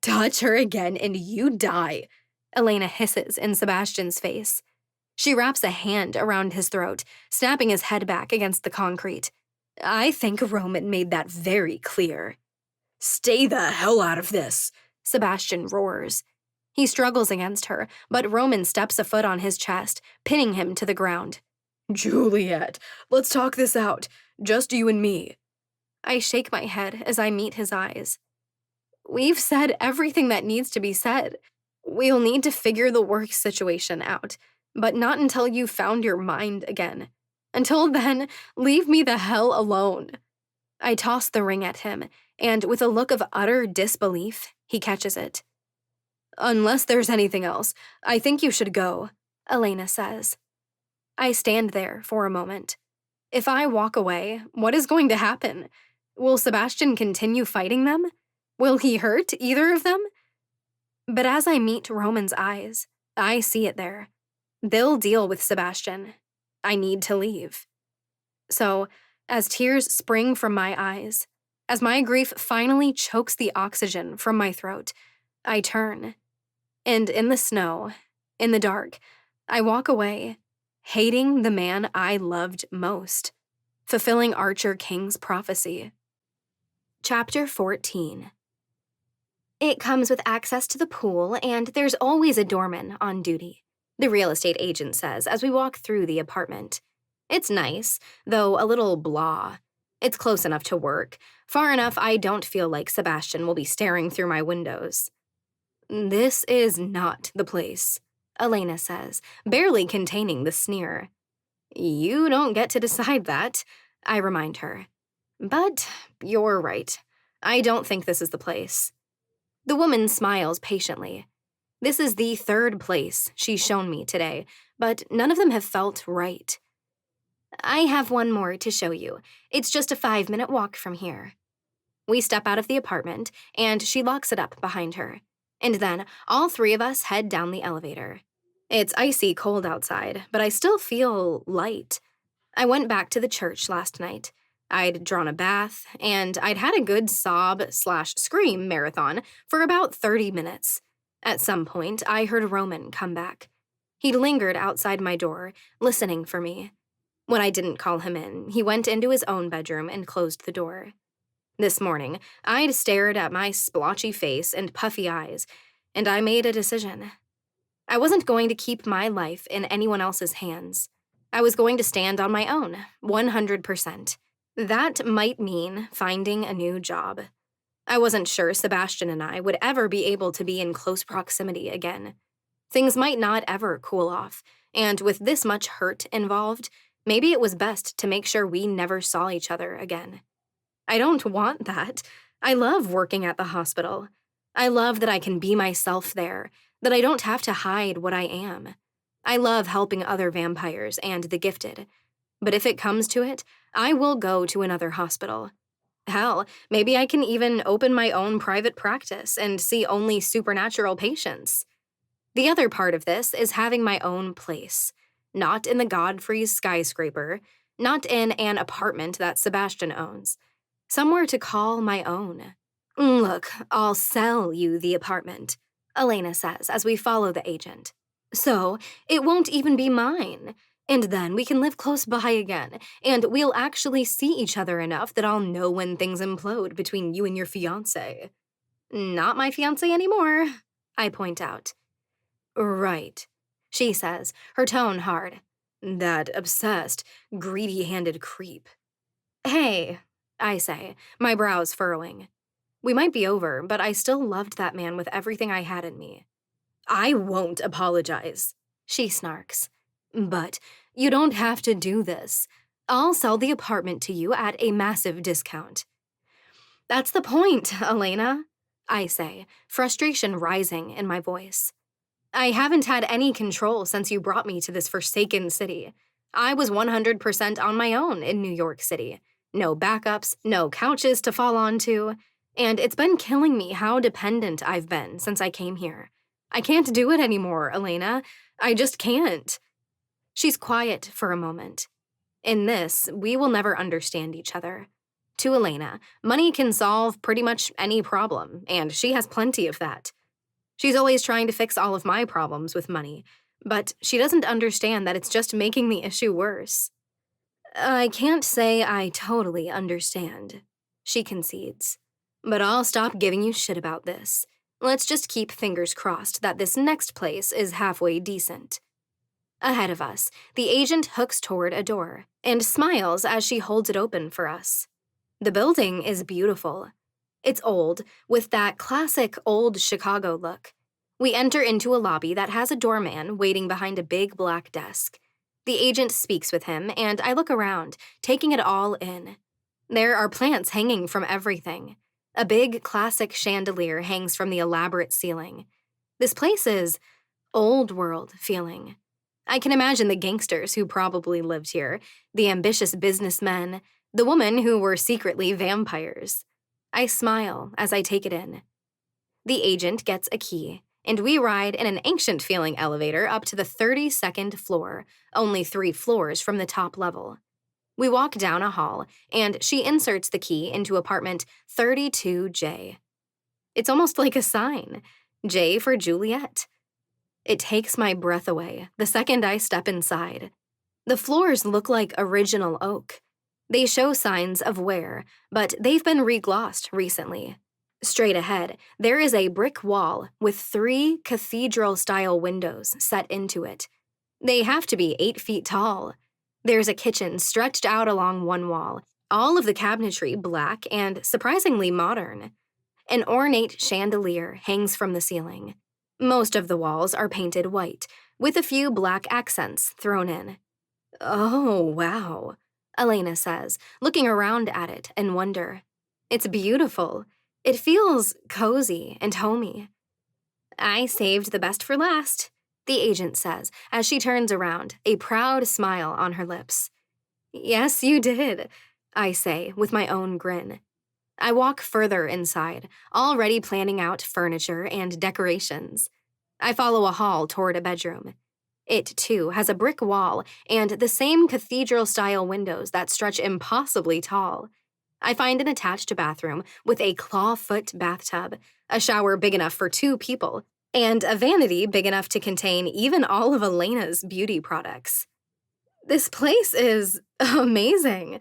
Touch her again and you die, Elena hisses in Sebastian's face. She wraps a hand around his throat, snapping his head back against the concrete. I think Roman made that very clear. Stay the hell out of this, Sebastian roars. He struggles against her, but Roman steps a foot on his chest, pinning him to the ground. Juliet, let's talk this out. Just you and me. I shake my head as I meet his eyes. We've said everything that needs to be said. We'll need to figure the work situation out, but not until you've found your mind again. Until then, leave me the hell alone. I toss the ring at him, and with a look of utter disbelief, he catches it. Unless there's anything else, I think you should go, Elena says. I stand there for a moment. If I walk away, what is going to happen? Will Sebastian continue fighting them? Will he hurt either of them? But as I meet Roman's eyes, I see it there. They'll deal with Sebastian. I need to leave. So, as tears spring from my eyes, as my grief finally chokes the oxygen from my throat, I turn. And in the snow, in the dark, I walk away, hating the man I loved most, fulfilling Archer King's prophecy. Chapter 14. It comes with access to the pool, and there's always a doorman on duty, the real estate agent says as we walk through the apartment. It's nice, though a little blah. It's close enough to work, far enough I don't feel like Sebastian will be staring through my windows. This is not the place, Elena says, barely containing the sneer. You don't get to decide that, I remind her. But you're right. I don't think this is the place. The woman smiles patiently. This is the third place she's shown me today, but none of them have felt right. I have one more to show you. It's just a 5-minute walk from here. We step out of the apartment, and she locks it up behind her. And then all three of us head down the elevator. It's icy cold outside, but I still feel light. I went back to the church last night. I'd drawn a bath, and I'd had a good sob/scream marathon for about 30 minutes. At some point, I heard Roman come back. He'd lingered outside my door, listening for me. When I didn't call him in, he went into his own bedroom and closed the door. This morning, I'd stared at my splotchy face and puffy eyes, and I made a decision. I wasn't going to keep my life in anyone else's hands. I was going to stand on my own, 100%. That might mean finding a new job. I wasn't sure Sebastian and I would ever be able to be in close proximity again. Things might not ever cool off, and with this much hurt involved, maybe it was best to make sure we never saw each other again. I don't want that. I love working at the hospital. I love that I can be myself there, that I don't have to hide what I am. I love helping other vampires and the gifted. But if it comes to it, I will go to another hospital. Hell, maybe I can even open my own private practice and see only supernatural patients. The other part of this is having my own place. Not in the Godfrey's skyscraper, not in an apartment that Sebastian owns. Somewhere to call my own. Look, I'll sell you the apartment, Elena says as we follow the agent. So, it won't even be mine. And then we can live close by again, and we'll actually see each other enough that I'll know when things implode between you and your fiancé. Not my fiancé anymore, I point out. Right, she says, her tone hard. That obsessed, greedy-handed creep. Hey, I say, my brows furrowing. We might be over, but I still loved that man with everything I had in me. I won't apologize, she snarks. But you don't have to do this. I'll sell the apartment to you at a massive discount. That's the point, Elena, I say, frustration rising in my voice. I haven't had any control since you brought me to this forsaken city. I was 100% on my own in New York City. No backups, no couches to fall onto, and it's been killing me how dependent I've been since I came here. I can't do it anymore, Elena. I just can't. She's quiet for a moment. In this, we will never understand each other. To Elena, money can solve pretty much any problem, and she has plenty of that. She's always trying to fix all of my problems with money, but she doesn't understand that it's just making the issue worse. I can't say I totally understand, she concedes. But I'll stop giving you shit about this. Let's just keep fingers crossed that this next place is halfway decent. Ahead of us, the agent hooks toward a door and smiles as she holds it open for us. The building is beautiful. It's old, with that classic old Chicago look. We enter into a lobby that has a doorman waiting behind a big black desk. The agent speaks with him, and I look around, taking it all in. There are plants hanging from everything. A big classic chandelier hangs from the elaborate ceiling. This place is old world feeling. I can imagine the gangsters who probably lived here, the ambitious businessmen, the women who were secretly vampires. I smile as I take it in. The agent gets a key, and we ride in an ancient-feeling elevator up to the 32nd floor, only 3 floors from the top level. We walk down a hall, and she inserts the key into apartment 32J. It's almost like a sign, J for Juliet. It takes my breath away the second I step inside. The floors look like original oak. They show signs of wear, but they've been reglossed recently. Straight ahead, there is a brick wall with 3 cathedral-style windows set into it. They have to be 8 feet tall. There's a kitchen stretched out along one wall, all of the cabinetry black and surprisingly modern. An ornate chandelier hangs from the ceiling. Most of the walls are painted white, with a few black accents thrown in. Oh, wow, Elena says, looking around at it in wonder. It's beautiful. It feels cozy and homey. I saved the best for last, the agent says as she turns around, a proud smile on her lips. Yes, you did, I say with my own grin. I walk further inside, already planning out furniture and decorations. I follow a hall toward a bedroom. It, too, has a brick wall and the same cathedral-style windows that stretch impossibly tall. I find an attached bathroom with a clawfoot bathtub, a shower big enough for 2 people, and a vanity big enough to contain even all of Elena's beauty products. This place is amazing,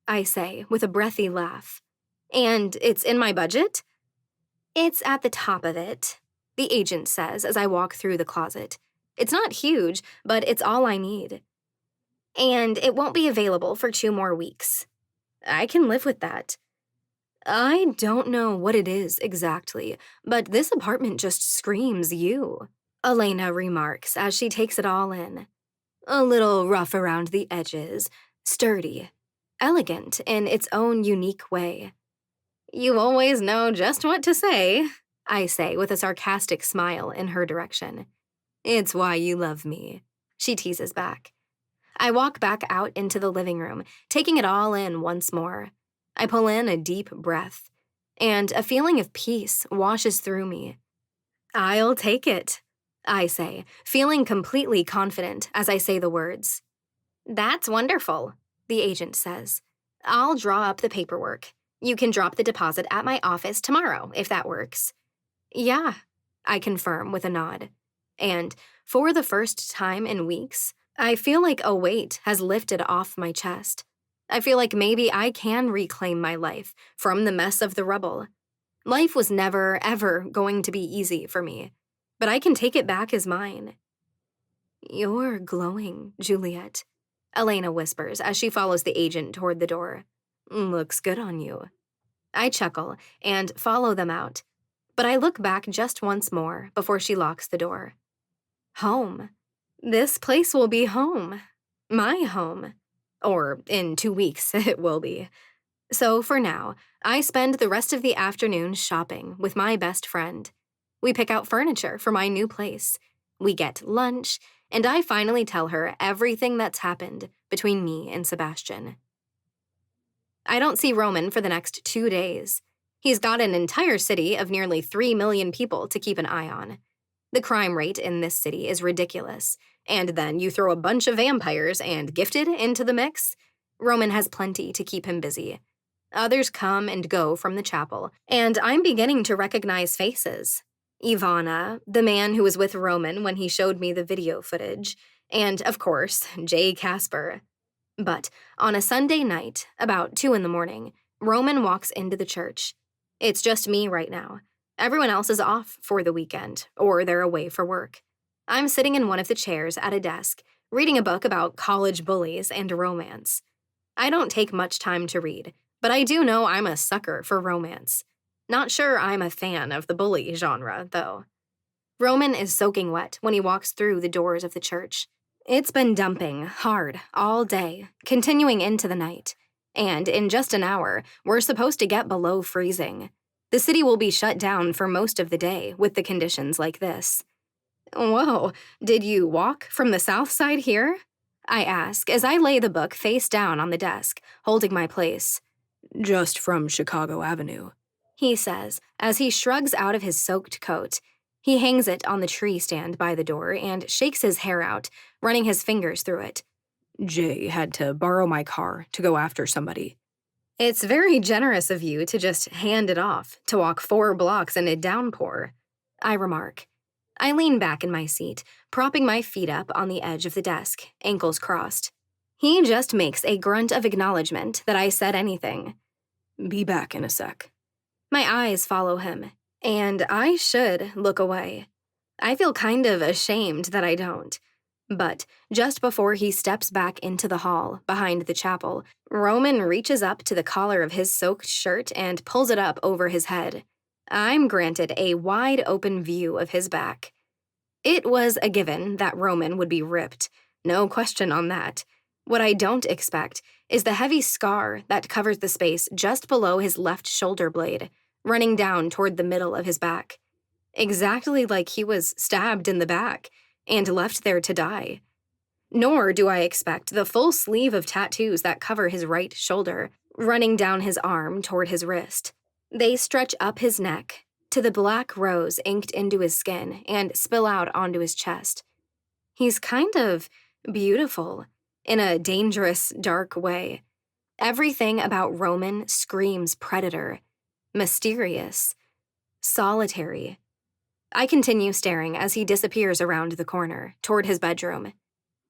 I say with a breathy laugh. And it's in my budget? It's at the top of it, the agent says as I walk through the closet. It's not huge, but it's all I need. And it won't be available for 2 more weeks. I can live with that. I don't know what it is exactly, but this apartment just screams you, Elena remarks as she takes it all in. A little rough around the edges, sturdy, elegant in its own unique way. You always know just what to say, I say with a sarcastic smile in her direction. It's why you love me, she teases back. I walk back out into the living room, taking it all in once more. I pull in a deep breath, and a feeling of peace washes through me. I'll take it, I say, feeling completely confident as I say the words. That's wonderful, the agent says. I'll draw up the paperwork. You can drop the deposit at my office tomorrow, if that works. Yeah, I confirm with a nod. And for the first time in weeks, I feel like a weight has lifted off my chest. I feel like maybe I can reclaim my life from the mess of the rubble. Life was never, ever going to be easy for me, but I can take it back as mine. You're glowing, Juliet, Elena whispers as she follows the agent toward the door. Looks good on you. I chuckle and follow them out, but I look back just once more before she locks the door. Home. This place will be home. My home. Or in 2 weeks, it will be. So for now, I spend the rest of the afternoon shopping with my best friend. We pick out furniture for my new place. We get lunch, and I finally tell her everything that's happened between me and Sebastian. I don't see Roman for the next 2 days. He's got an entire city of nearly 3 million people to keep an eye on. The crime rate in this city is ridiculous, and then you throw a bunch of vampires and gifted into the mix. Roman has plenty to keep him busy. Others come and go from the chapel, and I'm beginning to recognize faces. Ivana, the man who was with Roman when he showed me the video footage, and, of course, Jay Casper. But on a Sunday night, about 2 a.m, Roman walks into the church. It's just me right now. Everyone else is off for the weekend, or they're away for work. I'm sitting in one of the chairs at a desk, reading a book about college bullies and romance. I don't take much time to read, but I do know I'm a sucker for romance. Not sure I'm a fan of the bully genre, though. Roman is soaking wet when he walks through the doors of the church. It's been dumping hard all day, continuing into the night. And in just an hour, we're supposed to get below freezing. The city will be shut down for most of the day with the conditions like this. Whoa, did you walk from the south side here? I ask as I lay the book face down on the desk, holding my place. Just from Chicago Avenue, He says as he shrugs out of his soaked coat. He hangs it on the tree stand by the door and shakes his hair out, running his fingers through it. Jay had to borrow my car to go after somebody. It's very generous of you to just hand it off, to walk 4 blocks in a downpour, I remark. I lean back in my seat, propping my feet up on the edge of the desk, ankles crossed. He just makes a grunt of acknowledgement that I said anything. Be back in a sec. My eyes follow him, and I should look away. I feel kind of ashamed that I don't. But just before he steps back into the hall behind the chapel, Roman reaches up to the collar of his soaked shirt and pulls it up over his head. I'm granted a wide-open view of his back. It was a given that Roman would be ripped. No question on that. What I don't expect is the heavy scar that covers the space just below his left shoulder blade, running down toward the middle of his back. Exactly like he was stabbed in the back and left there to die. Nor do I expect the full sleeve of tattoos that cover his right shoulder, running down his arm toward his wrist. They stretch up his neck to the black rose inked into his skin and spill out onto his chest. He's kind of beautiful in a dangerous, dark way. Everything about Roman screams predator, mysterious, solitary. I continue staring as he disappears around the corner, toward his bedroom.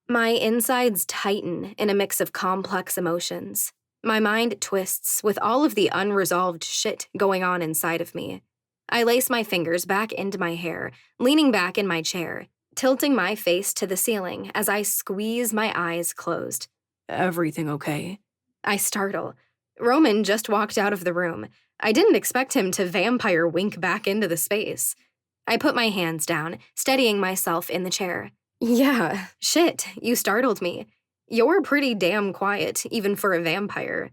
My insides tighten in a mix of complex emotions. My mind twists with all of the unresolved shit going on inside of me. I lace my fingers back into my hair, leaning back in my chair, tilting my face to the ceiling as I squeeze my eyes closed. Everything okay? I startle. Roman just walked out of the room. I didn't expect him to vampire wink back into the space. I put my hands down, steadying myself in the chair. Yeah, shit, you startled me. You're pretty damn quiet, even for a vampire.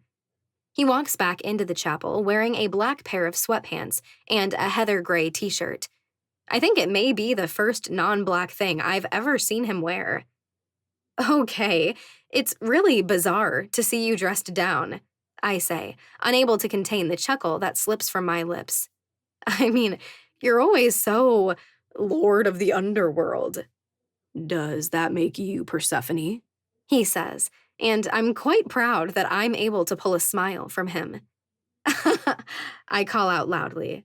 He walks back into the chapel wearing a black pair of sweatpants and a heather gray t-shirt. I think it may be the first non-black thing I've ever seen him wear. Okay, it's really bizarre to see you dressed down, I say, unable to contain the chuckle that slips from my lips. I mean, you're always so Lord of the Underworld. Does that make you Persephone? He says, and I'm quite proud that I'm able to pull a smile from him. I call out loudly.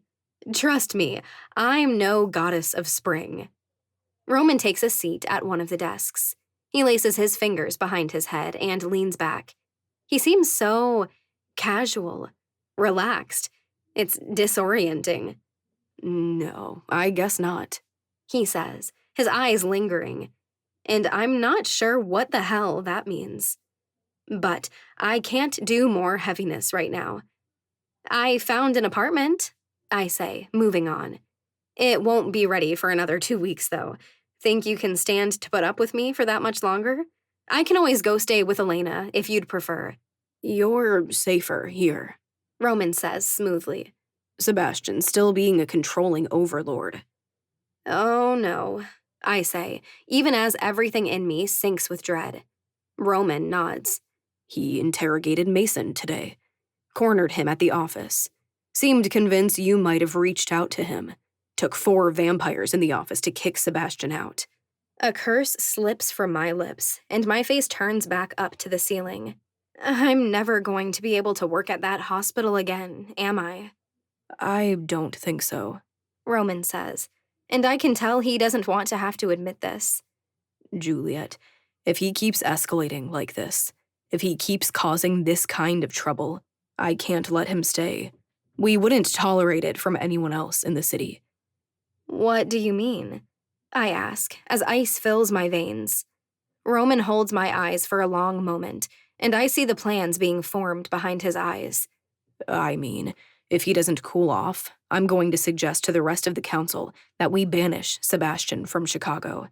Trust me, I'm no goddess of spring. Roman takes a seat at one of the desks. He laces his fingers behind his head and leans back. He seems so casual, relaxed. It's disorienting. No, I guess not, he says, his eyes lingering. And I'm not sure what the hell that means. But I can't do more heaviness right now. I found an apartment, I say, moving on. It won't be ready for another 2 weeks, though. Think you can stand to put up with me for that much longer? I can always go stay with Elena if you'd prefer. You're safer here, Roman says smoothly. Sebastian still being a controlling overlord. Oh no, I say, even as everything in me sinks with dread. Roman nods. He interrogated Mason today. Cornered him at the office. Seemed convinced you might have reached out to him. Took 4 vampires in the office to kick Sebastian out. A curse slips from my lips, and my face turns back up to the ceiling. I'm never going to be able to work at that hospital again, am I? I don't think so, Roman says, and I can tell he doesn't want to have to admit this. Juliet, if he keeps escalating like this, if he keeps causing this kind of trouble, I can't let him stay. We wouldn't tolerate it from anyone else in the city. What do you mean? I ask, as ice fills my veins. Roman holds my eyes for a long moment, and I see the plans being formed behind his eyes. I mean, if he doesn't cool off, I'm going to suggest to the rest of the council that we banish Sebastian from Chicago.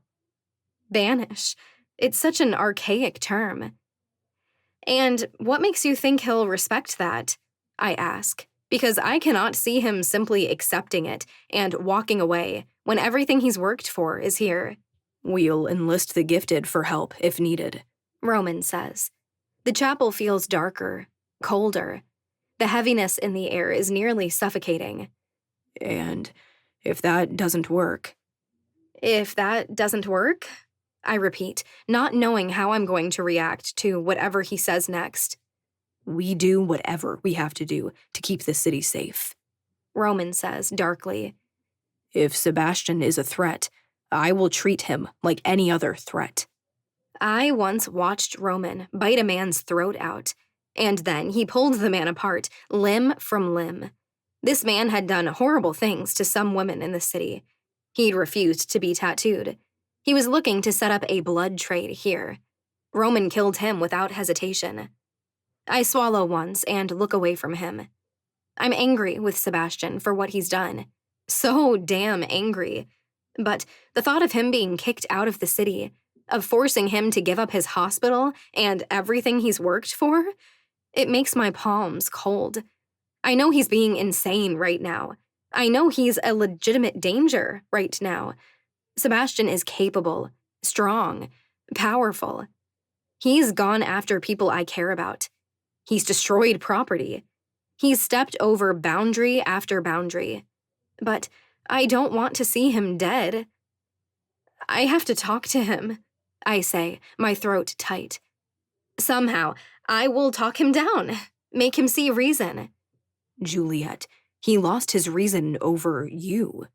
Banish? It's such an archaic term. And what makes you think he'll respect that? I ask, because I cannot see him simply accepting it and walking away when everything he's worked for is here. We'll enlist the gifted for help if needed, Roman says. The chapel feels darker, colder. The heaviness in the air is nearly suffocating. And if that doesn't work... If that doesn't work? I repeat, not knowing how I'm going to react to whatever he says next. We do whatever we have to do to keep the city safe, Roman says darkly. If Sebastian is a threat, I will treat him like any other threat. I once watched Roman bite a man's throat out, and then he pulled the man apart, limb from limb. This man had done horrible things to some women in the city. He'd refused to be tattooed. He was looking to set up a blood trade here. Roman killed him without hesitation. I swallow once and look away from him. I'm angry with Sebastian for what he's done. So damn angry. But the thought of him being kicked out of the city, of forcing him to give up his hospital and everything he's worked for, it makes my palms cold. I know he's being insane right now. I know he's a legitimate danger right now. Sebastian is capable, strong, Powerful. He's gone after people I care about. He's destroyed property. He's stepped over boundary after boundary. But I don't want to see him dead. I have to talk to him, I say, my throat tight. Somehow, I will talk him down, make him see reason. Juliet, he lost his reason over you,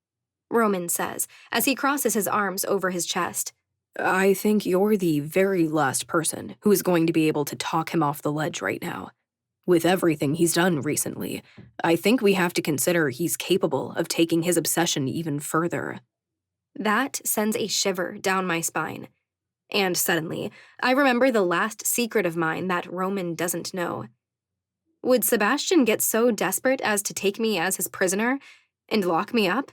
Roman says, as he crosses his arms over his chest. I think you're the very last person who is going to be able to talk him off the ledge right now. With everything he's done recently, I think we have to consider he's capable of taking his obsession even further. That sends a shiver down my spine. And suddenly, I remember the last secret of mine that Roman doesn't know. Would Sebastian get so desperate as to take me as his prisoner and lock me up?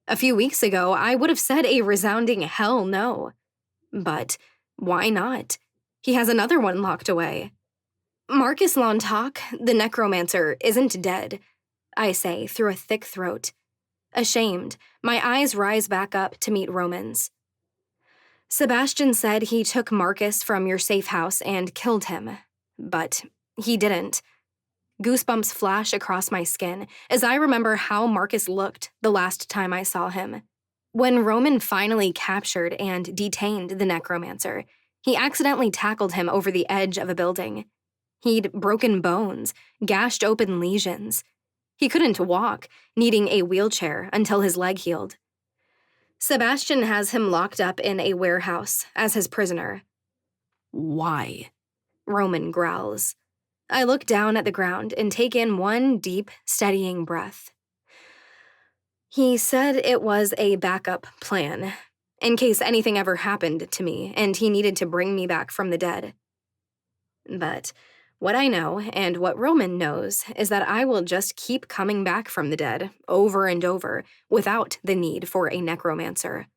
A few weeks ago, I would have said a resounding hell no. But why not? He has another one locked away. Marcus Lontoc, the necromancer, isn't dead, I say through a thick throat. Ashamed, my eyes rise back up to meet Roman's. Sebastian said he took Marcus from your safe house and killed him, but he didn't. Goosebumps flash across my skin as I remember how Marcus looked the last time I saw him. When Roman finally captured and detained the necromancer, he accidentally tackled him over the edge of a building. He'd broken bones, gashed open lesions. He couldn't walk, needing a wheelchair until his leg healed. Sebastian has him locked up in a warehouse as his prisoner. Why? Roman growls. I look down at the ground and take in one deep, steadying breath. He said it was a backup plan, in case anything ever happened to me and he needed to bring me back from the dead. But what I know, and what Roman knows, is that I will just keep coming back from the dead, over and over, without the need for a necromancer.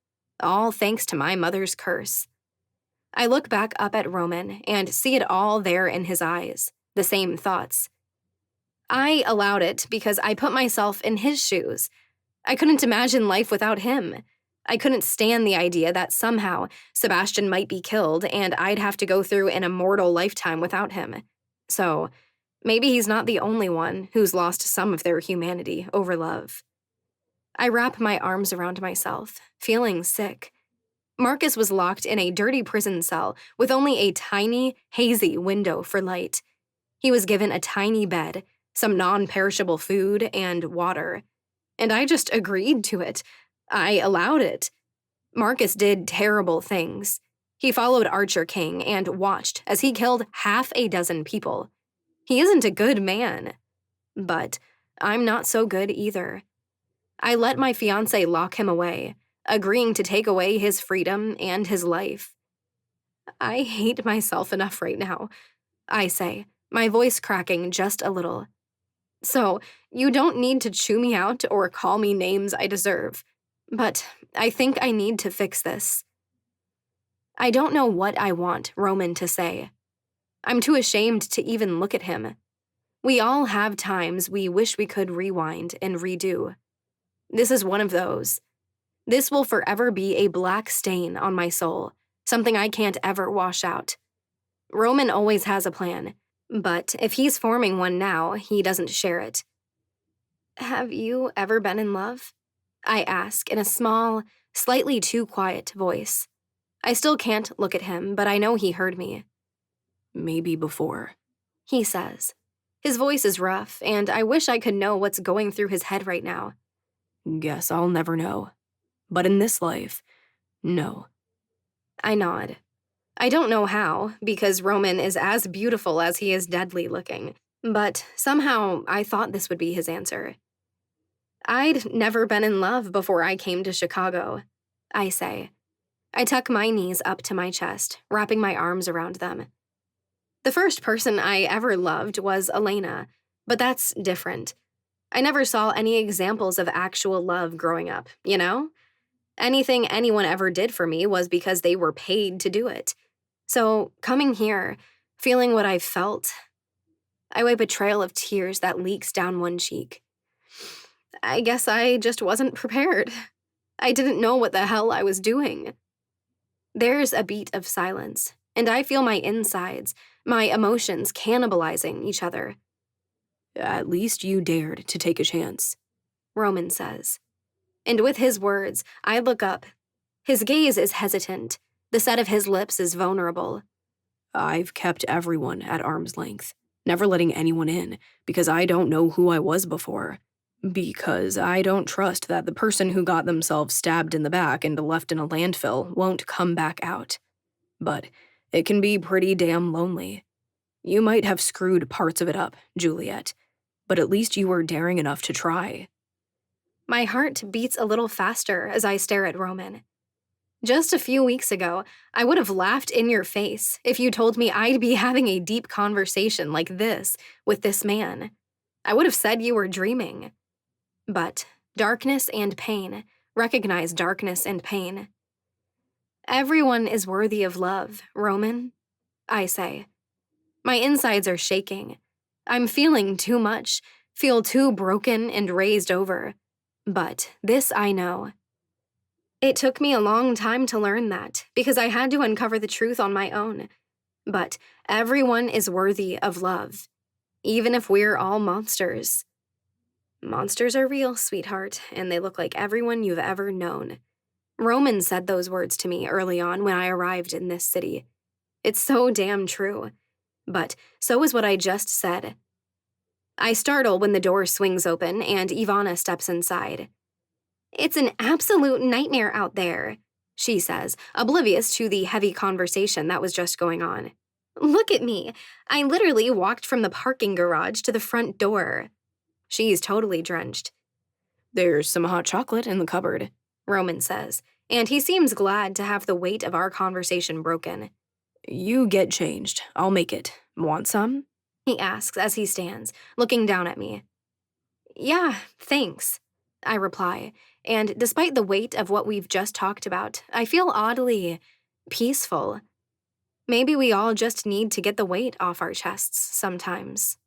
All thanks to my mother's curse. I look back up at Roman and see it all there in his eyes, the same thoughts. I allowed it because I put myself in his shoes. I couldn't imagine life without him. I couldn't stand the idea that somehow Sebastian might be killed and I'd have to go through an immortal lifetime without him. So, maybe he's not the only one who's lost some of their humanity over love. I wrap my arms around myself, feeling sick. Marcus was locked in a dirty prison cell with only a tiny, hazy window for light. He was given a tiny bed, some non-perishable food, and water. And I just agreed to it. I allowed it. Marcus did terrible things. He followed Archer King and watched as he killed 6 people. He isn't a good man. But I'm not so good either. I let my fiancé lock him away, agreeing to take away his freedom and his life. I hate myself enough right now, I say, my voice cracking just a little. So, you don't need to chew me out or call me names I deserve. But I think I need to fix this. I don't know what I want Roman to say. I'm too ashamed to even look at him. We all have times we wish we could rewind and redo. This is one of those. This will forever be a black stain on my soul, something I can't ever wash out. Roman always has a plan, but if he's forming one now, he doesn't share it. Have you ever been in love? I ask in a small, slightly too quiet voice. I still can't look at him, but I know he heard me. Maybe before, he says. His voice is rough, and I wish I could know what's going through his head right now. Guess I'll never know. But in this life, no. I nod. I don't know how, because Roman is as beautiful as he is deadly looking, but somehow I thought this would be his answer. I'd never been in love before I came to Chicago, I say. I tuck my knees up to my chest, wrapping my arms around them. The first person I ever loved was Elena, but that's different. I never saw any examples of actual love growing up, you know? Anything anyone ever did for me was because they were paid to do it. So, coming here, feeling what I felt, I wipe a trail of tears that leaks down one cheek. I guess I just wasn't prepared. I didn't know what the hell I was doing. There's a beat of silence, and I feel my insides, my emotions cannibalizing each other. At least you dared to take a chance, Roman says. And with his words, I look up. His gaze is hesitant. The set of his lips is vulnerable. I've kept everyone at arm's length, never letting anyone in, because I don't know who I was before. Because I don't trust that the person who got themselves stabbed in the back and left in a landfill won't come back out. But it can be pretty damn lonely. You might have screwed parts of it up, Juliet, but at least you were daring enough to try. My heart beats a little faster as I stare at Roman. Just a few weeks ago, I would have laughed in your face if you told me I'd be having a deep conversation like this with this man. I would have said you were dreaming. But darkness and pain recognize darkness and pain. Everyone is worthy of love, Roman, I say. My insides are shaking. I'm feeling too much, feel too broken and raised over. But this I know. It took me a long time to learn that because I had to uncover the truth on my own. But everyone is worthy of love, even if we're all monsters. Monsters are real, sweetheart, and they look like everyone you've ever known. Roman said those words to me early on when I arrived in this city. It's so damn true. But so is what I just said. I startle when the door swings open and Ivana steps inside. It's an absolute nightmare out there, she says, oblivious to the heavy conversation that was just going on. Look at me. I literally walked from the parking garage to the front door. She's totally drenched. There's some hot chocolate in the cupboard, Roman says, and he seems glad to have the weight of our conversation broken. You get changed. I'll make it. Want some? He asks as he stands, looking down at me. Yeah, thanks, I reply, and despite the weight of what we've just talked about, I feel oddly peaceful. Maybe we all just need to get the weight off our chests sometimes.